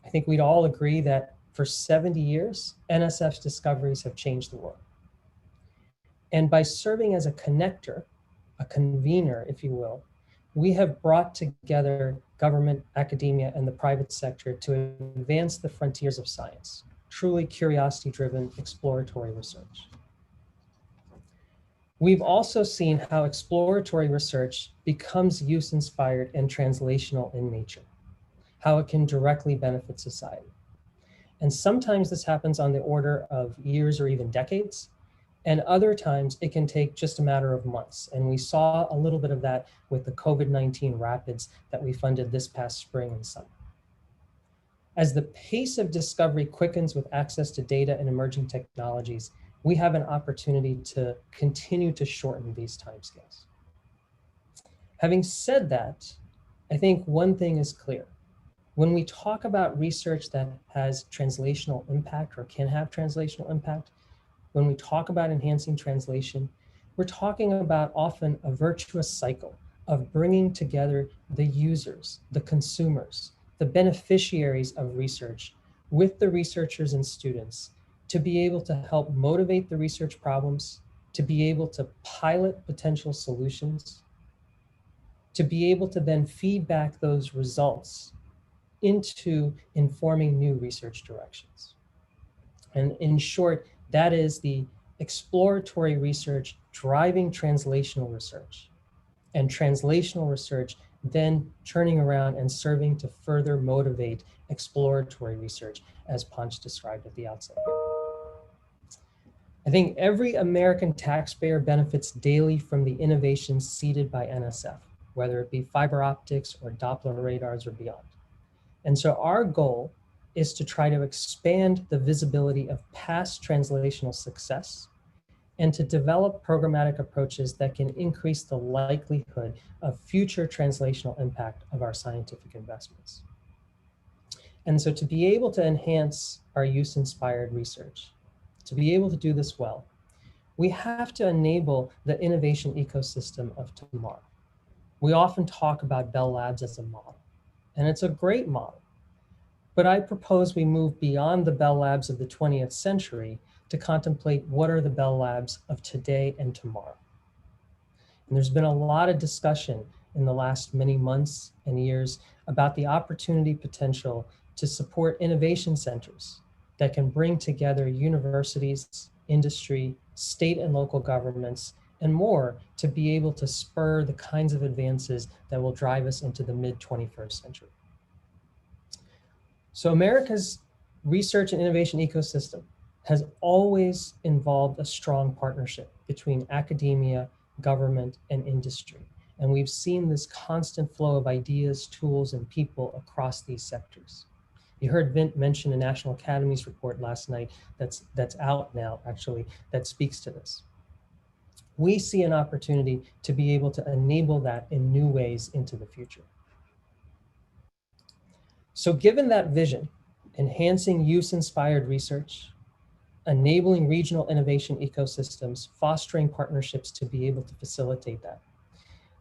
D: I think we'd all agree that for 70 years, NSF's discoveries have changed the world. And by serving as a connector, a convener, if you will, we have brought together government, academia, and the private sector to advance the frontiers of science, truly curiosity-driven exploratory research. We've also seen how exploratory research becomes use-inspired and translational in nature, how it can directly benefit society. And sometimes this happens on the order of years or even decades, and other times it can take just a matter of months. And we saw a little bit of that with the COVID-19 rapids that we funded this past spring and summer. As the pace of discovery quickens with access to data and emerging technologies, we have an opportunity to continue to shorten these timescales. Having said that, I think one thing is clear. When we talk about research that has translational impact or can have translational impact, when we talk about enhancing translation, we're talking about often a virtuous cycle of bringing together the users, the consumers, the beneficiaries of research with the researchers and students to be able to help motivate the research problems, to be able to pilot potential solutions, to be able to then feed back those results into informing new research directions. And in short, that is the exploratory research driving translational research, and translational research then turning around and serving to further motivate exploratory research, as Panch described at the outset. I think every American taxpayer benefits daily from the innovations seeded by NSF, whether it be fiber optics or Doppler radars or beyond. And so our goal is to try to expand the visibility of past translational success and to develop programmatic approaches that can increase the likelihood of future translational impact of our scientific investments. And so to be able to enhance our use-inspired research, to be able to do this well, we have to enable the innovation ecosystem of tomorrow. We often talk about Bell Labs as a model, and it's a great model. But I propose we move beyond the Bell Labs of the 20th century to contemplate what are the Bell Labs of today and tomorrow. And there's been a lot of discussion in the last many months and years about the opportunity potential to support innovation centers that can bring together universities, industry, state and local governments, and more to be able to spur the kinds of advances that will drive us into the mid-21st century. So America's research and innovation ecosystem has always involved a strong partnership between academia, government, and industry. And we've seen this constant flow of ideas, tools, and people across these sectors. You heard Vint mention a National Academies report last night that's out now, actually, that speaks to this. we see an opportunity to be able to enable that in new ways into the future. So given that vision, enhancing use-inspired research, enabling regional innovation ecosystems, fostering partnerships to be able to facilitate that.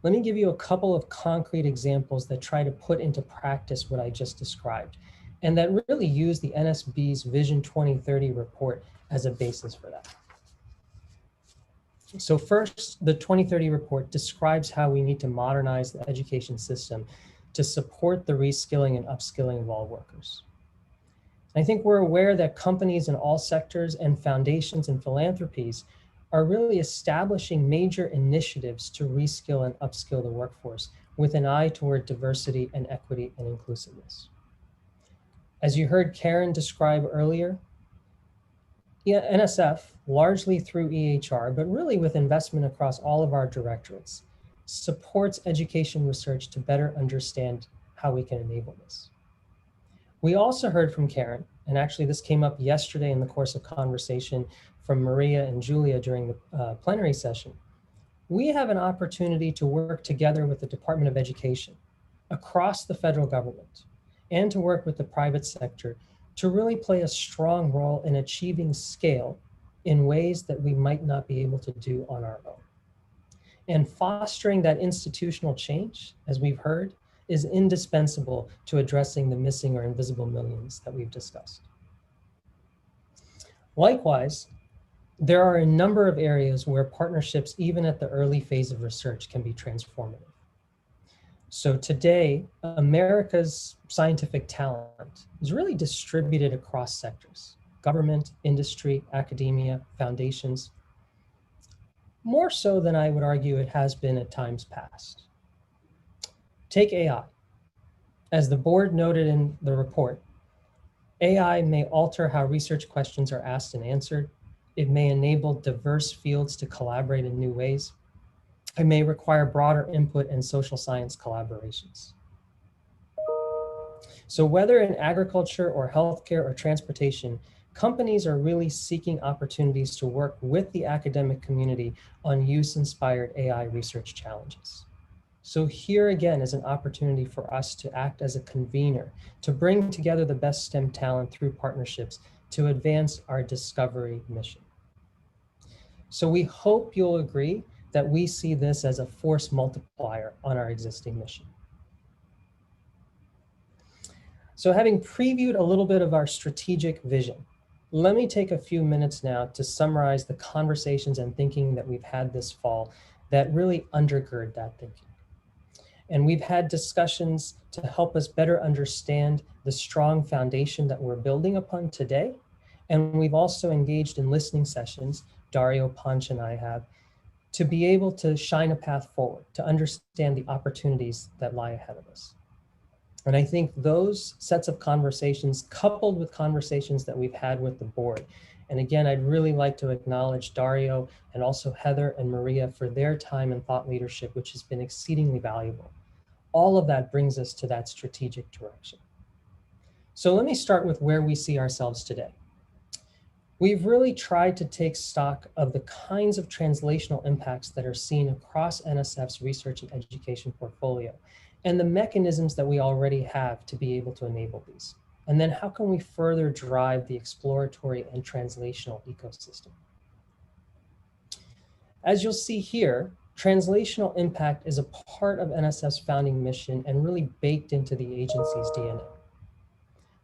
D: Let me give you a couple of concrete examples that try to put into practice what I just described, and that really use the NSB's Vision 2030 report as a basis for that. So first, the 2030 report describes how we need to modernize the education system to support the reskilling and upskilling of all workers. I think we're aware that companies in all sectors and foundations and philanthropies are really establishing major initiatives to reskill and upskill the workforce with an eye toward diversity and equity and inclusiveness. As you heard Karen describe earlier, NSF, largely through EHR, but really with investment across all of our directorates, supports education research to better understand how we can enable this. We also heard from Karen, and actually this came up yesterday in the course of conversation from Maria and Julia during the plenary session. We have an opportunity to work together with the Department of Education across the federal government and to work with the private sector to really play a strong role in achieving scale in ways that we might not be able to do on our own. And fostering that institutional change, as we've heard, is indispensable to addressing the missing or invisible millions that we've discussed. Likewise, there are a number of areas where partnerships, even at the early phase of research, can be transformative. So today, America's scientific talent is really distributed across sectors: government, industry, academia, foundations, more so than I would argue it has been at times past. Take AI. As the board noted in the report, AI may alter how research questions are asked and answered. It may enable diverse fields to collaborate in new ways. It may require broader input and social science collaborations. So whether in agriculture or healthcare or transportation, companies are really seeking opportunities to work with the academic community on use-inspired AI research challenges. So here again is an opportunity for us to act as a convener, to bring together the best STEM talent through partnerships to advance our discovery mission. So we hope you'll agree that we see this as a force multiplier on our existing mission. So having previewed a little bit of our strategic vision, let me take a few minutes now to summarize the conversations and thinking that we've had this fall that really undergird that thinking. And we've had discussions to help us better understand the strong foundation that we're building upon today. And we've also engaged in listening sessions, Dario, Panch, and I have, to be able to shine a path forward, to understand the opportunities that lie ahead of us. And I think those sets of conversations, coupled with conversations that we've had with the board, and again, I'd really like to acknowledge Dario and also Heather and Maria for their time and thought leadership, which has been exceedingly valuable. All of that brings us to that strategic direction. So let me start with where we see ourselves today. We've really tried to take stock of the kinds of translational impacts that are seen across NSF's research and education portfolio, and the mechanisms that we already have to be able to enable these. And then how can we further drive the exploratory and translational ecosystem? As you'll see here, translational impact is a part of NSF's founding mission and really baked into the agency's DNA.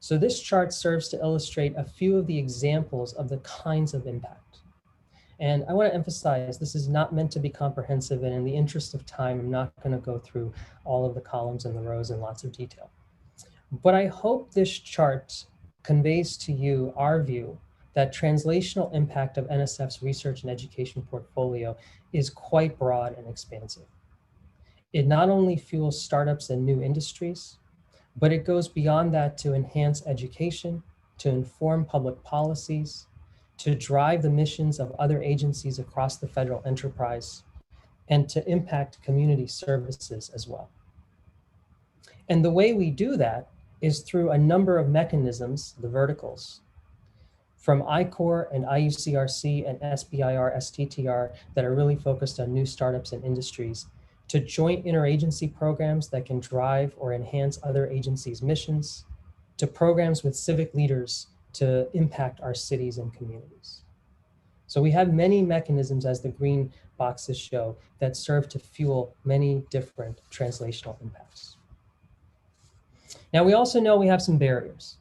D: So this chart serves to illustrate a few of the examples of the kinds of impact. And I want to emphasize this is not meant to be comprehensive, and in the interest of time, I'm not going to go through all of the columns and the rows in lots of detail. But I hope this chart conveys to you our view that translational impact of NSF's research and education portfolio is quite broad and expansive. It not only fuels startups and new industries, but it goes beyond that to enhance education, to inform public policies, to drive the missions of other agencies across the federal enterprise, and to impact community services as well. And the way we do that is through a number of mechanisms, the verticals, from I-Corps and IUCRC and SBIR, STTR that are really focused on new startups and industries, to joint interagency programs that can drive or enhance other agencies' missions, to programs with civic leaders to impact our cities and communities. So we have many mechanisms, as the green boxes show, that serve to fuel many different translational impacts. Now, we also know we have some barriers.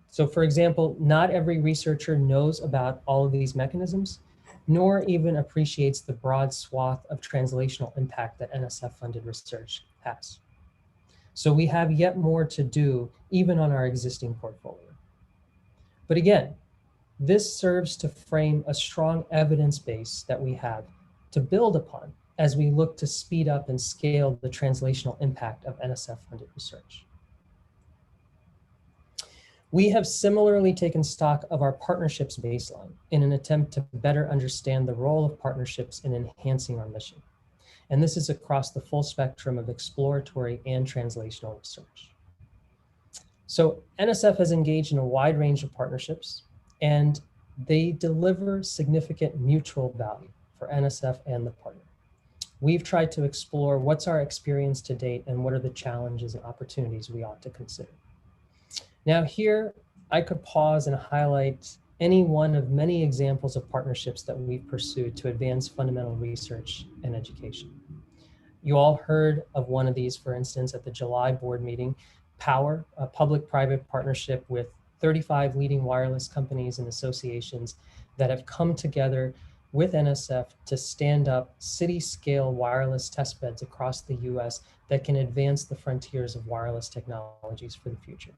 D: So for example, not every researcher knows about all of these mechanisms, nor even appreciates the broad swath of translational impact that NSF-funded research has. So we have yet more to do, even on our existing portfolio. But again, this serves to frame a strong evidence base that we have to build upon as we look to speed up and scale the translational impact of NSF-funded research. We have similarly taken stock of our partnerships baseline in an attempt to better understand the role of partnerships in enhancing our mission. And this is across the full spectrum of exploratory and translational research. So NSF has engaged in a wide range of partnerships, and they deliver significant mutual value for NSF and the partner. We've tried to explore what's our experience to date and what are the challenges and opportunities we ought to consider. Now here, I could pause and highlight any one of many examples of partnerships that we've pursued to advance fundamental research and education. You all heard of one of these, for instance, at the July board meeting, POWER, a public-private partnership with 35 leading wireless companies and associations that have come together with NSF to stand up city-scale wireless testbeds across the US that can advance the frontiers of wireless technologies for the future.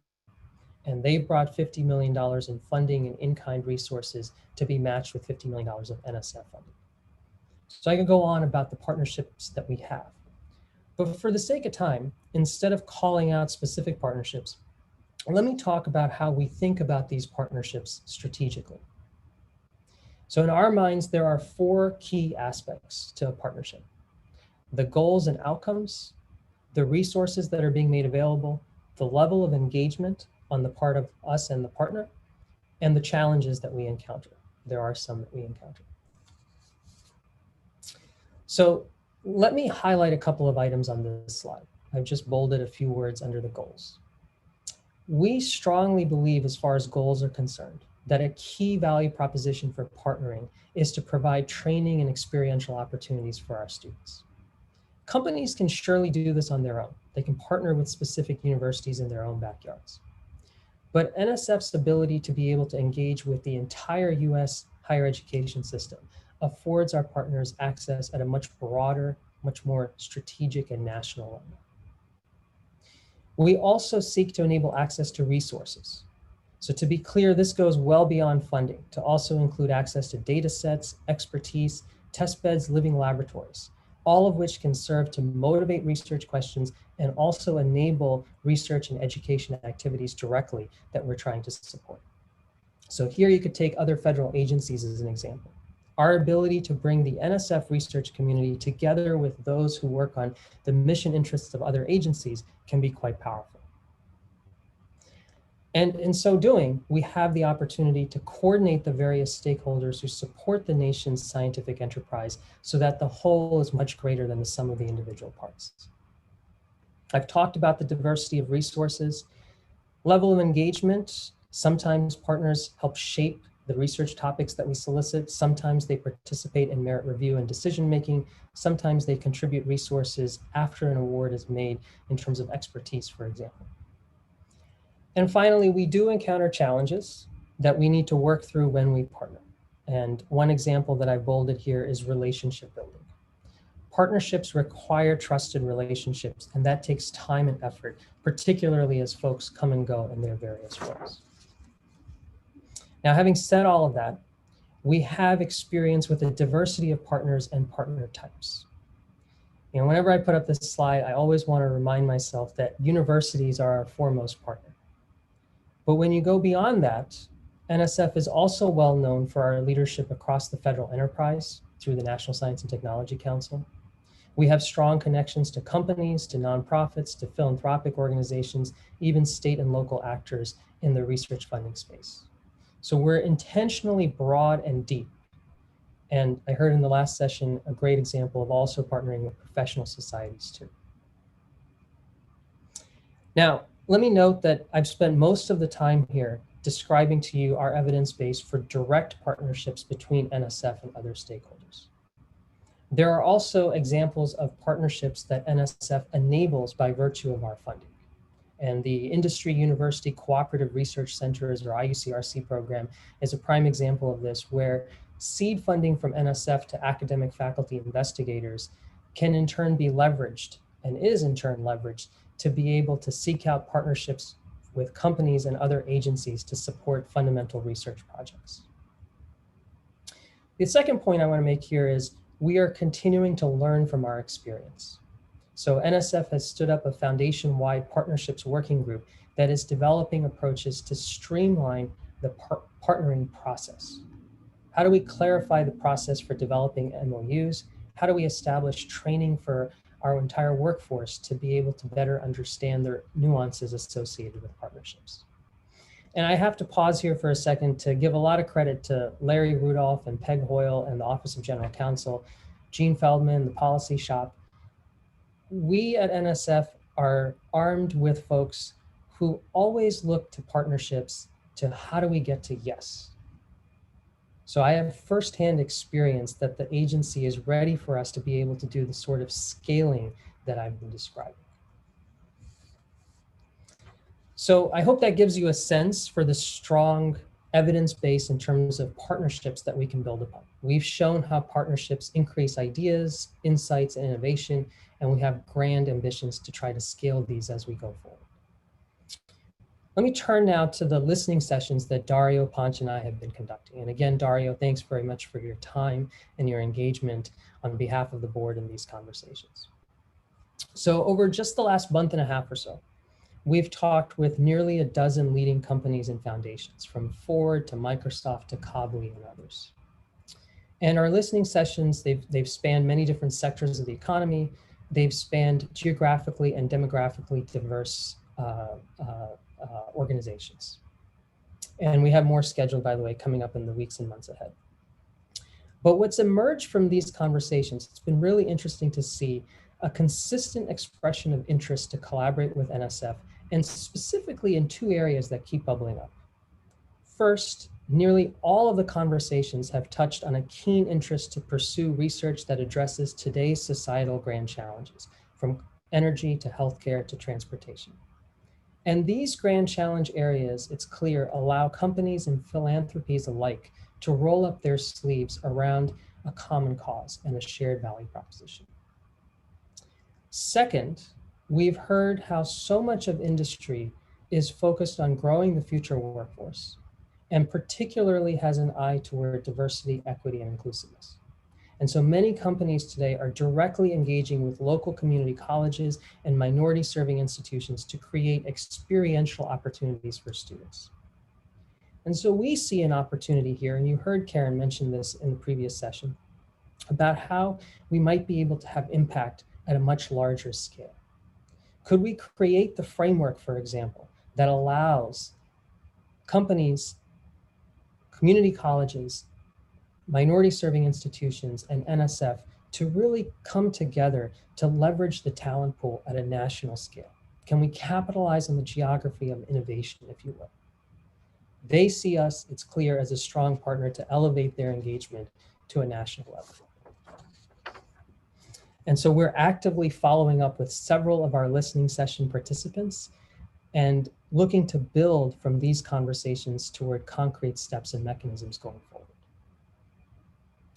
D: And they brought $50 million in funding and in-kind resources to be matched with $50 million of NSF funding. So I could go on about the partnerships that we have. But for the sake of time, instead of calling out specific partnerships, let me talk about how we think about these partnerships strategically. So in our minds, there are 4 key aspects to a partnership: the goals and outcomes, the resources that are being made available, the level of engagement on the part of us and the partner, and the challenges that we encounter. There are some that we encounter. So let me highlight a couple of items on this slide. I've just bolded a few words under the goals. We strongly believe, as far as goals are concerned, that a key value proposition for partnering is to provide training and experiential opportunities for our students. Companies can surely do this on their own. They can partner with specific universities in their own backyards. But NSF's ability to be able to engage with the entire US higher education system affords our partners access at a much broader, much more strategic and national level. We also seek to enable access to resources. So to be clear, this goes well beyond funding to also include access to data sets, expertise, test beds, living laboratories, all of which can serve to motivate research questions and also enable research and education activities directly that we're trying to support. So here you could take other federal agencies as an example. Our ability to bring the NSF research community together with those who work on the mission interests of other agencies can be quite powerful. And in so doing, we have the opportunity to coordinate the various stakeholders who support the nation's scientific enterprise so that the whole is much greater than the sum of the individual parts. I've talked about the diversity of resources, level of engagement. Sometimes partners help shape the research topics that we solicit. Sometimes they participate in merit review and decision-making. Sometimes they contribute resources after an award is made in terms of expertise, for example. And finally, we do encounter challenges that we need to work through when we partner. And one example that I bolded here is relationship building. Partnerships require trusted relationships, and that takes time and effort, particularly as folks come and go in their various roles. Now, having said all of that, we have experience with a diversity of partners and partner types. You know, whenever I put up this slide, I always want to remind myself that universities are our foremost partner. But when you go beyond that, NSF is also well known for our leadership across the federal enterprise through the National Science and Technology Council. We have strong connections to companies, to nonprofits, to philanthropic organizations, even state and local actors in the research funding space. So we're intentionally broad and deep. And I heard in the last session a great example of also partnering with professional societies too. Now, let me note that I've spent most of the time here describing to you our evidence base for direct partnerships between NSF and other stakeholders. There are also examples of partnerships that NSF enables by virtue of our funding. And the Industry University Cooperative Research Centers, or IUCRC program, is a prime example of this, where seed funding from NSF to academic faculty investigators can in turn be leveraged, and is in turn leveraged, to be able to seek out partnerships with companies and other agencies to support fundamental research projects. The second point I want to make here is we are continuing to learn from our experience. So NSF has stood up a foundation-wide partnerships working group that is developing approaches to streamline the partnering process. How do we clarify the process for developing MOUs? How do we establish training for our entire workforce to be able to better understand the nuances associated with partnerships? And I have to pause here for a second to give a lot of credit to Larry Rudolph and Peg Hoyle and the Office of General Counsel, Gene Feldman, the Policy Shop. We at NSF are armed with folks who always look to partnerships to how do we get to yes. So I have firsthand experience that the agency is ready for us to be able to do the sort of scaling that I've been describing. So I hope that gives you a sense for the strong evidence base in terms of partnerships that we can build upon. We've shown how partnerships increase ideas, insights, and innovation, and we have grand ambitions to try to scale these as we go forward. Let me turn now to the listening sessions that Dario, Panch, and I have been conducting. And again, Dario, thanks very much for your time and your engagement on behalf of the board in these conversations. So over just the last month and a half or so, we've talked with nearly a dozen leading companies and foundations, from Ford to Microsoft to Kabui and others. And our listening sessions, they've spanned many different sectors of the economy. They've spanned geographically and demographically diverse organizations. And we have more scheduled, by the way, coming up in the weeks and months ahead. But what's emerged from these conversations, it's been really interesting to see a consistent expression of interest to collaborate with NSF, and specifically in two areas that keep bubbling up. First, nearly all of the conversations have touched on a keen interest to pursue research that addresses today's societal grand challenges, from energy to healthcare to transportation. And these grand challenge areas, it's clear, allow companies and philanthropies alike to roll up their sleeves around a common cause and a shared value proposition. Second, we've heard how so much of industry is focused on growing the future workforce, and particularly has an eye toward diversity, equity, and inclusiveness. And so many companies today are directly engaging with local community colleges and minority serving institutions to create experiential opportunities for students. And so we see an opportunity here, and you heard Karen mention this in the previous session, about how we might be able to have impact at a much larger scale. Could we create the framework, for example, that allows companies, community colleges, minority serving institutions, and NSF to really come together to leverage the talent pool at a national scale? Can we capitalize on the geography of innovation, if you will? They see us, it's clear, as a strong partner to elevate their engagement to a national level. And so we're actively following up with several of our listening session participants and looking to build from these conversations toward concrete steps and mechanisms going forward.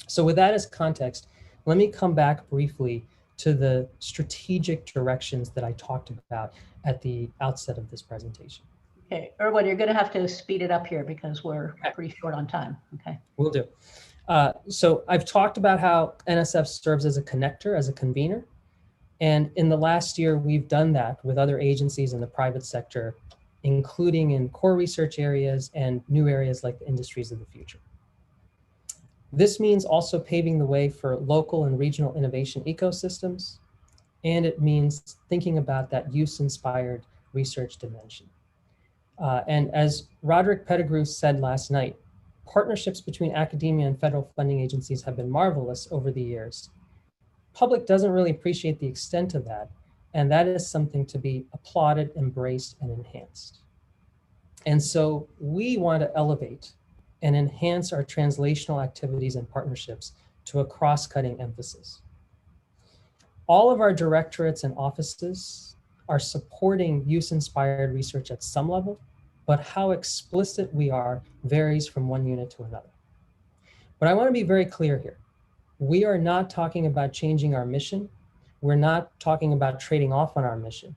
D: So with that as context, let me come back briefly to the strategic directions that I talked about at the outset of this presentation.
K: Okay, Erwin, you're going to have to speed it up here because we're pretty short on time. Okay.
D: Will do. So I've talked about how NSF serves as a connector, as a convener. And in the last year, we've done that with other agencies in the private sector, including in core research areas and new areas like the industries of the future. This means also paving the way for local and regional innovation ecosystems. And it means thinking about that use-inspired research dimension. And as Roderick Pettigrew said last night, partnerships between academia and federal funding agencies have been marvelous over the years. Public doesn't really appreciate the extent of that, and that is something to be applauded, embraced, and enhanced. And so we want to elevate and enhance our translational activities and partnerships to a cross-cutting emphasis. All of our directorates and offices are supporting use-inspired research at some level, but how explicit we are varies from one unit to another. But I want to be very clear here. We are not talking about changing our mission. We're not talking about trading off on our mission.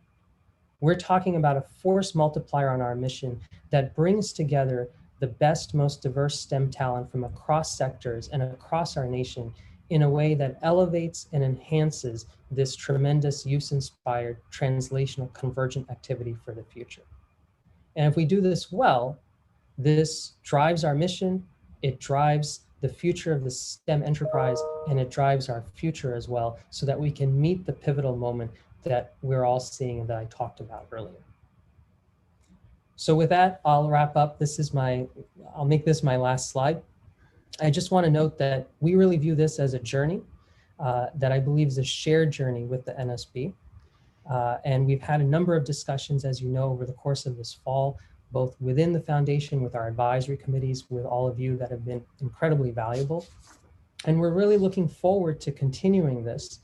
D: We're talking about a force multiplier on our mission that brings together the best, most diverse STEM talent from across sectors and across our nation in a way that elevates and enhances this tremendous use-inspired translational convergent activity for the future. And if we do this well, this drives our mission, it drives the future of the STEM enterprise, and it drives our future as well, so that we can meet the pivotal moment that we're all seeing and that I talked about earlier. So with that, I'll wrap up. I'll make this my last slide. I just want to note that we really view this as a journey that I believe is a shared journey with the NSB. And we've had a number of discussions, as you know, over the course of this fall, both within the foundation, with our advisory committees, with all of you that have been incredibly valuable. And we're really looking forward to continuing this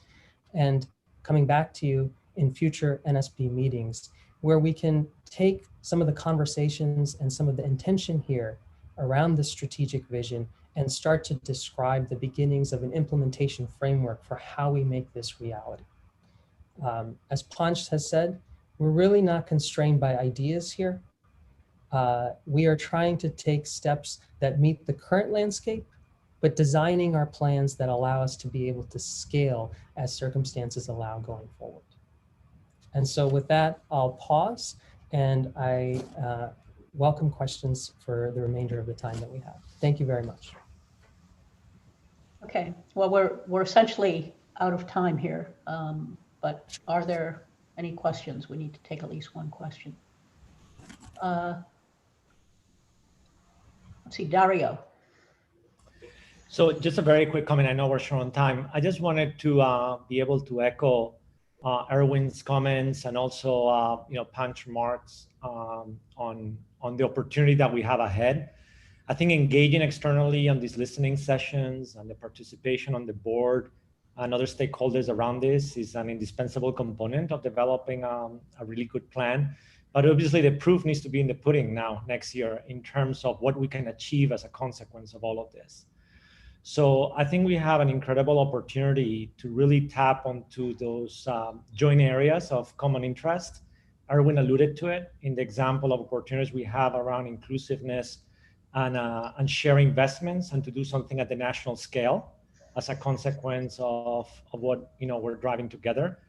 D: and coming back to you in future NSB meetings, where we can take some of the conversations and some of the intention here around the strategic vision and start to describe the beginnings of an implementation framework for how we make this reality. As Panch has said, we're really not constrained by ideas here. We are trying to take steps that meet the current landscape, but designing our plans that allow us to be able to scale as circumstances allow going forward. And so with that, I'll pause, and I welcome questions for the remainder of the time that we have. Thank you very much.
K: Okay, well, we're essentially out of time here, but are there any questions? We need to take at least one question. Let's see, Dario.
G: So just a very quick comment. I know we're short on time. I just wanted to be able to echo Erwin's comments and also Panch's remarks on the opportunity that we have ahead. I think engaging externally on these listening sessions and the participation on the board and other stakeholders around this is an indispensable component of developing a really good plan. But obviously the proof needs to be in the pudding now, next year, in terms of what we can achieve as a consequence of all of this. So I think we have an incredible opportunity to really tap onto those joint areas of common interest. Erwin alluded to it in the example of opportunities we have around inclusiveness and share investments, and to do something at the national scale as a consequence of what we're driving together.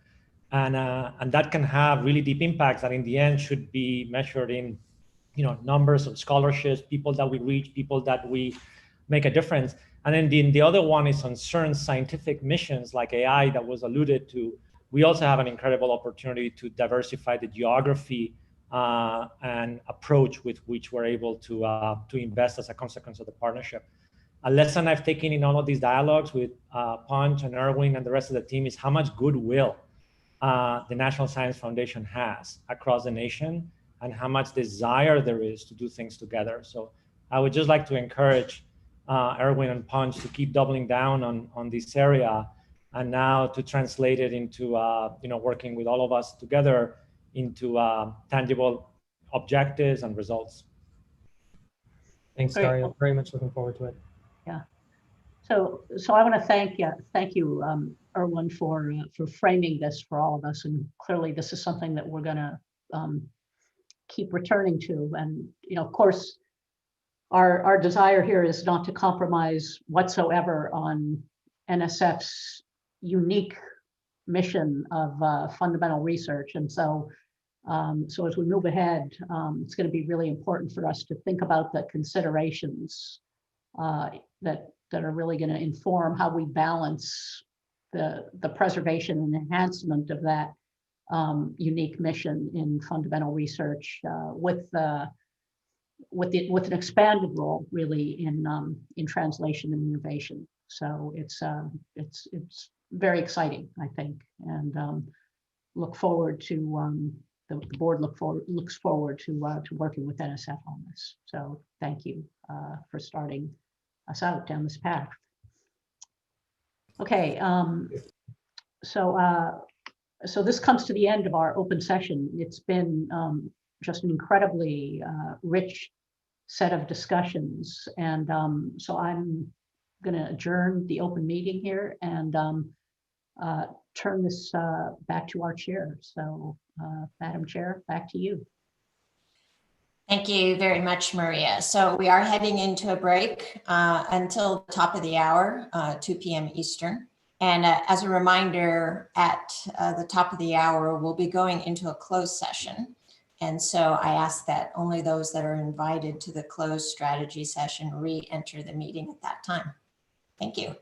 G: And that can have really deep impacts that in the end should be measured in numbers of scholarships, people that we reach, people that we make a difference. And then the other one is on certain scientific missions like AI that was alluded to. We also have an incredible opportunity to diversify the geography and approach with which we're able to invest as a consequence of the partnership. A lesson I've taken in all of these dialogues with Panch and Erwin and the rest of the team is how much goodwill the National Science Foundation has across the nation and how much desire there is to do things together. So I would just like to encourage Erwin and Panch to keep doubling down on this area, and now to translate it into working with all of us together into tangible objectives and results.
D: Thanks, Dario. Very much looking forward to it.
K: Yeah. So I want to thank you, Erwin, for framing this for all of us. And clearly, this is something that we're going to keep returning to. And of course, our desire here is not to compromise whatsoever on NSF's unique mission of fundamental research. And so as we move ahead, it's going to be really important for us to think about the considerations that are really going to inform how we balance the preservation and enhancement of that unique mission in fundamental research with an expanded role really in translation and innovation. So it's very exciting, I think, and look forward to the board looks forward to working with NSF on this. So thank you for starting us out down this path. Okay, so this comes to the end of our open session. It's been just an incredibly rich set of discussions, and so I'm going to adjourn the open meeting here and turn this back to our chair. So, Madam Chair, back to you.
A: Thank you very much, Maria. So we are heading into a break until the top of the hour, 2 p.m. Eastern. And as a reminder, at the top of the hour, we'll be going into a closed session. And so I ask that only those that are invited to the closed strategy session re-enter the meeting at that time. Thank you.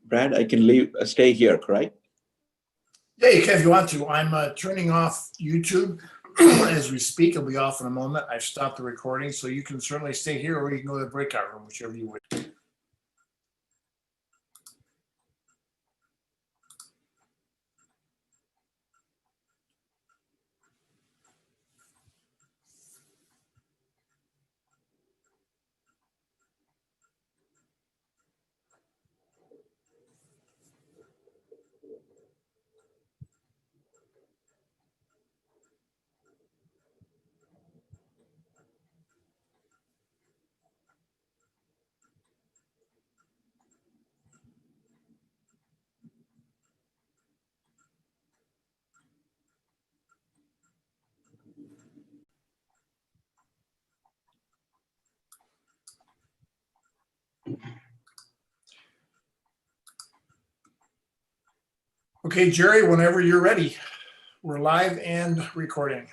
E: Brad, I can leave, stay here, correct?
C: Yeah, you can if you want to. I'm turning off YouTube as we speak. It'll be off in a moment. I've stopped the recording, so you can certainly stay here or you can go to the breakout room, whichever you wish. Okay, Jerry, whenever you're ready, we're live and recording.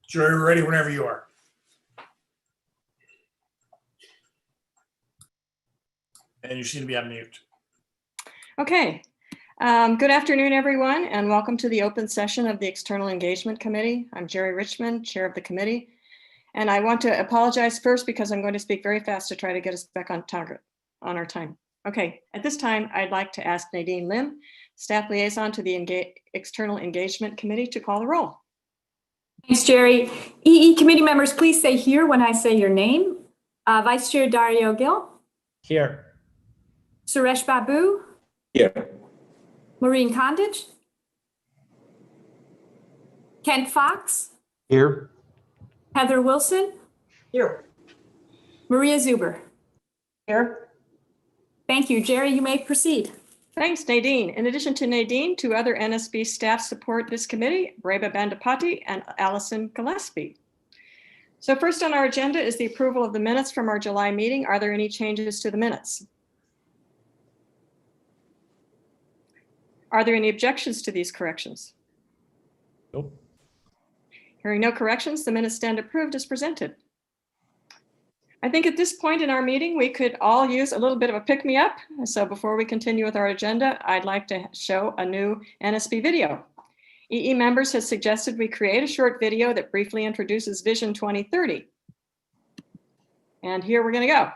C: Jerry, we're ready whenever you are. And you seem to be on mute.
V: Okay. Good afternoon, everyone, and welcome to the open session of the External Engagement Committee. I'm Jerry Richmond, chair of the committee. And I want to apologize first because I'm going to speak very fast to try to get us back on target on our time. Okay, at this time, I'd like to ask Nadine Lim, staff liaison to the External Engagement Committee, to call the roll.
W: Thanks, Jerry. EE committee members, please say here when I say your name. Vice Chair Dario Gil.
G: Here.
W: Suresh Babu.
E: Here.
W: Maureen Condich. Kent Fox.
O: Here.
W: Heather Wilson.
K: Here.
W: Maria Zuber.
K: Here.
W: Thank you. Jerry, you may proceed.
V: Thanks, Nadine. In addition to Nadine, 2 other NSB staff support this committee, Breba Bandapati and Allison Gillespie. So first on our agenda is the approval of the minutes from our July meeting. Are there any changes to the minutes? Are there any objections to these corrections?
G: Nope.
V: Hearing no corrections, the minutes stand approved as presented. I think at this point in our meeting, we could all use a little bit of a pick-me-up. So before we continue with our agenda, I'd like to show a new NSB video. EE Members has suggested we create a short video that briefly introduces Vision 2030. And here we're going to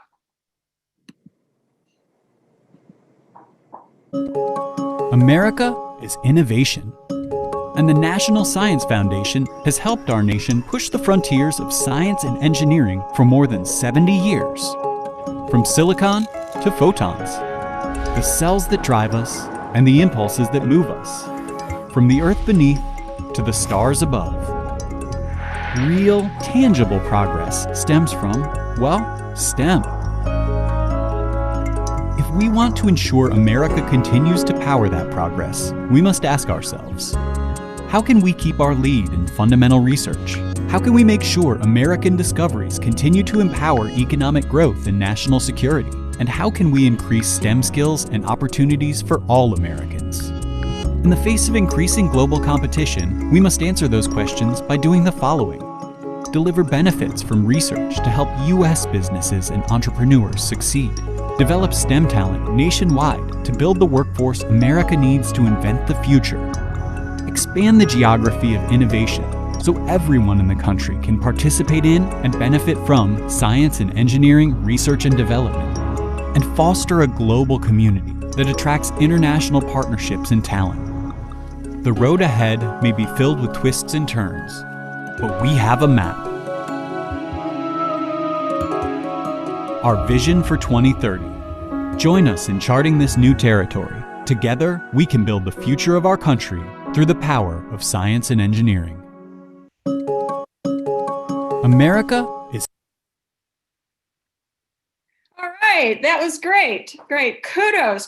V: go.
X: America is innovation.
B: And the National Science Foundation has helped our nation push the frontiers of science and engineering for more than 70 years. From silicon to photons, the cells that drive us and the impulses that move us. From the earth beneath to the stars above. Real, tangible progress stems from, well, STEM. If we want to ensure America continues to power that progress, we must ask ourselves, how can we keep our lead in fundamental research? How can we make sure American discoveries continue to empower economic growth and national security? And how can we increase STEM skills and opportunities for all Americans? In the face of increasing global competition, we must answer those questions by doing the following. Deliver benefits from research to help U.S. businesses and entrepreneurs succeed. Develop STEM talent nationwide to build the workforce America needs to invent the future. Expand the geography of innovation so everyone in the country can participate in and benefit from science and engineering research and development. And foster a global community that attracts international partnerships and talent. The road ahead may be filled with twists and turns, but we have a map. Our vision for 2030. Join us in charting this new territory. Together, we can build the future of our country through the power of science and engineering. America is...
V: All right, that was great. Great. Kudos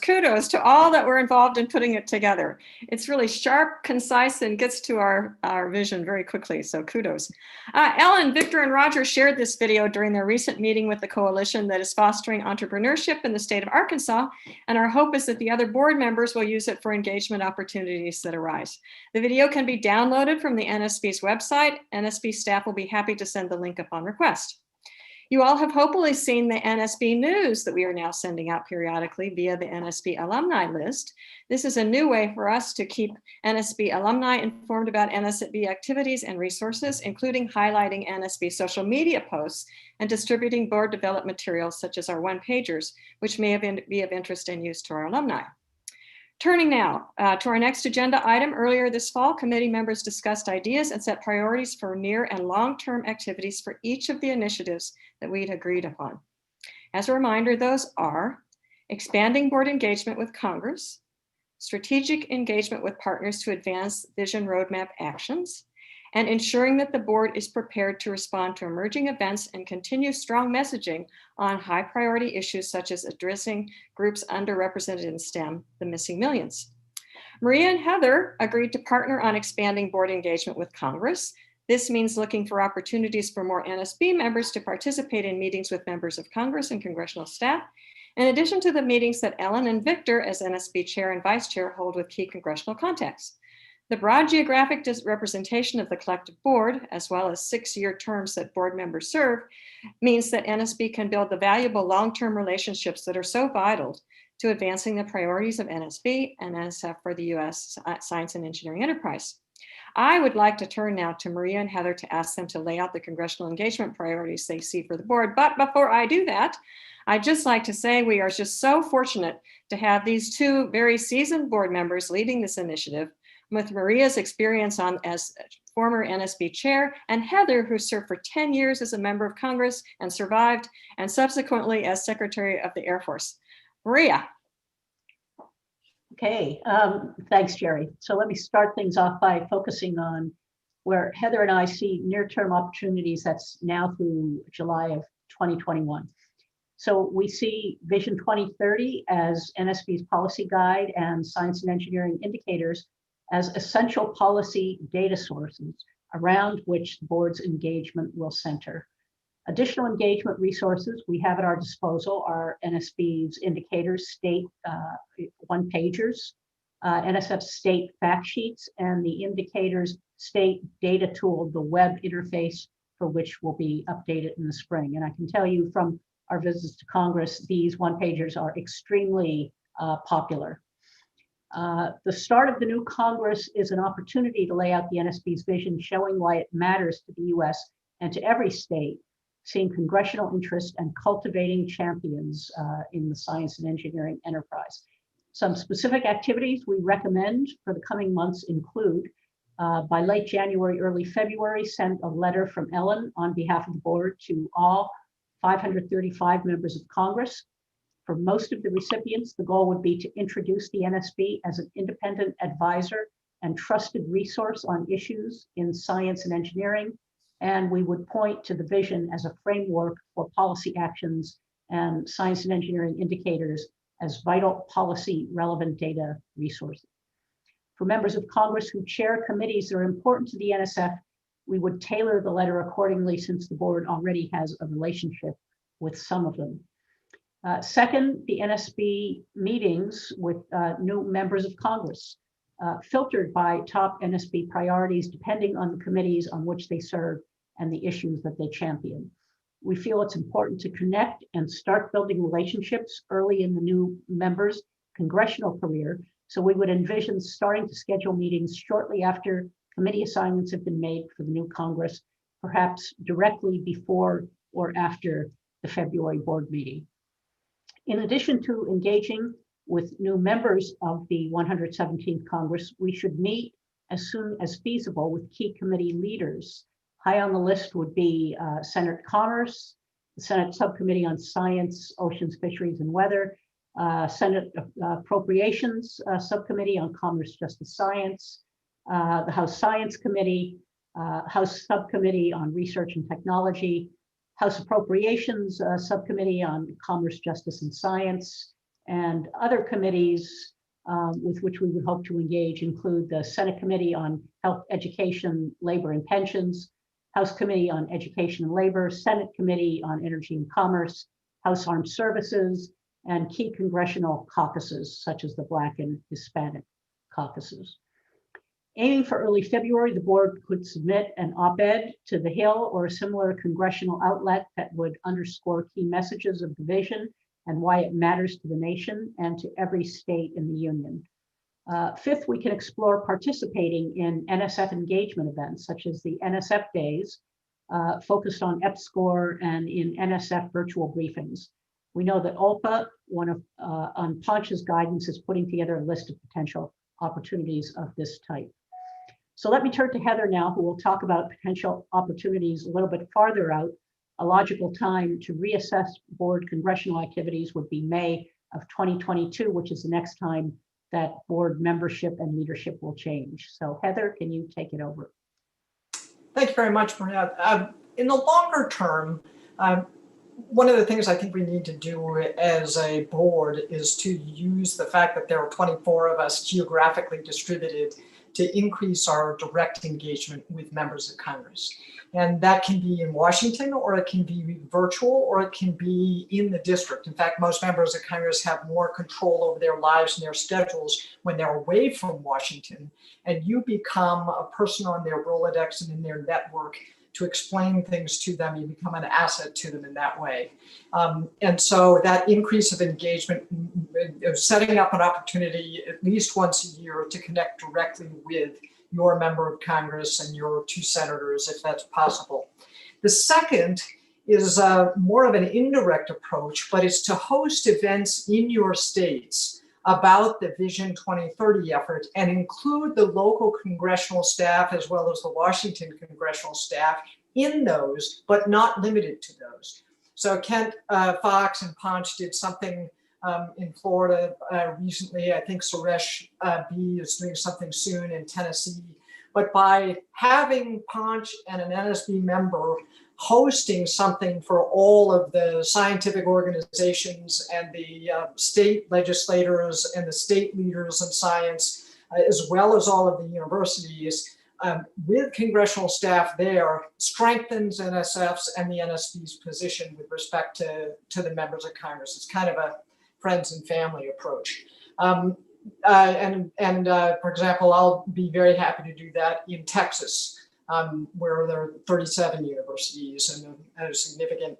V: to all that were involved in putting it together. It's really sharp, concise, and gets to our vision very quickly. So kudos. Ellen, Victor, and Roger shared this video during their recent meeting with the coalition that is fostering entrepreneurship in the state of Arkansas. And our hope is that the other board members will use it for engagement opportunities that arise. The video can be downloaded from the NSB's website. NSB staff will be happy to send the link upon request. You all have hopefully seen the NSB news that we are now sending out periodically via the NSB alumni list. This is a new way for us to keep NSB alumni informed about NSB activities and resources, including highlighting NSB social media posts and distributing board developed materials such as our one-pagers, which may be of interest and use to our alumni. Turning now to our next agenda item, earlier this fall, committee members discussed ideas and set priorities for near and long-term activities for each of the initiatives that we'd agreed upon. As a reminder, those are expanding board engagement with Congress, strategic engagement with partners to advance vision roadmap actions, and ensuring that the board is prepared to respond to emerging events and continue strong messaging on high priority issues such as addressing groups underrepresented in STEM, the missing millions. Maria and Heather agreed to partner on expanding board engagement with Congress. This means looking for opportunities for more NSB members to participate in meetings with members of Congress and congressional staff, in addition to the meetings that Ellen and Victor as NSB chair and vice chair hold with key congressional contacts. The broad geographic representation of the collective board, as well as 6-year terms that board members serve, means that NSB can build the valuable long-term relationships that are so vital to advancing the priorities of NSB and NSF for the U.S. science and engineering enterprise. I would like to turn now to Maria and Heather to ask them to lay out the congressional engagement priorities they see for the board. But before I do that, I'd just like to say we are just so fortunate to have these two very seasoned board members leading this initiative, with Maria's experience as former NSB chair, and Heather, who served for 10 years as a member of Congress and survived, and subsequently as Secretary of the Air Force. Maria.
K: Okay, thanks, Jerry. So let me start things off by focusing on where Heather and I see near-term opportunities. That's now through July of 2021. So we see Vision 2030 as NSB's policy guide and science and engineering indicators as essential policy data sources around which the board's engagement will center. Additional engagement resources we have at our disposal are NSB's indicators, state one-pagers, NSF state fact sheets, and the indicators state data tool, the web interface for which will be updated in the spring. And I can tell you from our visits to Congress, these one-pagers are extremely popular. The start of the new Congress is an opportunity to lay out the NSB's vision, showing why it matters to the US and to every state, seeing congressional interest and cultivating champions in the science and engineering enterprise. Some specific activities we recommend for the coming months include By late January, early February, sent a letter from Ellen on behalf of the board to all 535 members of Congress. For most of the recipients, the goal would be to introduce the NSB as an independent advisor and trusted resource on issues in science and engineering. And we would point to the vision as a framework for policy actions and science and engineering indicators as vital policy relevant data resources. For members of Congress who chair committees that are important to the NSF, we would tailor the letter accordingly since the board already has a relationship with some of them. Second, the NSB meetings with new members of Congress, filtered by top NSB priorities depending on the committees on which they serve and the issues that they champion. We feel it's important to connect and start building relationships early in the new members' congressional career. So we would envision starting to schedule meetings shortly after committee assignments have been made for the new Congress, perhaps directly before or after the February board meeting. In addition to engaging with new members of the 117th Congress, we should meet as soon as feasible with key committee leaders. High on the list would be Senate Commerce, the Senate Subcommittee on Science, Oceans, Fisheries, and Weather, Senate Appropriations Subcommittee on Commerce, Justice, Science, the House Science Committee, House Subcommittee on Research and Technology, House Appropriations Subcommittee on Commerce, Justice, and Science, and other committees with which we would hope to engage include the Senate Committee on Health, Education, Labor, and Pensions, House Committee on Education and Labor, Senate Committee on Energy and Commerce, House Armed Services, and key congressional caucuses, such as the Black and Hispanic caucuses. Aiming for early February, the board could submit an op-ed to the Hill or a similar congressional outlet that would underscore key messages of the vision and why it matters to the nation and to every state in the union. Fifth, we can explore participating in NSF engagement events, such as the NSF Days, focused on EPSCoR and in NSF virtual briefings. We know that OLPA, on Ponch's guidance, is putting together a list of potential opportunities of this type. So let me turn to Heather now, who will talk about potential opportunities a little bit farther out. A logical time to reassess board congressional activities would be May of 2022, which is the next time that board membership and leadership will change. So Heather, can you take it over?
H: Thank you very much, Maria. In the longer term, one of the things I think we need to do as a board is to use the fact that there are 24 of us geographically distributed to increase our direct engagement with members of Congress. And that can be in Washington, or it can be virtual, or it can be in the district. In fact, most members of Congress have more control over their lives and their schedules when they're away from Washington. And you become a person on their Rolodex and in their network to explain things to them. You become an asset to them in that way. And so that increase of engagement, setting up an opportunity at least once a year to connect directly with your member of Congress and your two senators, if that's possible. The second is more of an indirect approach, but it's to host events in your states about the Vision 2030 effort and include the local congressional staff as well as the Washington congressional staff in those, but not limited to those. So Kent Fox and Ponch did something in Florida recently. I think Suresh B is doing something soon in Tennessee. But by having Ponch and an NSB member hosting something for all of the scientific organizations and the state legislators and the state leaders in science, as well as all of the universities, with congressional staff there, strengthens NSF's and the NSB's position with respect to the members of Congress. It's kind of a friends and family approach. For example, I'll be very happy to do that in Texas, where there are 37 universities and a significant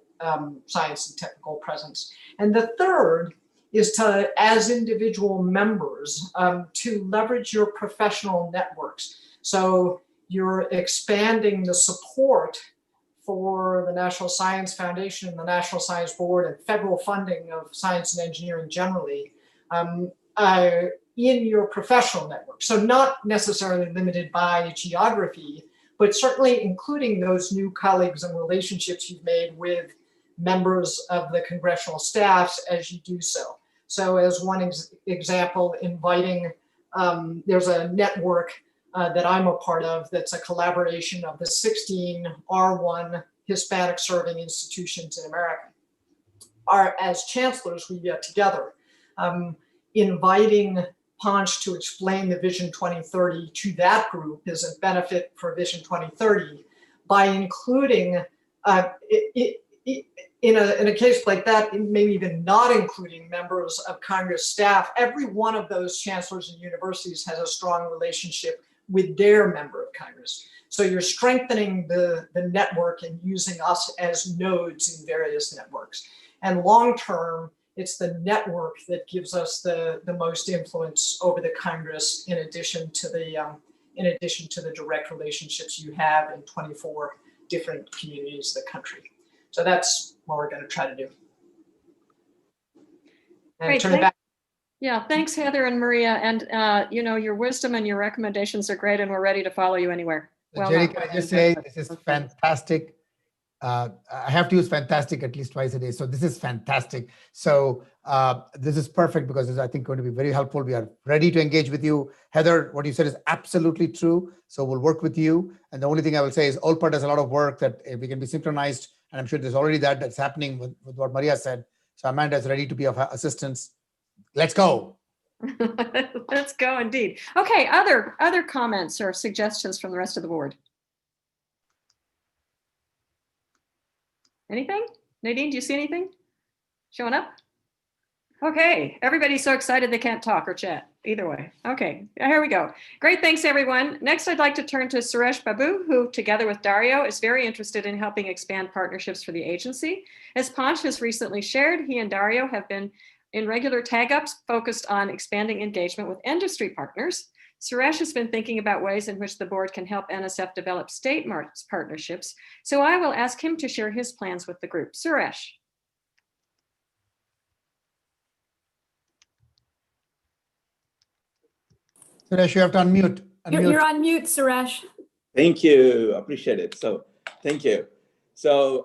H: science and technical presence. And the third is to, as individual members, to leverage your professional networks. So you're expanding the support for the National Science Foundation and the National Science Board and federal funding of science and engineering generally in your professional network. So not necessarily limited by geography, but certainly including those new colleagues and relationships you've made with members of the congressional staffs as you do so. So as one example, inviting, there's a network that I'm a part of that's a collaboration of the 16 R1 Hispanic serving institutions in America. As chancellors, we get together, inviting Ponch to explain the Vision 2030 to that group is a benefit for Vision 2030 by including, in a case like that, maybe even not including members of Congress staff. Every one of those chancellors and universities has a strong relationship with their member of Congress. So you're strengthening the network and using us as nodes in various networks. And long-term, it's the network that gives us the most influence over the Congress, in addition to the direct relationships you have in 24 different communities of the country. So that's what we're going to try to do. And
V: Great,
H: turn it back.
V: Yeah, thanks, Heather and Maria. And you know, your wisdom and your recommendations are great, and we're ready to follow you anywhere. Well
F: Jerry,
V: done.
F: can I just say this is fantastic. I have to use fantastic at least twice a day. So this is fantastic. So this is perfect because this is, I think, going to be very helpful. We are ready to engage with you. Heather, what you said is absolutely true. So we'll work with you. And the only thing I will say is OLPA does a lot of work that we can be synchronized. And I'm sure there's already that's happening with what Maria said. So Amanda is ready to be of assistance. Let's go.
V: Let's go indeed. Okay, other comments or suggestions from the rest of the board? Anything? Nadine, do you see anything showing up? Okay, everybody's so excited they can't talk or chat. Either way. Okay, here we go. Great, thanks everyone. Next, I'd like to turn to Suresh Babu, who together with Dario is very interested in helping expand partnerships for the agency. As Ponch has recently shared, he and Dario have been in regular tag-ups focused on expanding engagement with industry partners. Suresh has been thinking about ways in which the board can help NSF develop state partnerships. So I will ask him to share his plans with the group. Suresh.
F: Suresh, you have to unmute.
W: You're on mute, Suresh.
E: Thank you. Appreciate it. So thank you. So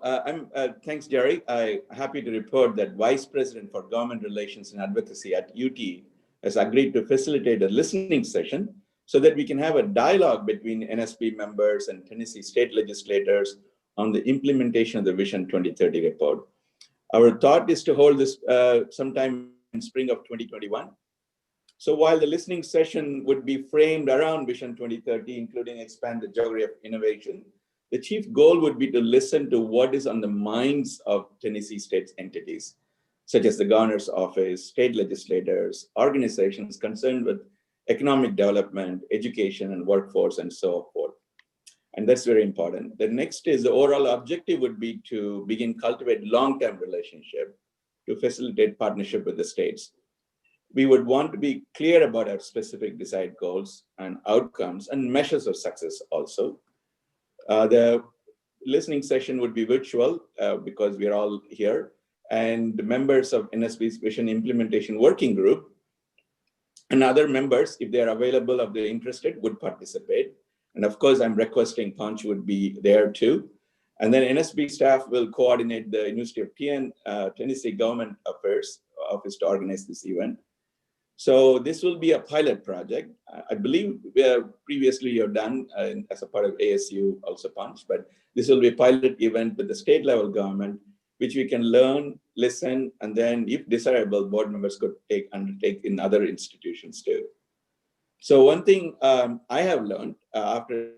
E: thanks, Jerry. I'm happy to report that Vice President for Government Relations and Advocacy at UT has agreed to facilitate a listening session so that we can have a dialogue between NSB members and Tennessee state legislators on the implementation of the Vision 2030 report. Our thought is to hold this sometime in spring of 2021. So while the listening session would be framed around Vision 2030, including expand the geography of innovation, the chief goal would be to listen to what is on the minds of Tennessee state entities, such as the governor's office, state legislators, organizations concerned with economic development, education, and workforce, and so forth. And that's very important. The next is the overall objective would be to begin cultivate long-term relationship to facilitate partnership with the states. We would want to be clear about our specific desired goals and outcomes and measures of success also. The listening session would be virtual because we're all here, and the members of NSB's Vision Implementation Working Group and other members, if they're available, if they're interested, would participate. And of course, I'm requesting Ponch would be there too. And then NSB staff will coordinate the University of Tennessee Government Affairs Office to organize this event. So this will be a pilot project. I believe previously you've done as a part of ASU also Ponch, but this will be a pilot event with the state level government, which we can learn, listen, and then if desirable, board members could undertake in other institutions too. So one thing I have learned after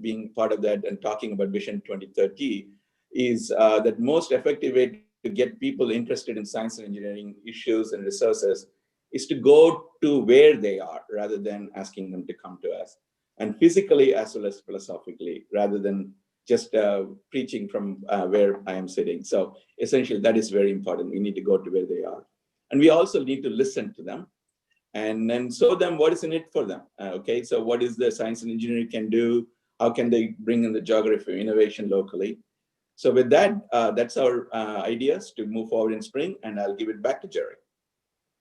E: being part of that and talking about Vision 2030 is that most effective way to get people interested in science and engineering issues and resources is to go to where they are rather than asking them to come to us, and physically as well as philosophically, rather than just preaching from where I am sitting. So essentially that is very important. We need to go to where they are. And we also need to listen to them and then show them what is in it for them. Okay, so what is the science and engineering can do? How can they bring in the geography of innovation locally? So with that, that's our ideas to move forward in spring, and I'll give it back to Jerry.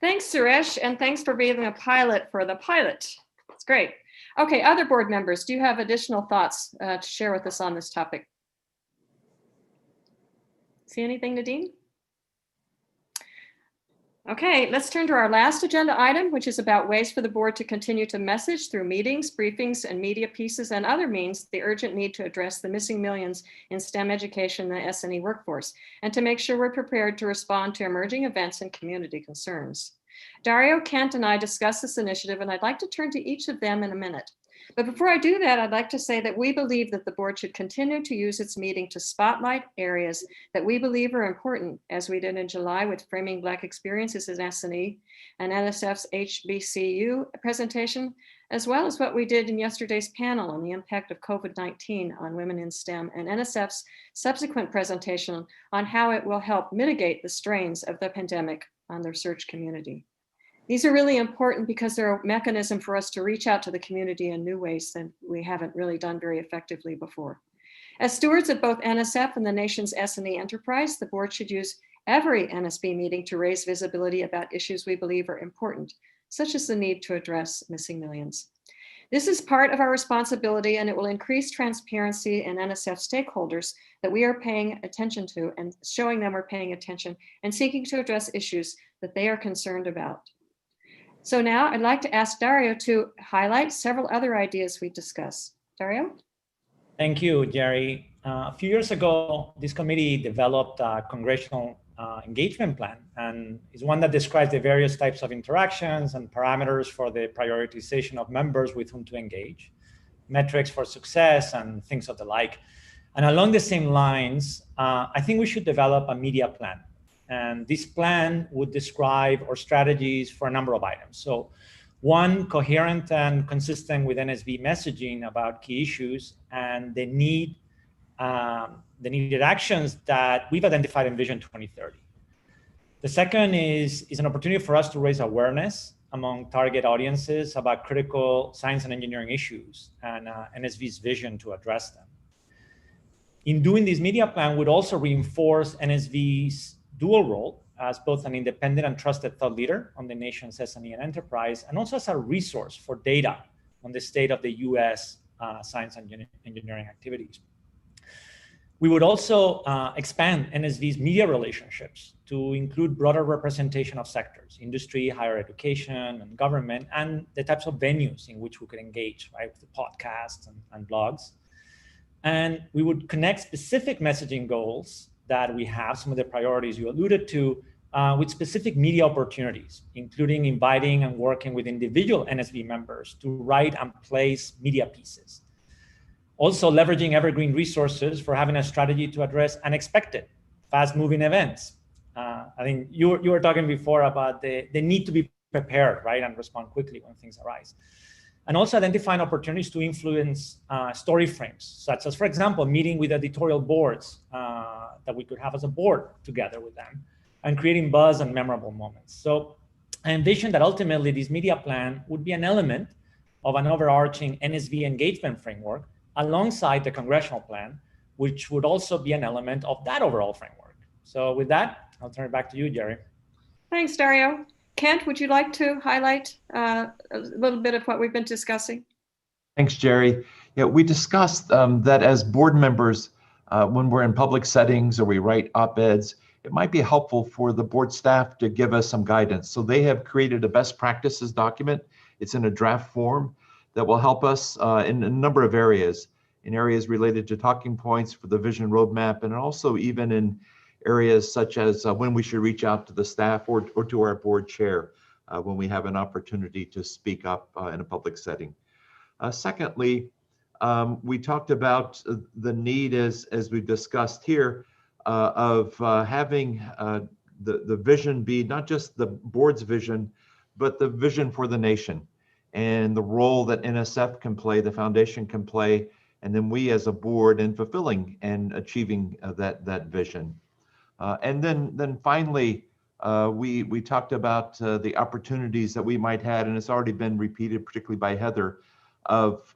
V: Thanks, Suresh, and thanks for being a pilot for the pilot. It's great. Okay, other board members, do you have additional thoughts to share with us on this topic? See anything, Nadine? Okay, let's turn to our last agenda item, which is about ways for the board to continue to message through meetings, briefings, and media pieces and other means the urgent need to address the missing millions in STEM education and the S&E workforce, and to make sure we're prepared to respond to emerging events and community concerns. Dario, Kent, and I discussed this initiative, and I'd like to turn to each of them in a minute. But before I do that, I'd like to say that we believe that the board should continue to use its meeting to spotlight areas that we believe are important, as we did in July with Framing Black Experiences in S&E and NSF's HBCU presentation, as well as what we did in yesterday's panel on the impact of COVID-19 on women in STEM, and NSF's subsequent presentation on how it will help mitigate the strains of the pandemic on the research community. These are really important because they're a mechanism for us to reach out to the community in new ways that we haven't really done very effectively before. As stewards of both NSF and the nation's S&E enterprise, the board should use every NSB meeting to raise visibility about issues we believe are important, such as the need to address missing millions. This is part of our responsibility, and it will increase transparency in NSF stakeholders that we are paying attention to and showing them we're paying attention and seeking to address issues that they are concerned about. So now I'd like to ask Dario to highlight several other ideas we discussed. Dario?
G: Thank you, Jerry. A few years ago, this committee developed a congressional engagement plan, and is one that describes the various types of interactions and parameters for the prioritization of members with whom to engage, metrics for success, and things of the like. And along the same lines, I think we should develop a media plan. And this plan would describe our strategies for a number of items. So one, coherent and consistent with NSB messaging about key issues and the needed actions that we've identified in Vision 2030. The second is an opportunity for us to raise awareness among target audiences about critical science and engineering issues and NSB's vision to address them. In doing this media plan would also reinforce NSB's dual role as both an independent and trusted thought leader on the nation's S&E and enterprise, and also as a resource for data on the state of the US science and engineering activities. We would also expand NSB's media relationships to include broader representation of sectors, industry, higher education, and government, and the types of venues in which we could engage, right, with the podcasts and blogs. And we would connect specific messaging goals that we have, some of the priorities you alluded to, with specific media opportunities, including inviting and working with individual NSB members to write and place media pieces. Also leveraging evergreen resources for having a strategy to address unexpected, fast-moving events. I think you were talking before about the need to be prepared, right, and respond quickly when things arise. And also identifying opportunities to influence story frames, such as, for example, meeting with editorial boards that we could have as a board together with them, and creating buzz and memorable moments. So I envision that ultimately this media plan would be an element of an overarching NSB engagement framework alongside the congressional plan, which would also be an element of that overall framework. So with that, I'll turn it back to you, Jerry.
V: Thanks, Dario. Kent, would you like to highlight a little bit of what we've been discussing?
J: Thanks, Jerry. Yeah, we discussed that as board members, when we're in public settings or we write op-eds, it might be helpful for the board staff to give us some guidance. So they have created a best practices document. It's in a draft form that will help us in a number of areas, in areas related to talking points for the vision roadmap, and also even in areas such as when we should reach out to the staff or to our board chair when we have an opportunity to speak up in a public setting. Secondly, we talked about the need, as we discussed here, of having the vision be not just the board's vision, but the vision for the nation, and the role that NSF can play, the foundation can play, and then we as a board in fulfilling and achieving that vision. And then finally, we talked about the opportunities that we might have, and it's already been repeated, particularly by Heather, of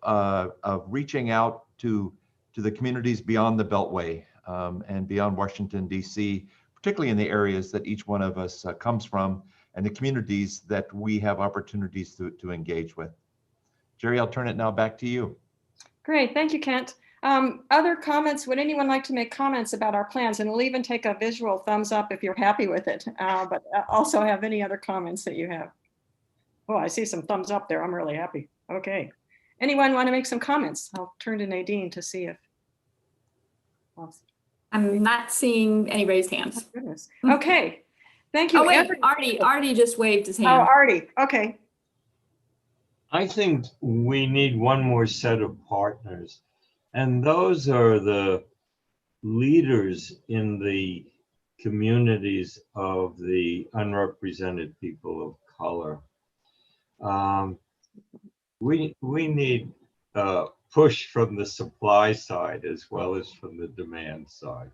J: reaching out to the communities beyond the Beltway and beyond Washington, D.C., particularly in the areas that each one of us comes from, and the communities that we have opportunities to engage with. Jerry, I'll turn it now back to you.
V: Great, thank you, Kent. Other comments? Would anyone like to make comments about our plans? And we'll even take a visual thumbs up if you're happy with it, but also have any other comments that you have. Oh, I see some thumbs up there. I'm really happy. Okay. Anyone want to make some comments? I'll turn to Nadine to see if.
W: I'm not seeing any raised hands.
V: Oh, goodness. Okay. Thank you.
W: Oh, wait, Artie just waved his hand.
V: Oh, Artie. Okay.
O: I think we need one more set of partners, and those are the leaders in the communities of the unrepresented people of color. We need a push from the supply side as well as from the demand side.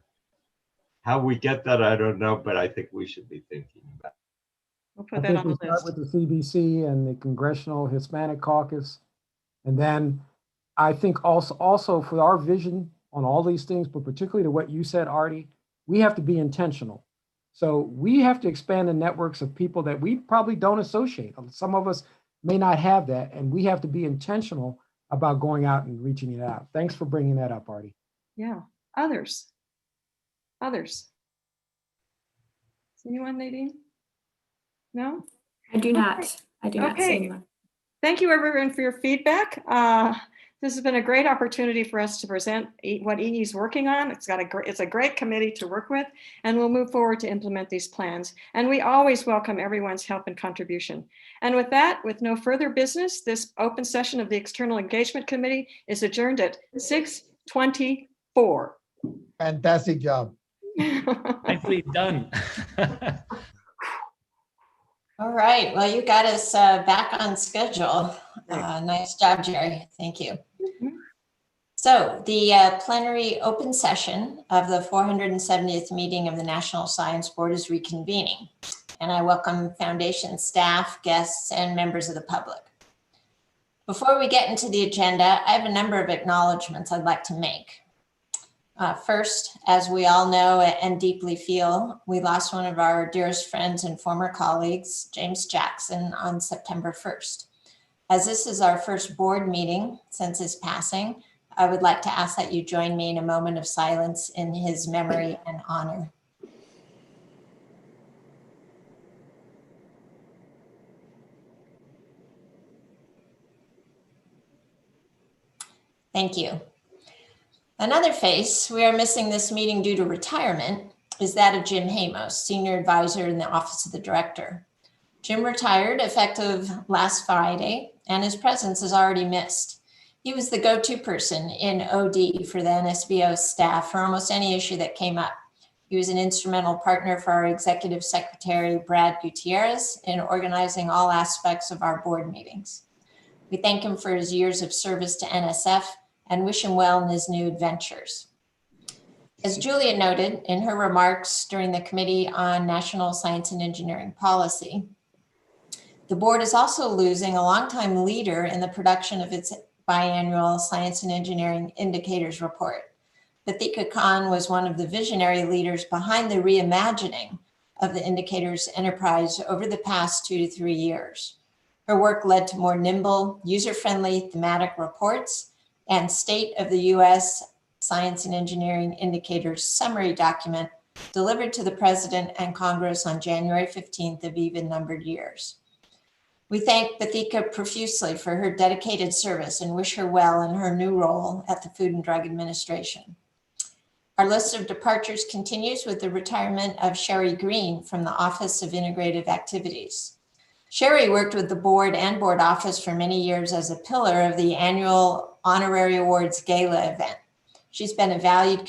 O: How we get that, I don't know, but I think we should be thinking about it.
V: We'll put
P: I
V: that
P: think
V: on
P: we
V: the
P: start
V: list.
P: with the CBC and the Congressional Hispanic Caucus. And then I think also for our vision on all these things, but particularly to what you said, Artie, we have to be intentional. So we have to expand the networks of people that we probably don't associate. Some of us may not have that, and we have to be intentional about going out and reaching it out. Thanks for bringing that up, Artie.
V: Yeah. Others. Others. Anyone, Nadine? No?
W: I do not. I do not see
V: Okay.
W: anyone.
V: Thank you, everyone, for your feedback. This has been a great opportunity for us to present what EE is working on. It's a great committee to work with, and we'll move forward to implement these plans. And we always welcome everyone's help and contribution. And with that, with no further business, this open session of the External Engagement Committee is adjourned at 6:24.
F: Fantastic job.
D: Nicely done.
A: All right, well, you got us back on schedule. Nice job, Jerry. Thank you. So the plenary open session of the 470th meeting of the National Science Board is reconvening. And I welcome Foundation staff, guests, and members of the public. Before we get into the agenda, I have a number of acknowledgements I'd like to make. First, as we all know and deeply feel, we lost one of our dearest friends and former colleagues, James Jackson, on September 1st. As this is our first board meeting since his passing, I would like to ask that you join me in a moment of silence in his memory and honor. Thank you. Another face we are missing this meeting due to retirement is that of Jim Hamos, Senior Advisor in the Office of the Director. Jim retired effective last Friday, and his presence is already missed. He was the go-to person in OD for the NSBO staff for almost any issue that came up. He was an instrumental partner for our Executive Secretary, Brad Gutierrez, in organizing all aspects of our board meetings. We thank him for his years of service to NSF and wish him well in his new adventures. As Julia noted in her remarks during the Committee on National Science and Engineering Policy, the board is also losing a longtime leader in the production of its biannual Science and Engineering Indicators Report. Pathika Khan was one of the visionary leaders behind the reimagining of the indicators enterprise over the past 2 to 3 years. Her work led to more nimble, user-friendly thematic reports and State of the U.S. Science and Engineering Indicators Summary document delivered to the President and Congress on January 15th of even-numbered years. We thank Pathika profusely for her dedicated service and wish her well in her new role at the Food and Drug Administration. Our list of departures continues with the retirement of Sherry Green from the Office of Integrative Activities. Sherry worked with the board and board office for many years as a pillar of the annual Honorary Awards Gala event. She's been a valued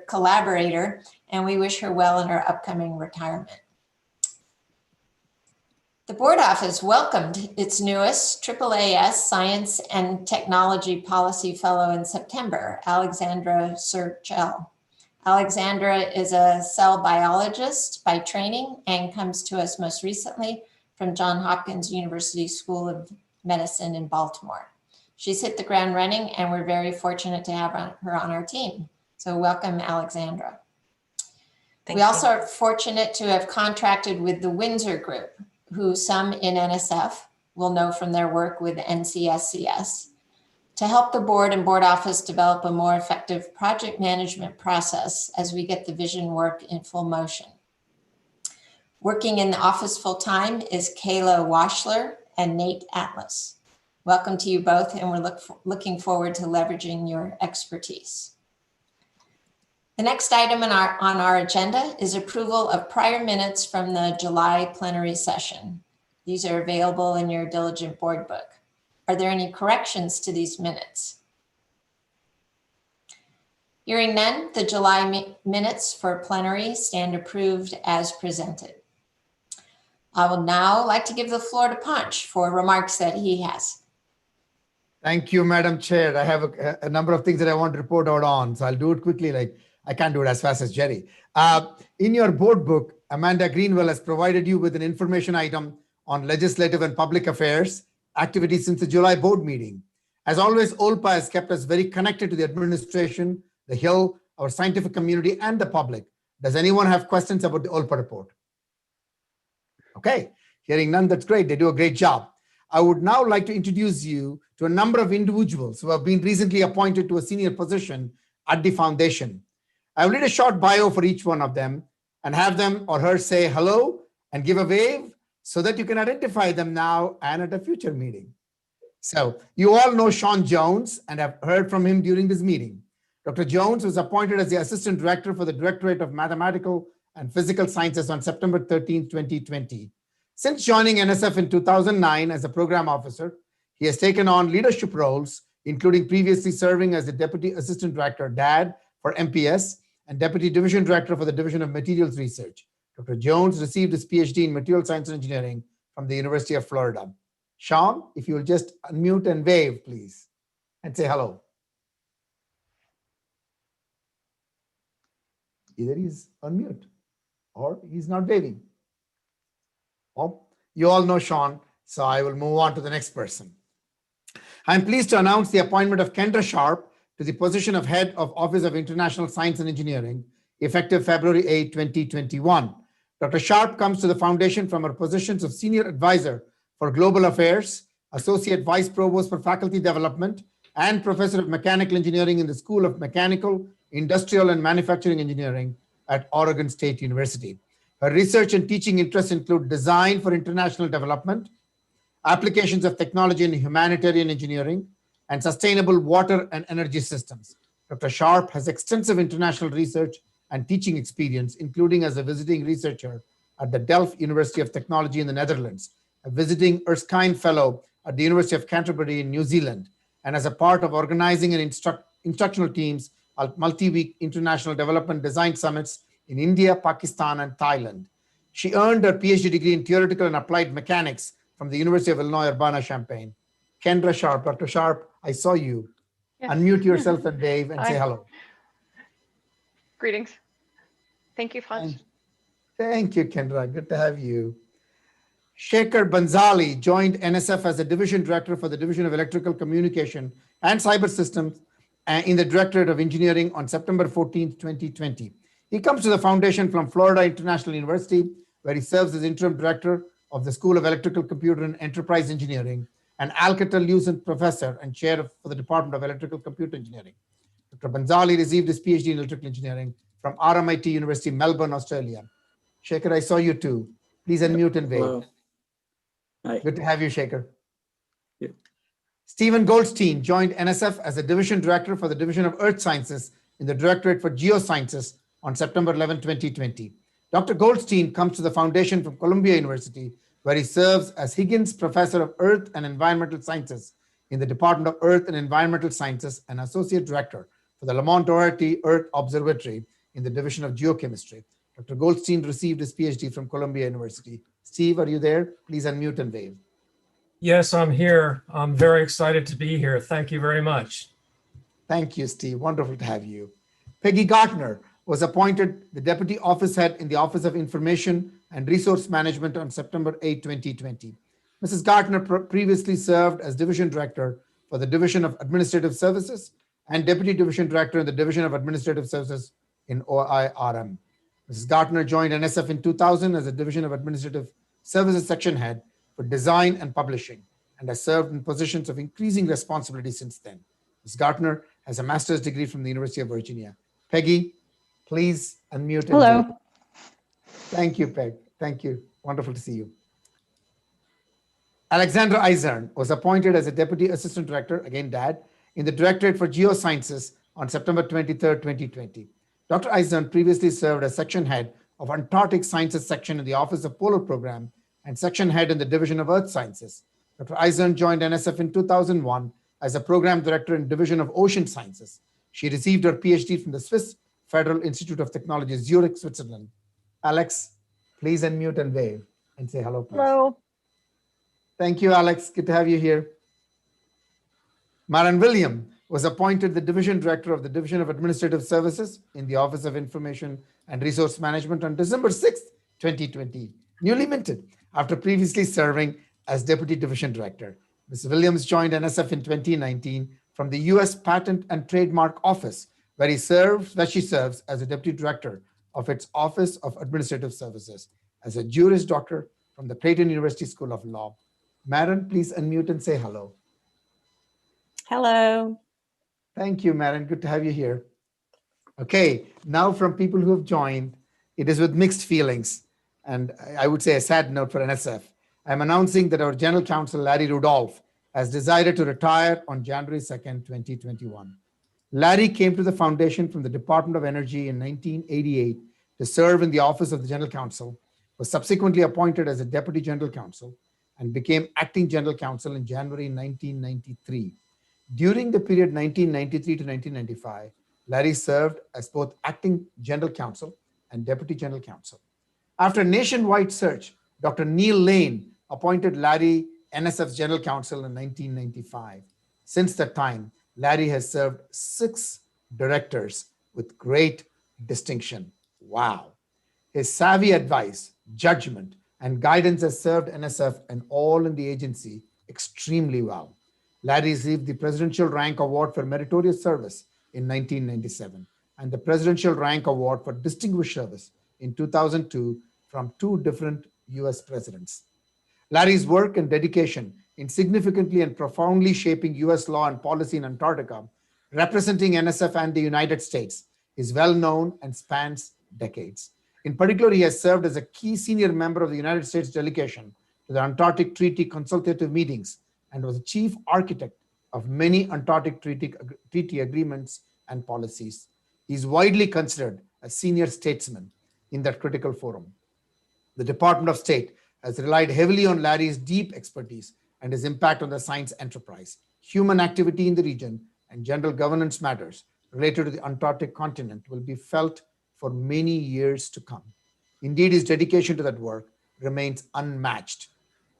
A: collaborator, and we wish her well in her upcoming retirement. The board office welcomed its newest AAAS Science and Technology Policy Fellow in September, Alexandra Serchel. Alexandra is a cell biologist by training and comes to us most recently from Johns Hopkins University School of Medicine in Baltimore. She's hit the ground running, and we're very fortunate to have her on our team. So welcome, Alexandra. We also are fortunate to have contracted with the Windsor Group, who some in NSF will know from their work with NCSCS, to help the board and board office develop a more effective project management process as we get the vision work in full motion. Working in the office full-time is Kayla Washler and Nate Atlas. Welcome to you both, and we're looking forward to leveraging your expertise. The next item on our agenda is approval of prior minutes from the July plenary session. These are available in your diligent board book. Are there any corrections to these minutes? Hearing none, the July minutes for plenary stand approved as presented. I will now like to give the floor to Punch for remarks that he has.
F: Thank you, Madam Chair. I have a number of things that I want to report out on, so I'll do it quickly. Like I can't do it as fast as Jerry. In your board book, Amanda Greenwell has provided you with an information item on legislative and public affairs activities since the July board meeting. As always, OLPA has kept us very connected to the administration, the Hill, our scientific community, and the public. Does anyone have questions about the OLPA report? Okay, hearing none, that's great. They do a great job. I would now like to introduce you to a number of individuals who have been recently appointed to a senior position at the foundation. I will read a short bio for each one of them and have them or her say hello and give a wave so that you can identify them now and at a future meeting. So you all know Sean Jones and have heard from him during this meeting. Dr. Jones was appointed as the Assistant Director for the Directorate of Mathematical and Physical Sciences on September 13, 2020. Since joining NSF in 2009 as a program officer, he has taken on leadership roles, including previously serving as the Deputy Assistant Director, DAD, for MPS and Deputy Division Director for the Division of Materials Research. Dr. Jones received his PhD in Material Science and Engineering from the University of Florida. Sean, if you will just unmute and wave, please, and say hello. Either he's on mute or he's not waving. Well, you all know Sean, so I will move on to the next person. I'm pleased to announce the appointment of Kendra Sharp to the position of Head of Office of International Science and Engineering, effective February 8, 2021. Dr. Sharp comes to the foundation from her positions of Senior Advisor for Global Affairs, Associate Vice Provost for Faculty Development, and Professor of Mechanical Engineering in the School of Mechanical, Industrial, and Manufacturing Engineering at Oregon State University. Her research and teaching interests include design for international development, applications of technology in humanitarian engineering, and sustainable water and energy systems. Dr. Sharp has extensive international research and teaching experience, including as a visiting researcher at the Delft University of Technology in the Netherlands, a visiting Erskine Fellow at the University of Canterbury in New Zealand, and as a part of organizing and instructional teams at multi-week international development design summits in India, Pakistan, and Thailand. She earned her PhD degree in theoretical and applied mechanics from the University of Illinois, Urbana-Champaign. Kendra Sharp, Dr. Sharp, I saw you.
L: Yes.
F: Unmute yourself and wave and say hello.
L: Greetings. Thank you, Punch.
F: Thank you, Kendra. Good to have you. Shekhar Banzali joined NSF as a Division Director for the Division of Electrical Communication and Cyber Systems in the Directorate of Engineering on September 14, 2020. He comes to the foundation from Florida International University, where he serves as Interim Director of the School of Electrical Computer and Enterprise Engineering, and Alcatel-Lucent Professor and Chair for the Department of Electrical Computer Engineering. Dr. Banzali received his PhD in Electrical Engineering from RMIT University, Melbourne, Australia. Shekhar, I saw you too. Please unmute and wave.
M: Hello. Hi.
F: Good to have you, Shekhar.
M: Yeah.
F: Stephen Goldstein joined NSF as a Division Director for the Division of Earth Sciences in the Directorate for Geosciences on September 11, 2020. Dr. Goldstein comes to the foundation from Columbia University, where he serves as Higgins Professor of Earth and Environmental Sciences in the Department of Earth and Environmental Sciences and Associate Director for the Lamont Doherty Earth Observatory in the Division of Geochemistry. Dr. Goldstein received his PhD from Columbia University. Steve, are you there? Please unmute and wave.
N: Yes, I'm here. I'm very excited to be here. Thank you very much.
F: Thank you, Steve. Wonderful to have you. Peggy Gartner was appointed the Deputy Office Head in the Office of Information and Resource Management on September 8, 2020. Mrs. Gartner previously served as Division Director for the Division of Administrative Services and Deputy Division Director in the Division of Administrative Services in OIRM. Mrs. Gartner joined NSF in 2000 as a Division of Administrative Services Section Head for Design and Publishing and has served in positions of increasing responsibility since then. Ms. Gartner has a master's degree from the University of Virginia. Peggy, please unmute.
R: Hello.
F: Thank you, Peg. Thank you. Wonderful to see you. Alexandra Eisern was appointed as a Deputy Assistant Director, again Dad, in the Directorate for Geosciences on September 23, 2020. Dr. Eisern previously served as Section Head of Antarctic Sciences Section in the Office of Polar Program and Section Head in the Division of Earth Sciences. Dr. Eisern joined NSF in 2001 as a Program Director in Division of Ocean Sciences. She received her PhD from the Swiss Federal Institute of Technology, Zurich, Switzerland. Alex, please unmute and wave and say hello, please.
R: Hello.
F: Thank you, Alex. Good to have you here. Maren William was appointed the Division Director of the Division of Administrative Services in the Office of Information and Resource Management on December 6, 2020, newly minted after previously serving as Deputy Division Director. Ms. Williams joined NSF in 2019 from the U.S. Patent and Trademark Office, where she serves as a Deputy Director of its Office of Administrative Services, as a Juris Doctor from the Creighton University School of Law. Maren, please unmute and say hello.
R: Hello.
F: Thank you, Maren. Good to have you here. Okay, now from people who have joined, it is with mixed feelings, and I would say a sad note for NSF. I'm announcing that our General Counsel, Larry Rudolph, has decided to retire on January 2nd, 2021. Larry came to the foundation from the Department of Energy in 1988 to serve in the Office of the General Counsel, was subsequently appointed as a Deputy General Counsel, and became Acting General Counsel in January 1993. During the period 1993 to 1995, Larry served as both Acting General Counsel and Deputy General Counsel. After a nationwide search, Dr. Neil Lane appointed Larry NSF's General Counsel in 1995. Since that time, Larry has served 6 directors with great distinction. Wow. His savvy advice, judgment, and guidance has served NSF and all in the agency extremely well. Larry received the Presidential Rank Award for Meritorious Service in 1997 and the Presidential Rank Award for Distinguished Service in 2002 from 2 different US presidents. Larry's work and dedication in significantly and profoundly shaping US law and policy in Antarctica, representing NSF and the United States, is well known and spans decades. In particular, he has served as a key senior member of the United States delegation to the Antarctic Treaty consultative meetings and was a chief architect of many Antarctic treaty agreements and policies. He is widely considered a senior statesman in that critical forum. The Department of State has relied heavily on Larry's deep expertise and his impact on the science enterprise, human activity in the region, and general governance matters related to the Antarctic continent will be felt for many years to come. Indeed, his dedication to that work remains unmatched.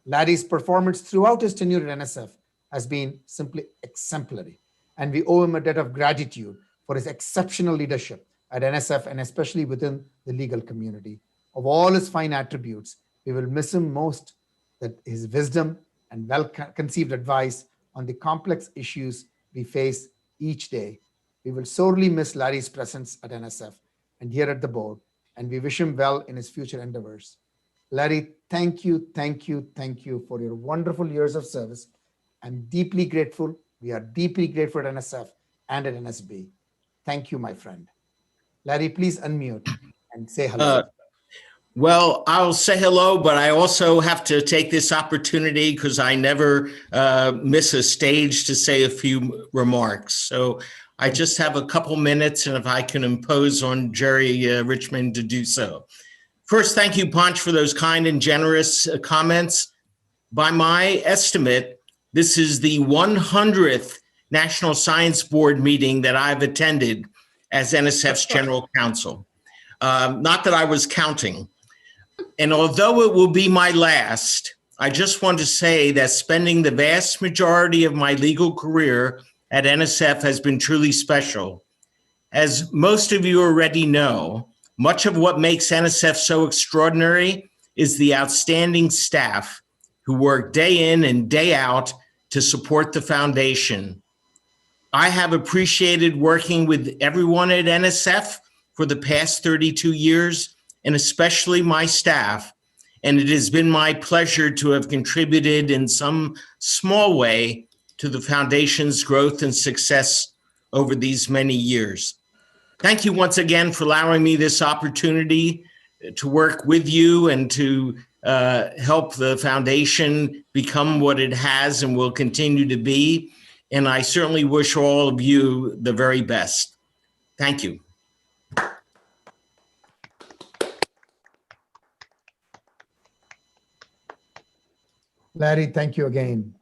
F: Larry's performance throughout his tenure at NSF has been simply exemplary, and we owe him a debt of gratitude for his exceptional leadership at NSF and especially within the legal community. Of all his fine attributes, we will miss him most that his wisdom and well-conceived advice on the complex issues we face each day. We will sorely miss Larry's presence at NSF and here at the board, and we wish him well in his future endeavors. Larry, thank you for your wonderful years of service. I'm deeply grateful. We are deeply grateful at NSF and at NSB. Thank you, my friend. Larry, please unmute and say hello.
T: Well, I'll say hello, but I also have to take this opportunity because I never miss a stage to say a few remarks. So I just have a couple minutes, and if I can impose on Jerry Richmond to do so. First, thank you, Panch, for those kind and generous comments. By my estimate, this is the 100th National Science Board meeting that I've attended as NSF's General Counsel. Not that I was counting. And although it will be my last, I just want to say that spending the vast majority of my legal career at NSF has been truly special. As most of you already know, much of what makes NSF so extraordinary is the outstanding staff who work day in and day out to support the foundation. I have appreciated working with everyone at NSF for the past 32 years, and especially my staff, and it has been my pleasure to have contributed in some small way to the Foundation's growth and success over these many years. Thank you once again for allowing me this opportunity to work with you and to help the Foundation become what it has and will continue to be. And I certainly wish all of you the very best. Thank you.
F: Larry, thank you again.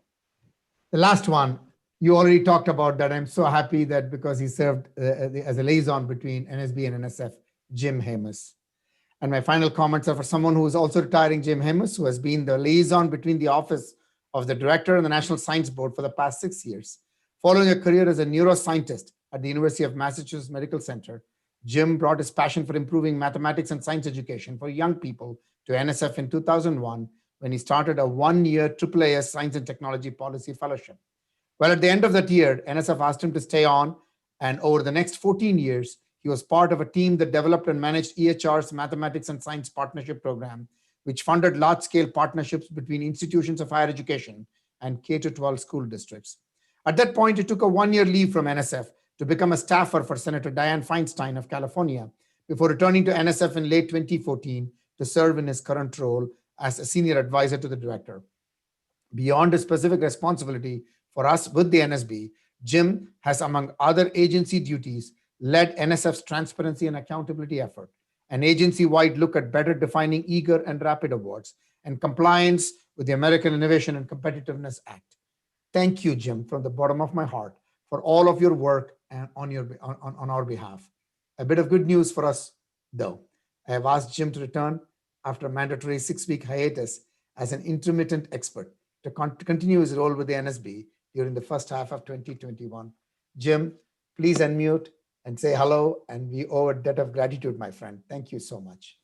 F: The last one, you already talked about that. I'm so happy that because he served as a liaison between NSB and NSF, Jim Hamus. And my final comments are for someone who is also retiring, Jim Hamus, who has been the liaison between the Office of the Director and the National Science Board for the past 6 years. Following a career as a neuroscientist at the University of Massachusetts Medical Center, Jim brought his passion for improving mathematics and science education for young people to NSF in 2001, when he started a one-year AAAS Science and Technology Policy Fellowship. Well, at the end of that year, NSF asked him to stay on, and over the next 14 years, he was part of a team that developed and managed EHR's Mathematics and Science Partnership Program, which funded large-scale partnerships between institutions of higher education and K-12 school districts. At that point, he took a one-year leave from NSF to become a staffer for Senator Dianne Feinstein of California, before returning to NSF in late 2014 to serve in his current role as a senior advisor to the director. Beyond his specific responsibility for us with the NSB, Jim has, among other agency duties, led NSF's transparency and accountability effort, an agency-wide look at better defining eager and rapid awards, and compliance with the American Innovation and Competitiveness Act. Thank you, Jim, from the bottom of my heart for all of your work and on our behalf. A bit of good news for us, though. I have asked Jim to return after a mandatory 6-week hiatus as an intermittent expert to continue his role with the NSB during the first half of 2021. Jim, please unmute and say hello, and we owe a debt of gratitude, my friend. Thank you so much.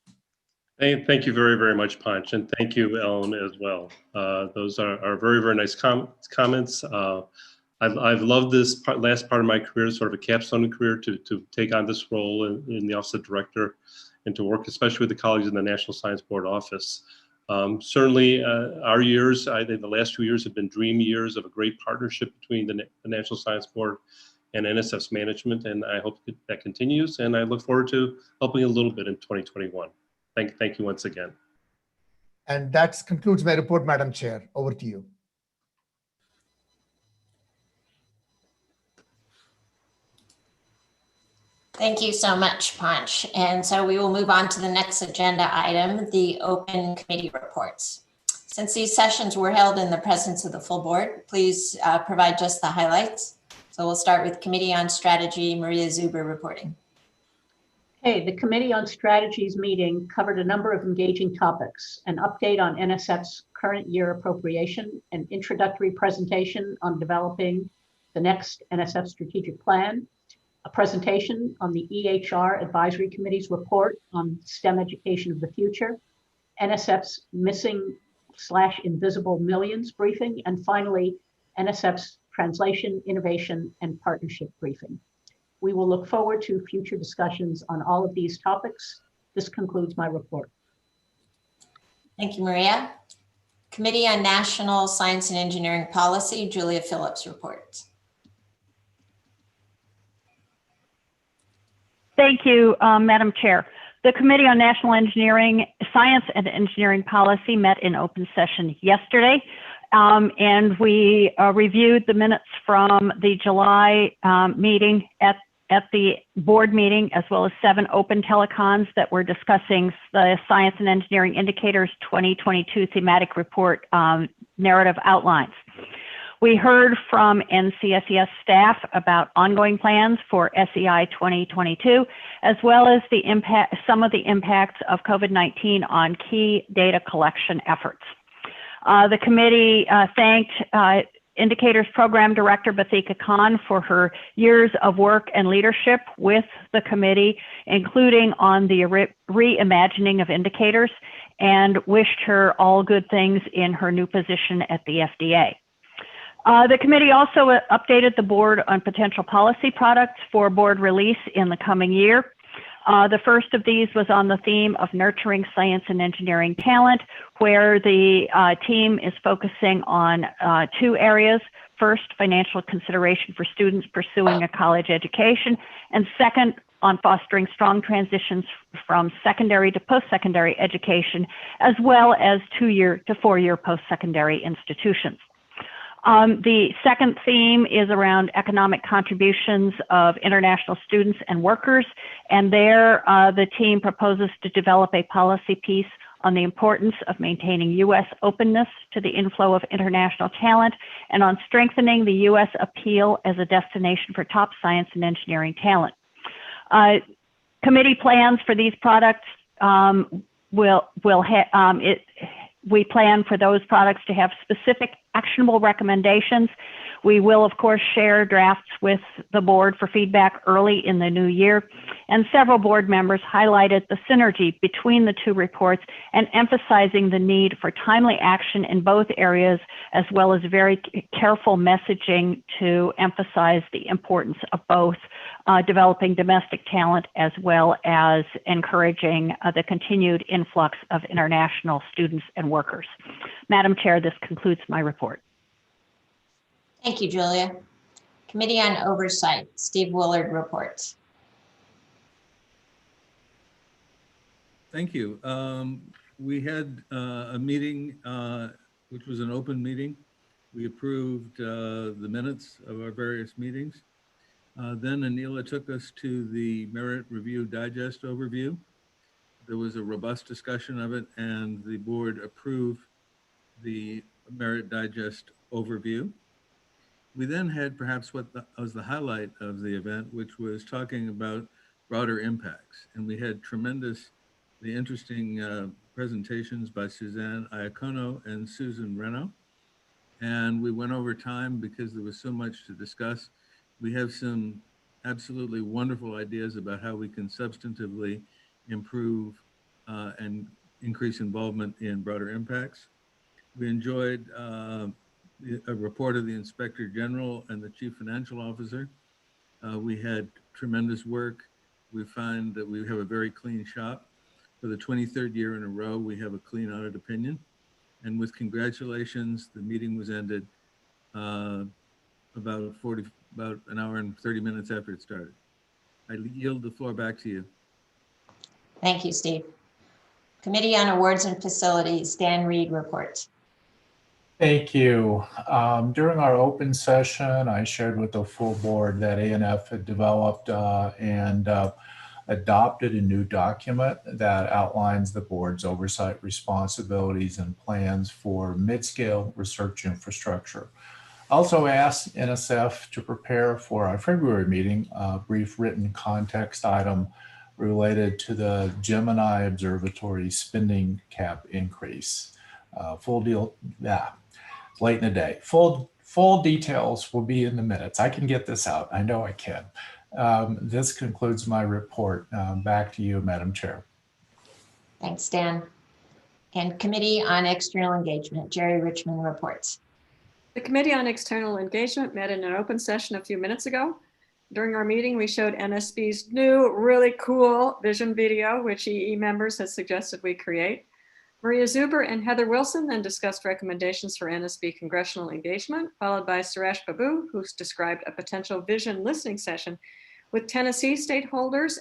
I: Thank you very, very much, Punch, and thank you, Ellen, as well. Those are very, very nice comments. I've loved this last part of my career, sort of a capstone career, to take on this role in the Office of Director and to work especially with the colleagues in the National Science Board office. Certainly, our years, I think the last 2 years have been dream years of a great partnership between the National Science Board and NSF's management, and I hope that continues, and I look forward to helping a little bit in 2021. Thank you once again.
F: And that concludes my report, Madam Chair. Over to you.
A: Thank you so much, Punch. And so we will move on to the next agenda item, the open committee reports. Since these sessions were held in the presence of the full board, please provide just the highlights. So we'll start with Committee on Strategy, Maria Zuber reporting.
K: Hey, the Committee on Strategies meeting covered a number of engaging topics: an update on NSF's current year appropriation, an introductory presentation on developing the next NSF strategic plan, a presentation on the EHR Advisory Committee's report on STEM education of the future, NSF's missing/invisible millions briefing, and finally, NSF's translation, innovation, and partnership briefing. We will look forward to future discussions on all of these topics. This concludes my report.
A: Thank you, Maria. Committee on National Science and Engineering Policy, Julia Phillips reports.
R: Thank you, Madam Chair. The Committee on National Engineering, Science and Engineering Policy met in open session yesterday, and we reviewed the minutes from the July meeting at the board meeting, as well as 7 open telecons that were discussing the Science and Engineering Indicators 2022 thematic report narrative outlines. We heard from NCSES staff about ongoing plans for SEI 2022, as well as some of the impacts of COVID-19 on key data collection efforts. The committee thanked Indicators Program Director Bathika Khan for her years of work and leadership with the committee, including on the reimagining of indicators, and wished her all good things in her new position at the FDA. The committee also updated the board on potential policy products for board release in the coming year. The first of these was on the theme of nurturing science and engineering talent, where the team is focusing on 2 areas. First, financial consideration for students pursuing a college education, and second, on fostering strong transitions from secondary to post-secondary education, as well as 2-year to 4-year post-secondary institutions. The second theme is around economic contributions of international students and workers, and there the team proposes to develop a policy piece on the importance of maintaining U.S. openness to the inflow of international talent and on strengthening the U.S. appeal as a destination for top science and engineering talent. Committee plans for these products we plan for those products to have specific actionable recommendations. We will, of course, share drafts with the board for feedback early in the new year. And several board members highlighted the synergy between the 2 reports and emphasizing the need for timely action in both areas, as well as very careful messaging to emphasize the importance of both developing domestic talent as well as encouraging the continued influx of international students and workers. Madam Chair, this concludes my report.
A: Thank you, Julia. Committee on Oversight, Steve Willard reports.
Q: Thank you. We had a meeting, which was an open meeting. We approved the minutes of our various meetings. Then Anila took us to the Merit Review Digest overview. There was a robust discussion of it, and the board approved the Merit Digest overview. We then had perhaps what was the highlight of the event, which was talking about broader impacts. And we had tremendously interesting presentations by Suzanne Iacono and Susan Reno. And we went over time because there was so much to discuss. We have some absolutely wonderful ideas about how we can substantively improve and increase involvement in broader impacts. We enjoyed a report of the Inspector General and the Chief Financial Officer. We had tremendous work. We find that we have a very clean shop. For the 23rd year in a row, we have a clean audit opinion. And with congratulations, the meeting was ended about an hour and 30 minutes after it started. I yield the floor back to you.
A: Thank you, Steve. Committee on Awards and Facilities, Dan Reed reports.
S: Thank you. During our open session, I shared with the full board that ANF had developed and adopted a new document that outlines the board's oversight responsibilities and plans for mid-scale research infrastructure. Also asked NSF to prepare for our February meeting a brief written context item related to the Gemini Observatory spending cap increase. Late in the day. Full details will be in the minutes. I can get this out. I know I can. This concludes my report. Back to you, Madam Chair.
A: Thanks, Dan. And Committee on External Engagement, Jerry Richmond reports.
V: The Committee on External Engagement met in an open session a few minutes ago. During our meeting, we showed NSB's new, really cool vision video, which EE members had suggested we create. Maria Zuber and Heather Wilson then discussed recommendations for NSB congressional engagement, followed by Suresh Babu, who's described a potential vision listening session with Tennessee stakeholders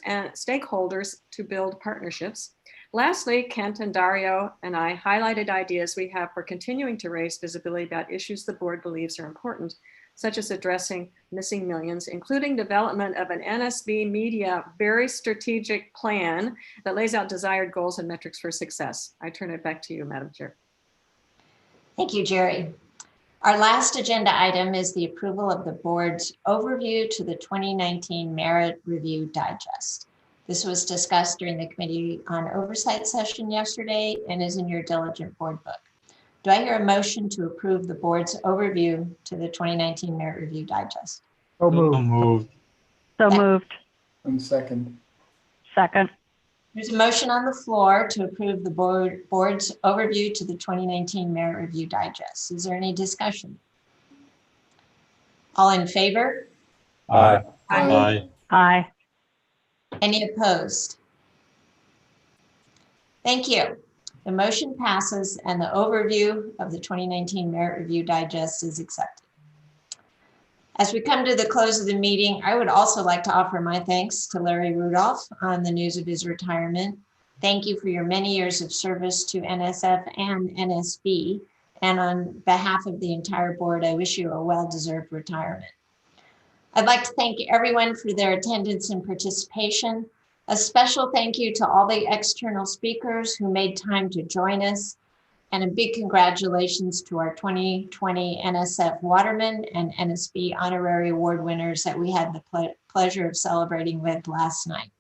V: to build partnerships. Lastly, Kent and Dario and I highlighted ideas we have for continuing to raise visibility about issues the board believes are important, such as addressing missing millions, including development of an NSB media very strategic plan that lays out desired goals and metrics for success. I turn it back to you, Madam Chair.
A: Thank you, Jerry. Our last agenda item is the approval of the board's overview to the 2019 Merit Review Digest. This was discussed during the Committee on Oversight session yesterday and is in your diligent board book. Do I hear a motion to approve the board's overview to the 2019 Merit Review Digest?
P: So moved.
R: So moved.
F: And second.
R: Second.
A: There's a motion on the floor to approve the board's overview to the 2019 Merit Review Digest. Is there any discussion? All in favor?
O: Aye.
A: Aye.
R: Aye.
A: Any opposed? Thank you. The motion passes and the overview of the 2019 Merit Review Digest is accepted. As we come to the close of the meeting, I would also like to offer my thanks to Larry Rudolph on the news of his retirement. Thank you for your many years of service to NSF and NSB. And on behalf of the entire board, I wish you a well-deserved retirement. I'd like to thank everyone for their attendance and participation. A special thank you to all the external speakers who made time to join us. And a big congratulations to our 2020 NSF Waterman and NSB Honorary Award winners that we had the pleasure of celebrating with last night.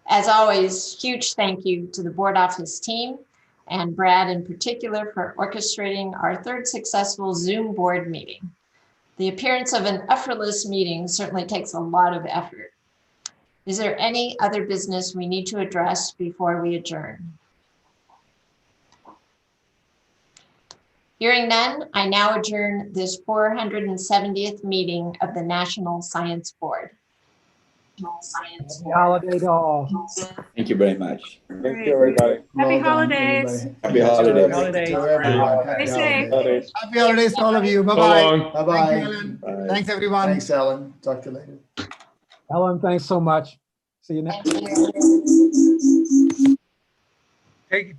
A: As always, huge thank you to the board office team and Brad in particular for orchestrating our third successful Zoom board meeting. The appearance of an effortless meeting certainly takes a lot of effort. Is there any other business we need to address before we adjourn? Hearing none, I now adjourn this 470th meeting of the National Science Board.
P: Happy holiday to all.
E: Thank you very much.
M: Thank you, everybody.
V: Happy
F: Well done,
V: holidays.
F: everybody.
E: Happy holidays.
P: Holidays.
F: To everyone. Happy
V: Stay safe.
F: holidays. Happy holidays to all of you.
Q: So
F: Bye-bye.
Q: long.
F: Bye-bye. Thank you, Ellen.
E: Bye.
F: Thanks, everyone. Thanks, Ellen. Talk to you later.
P: Ellen, thanks so much. See you next.
A: Thank you.
Q: Hey,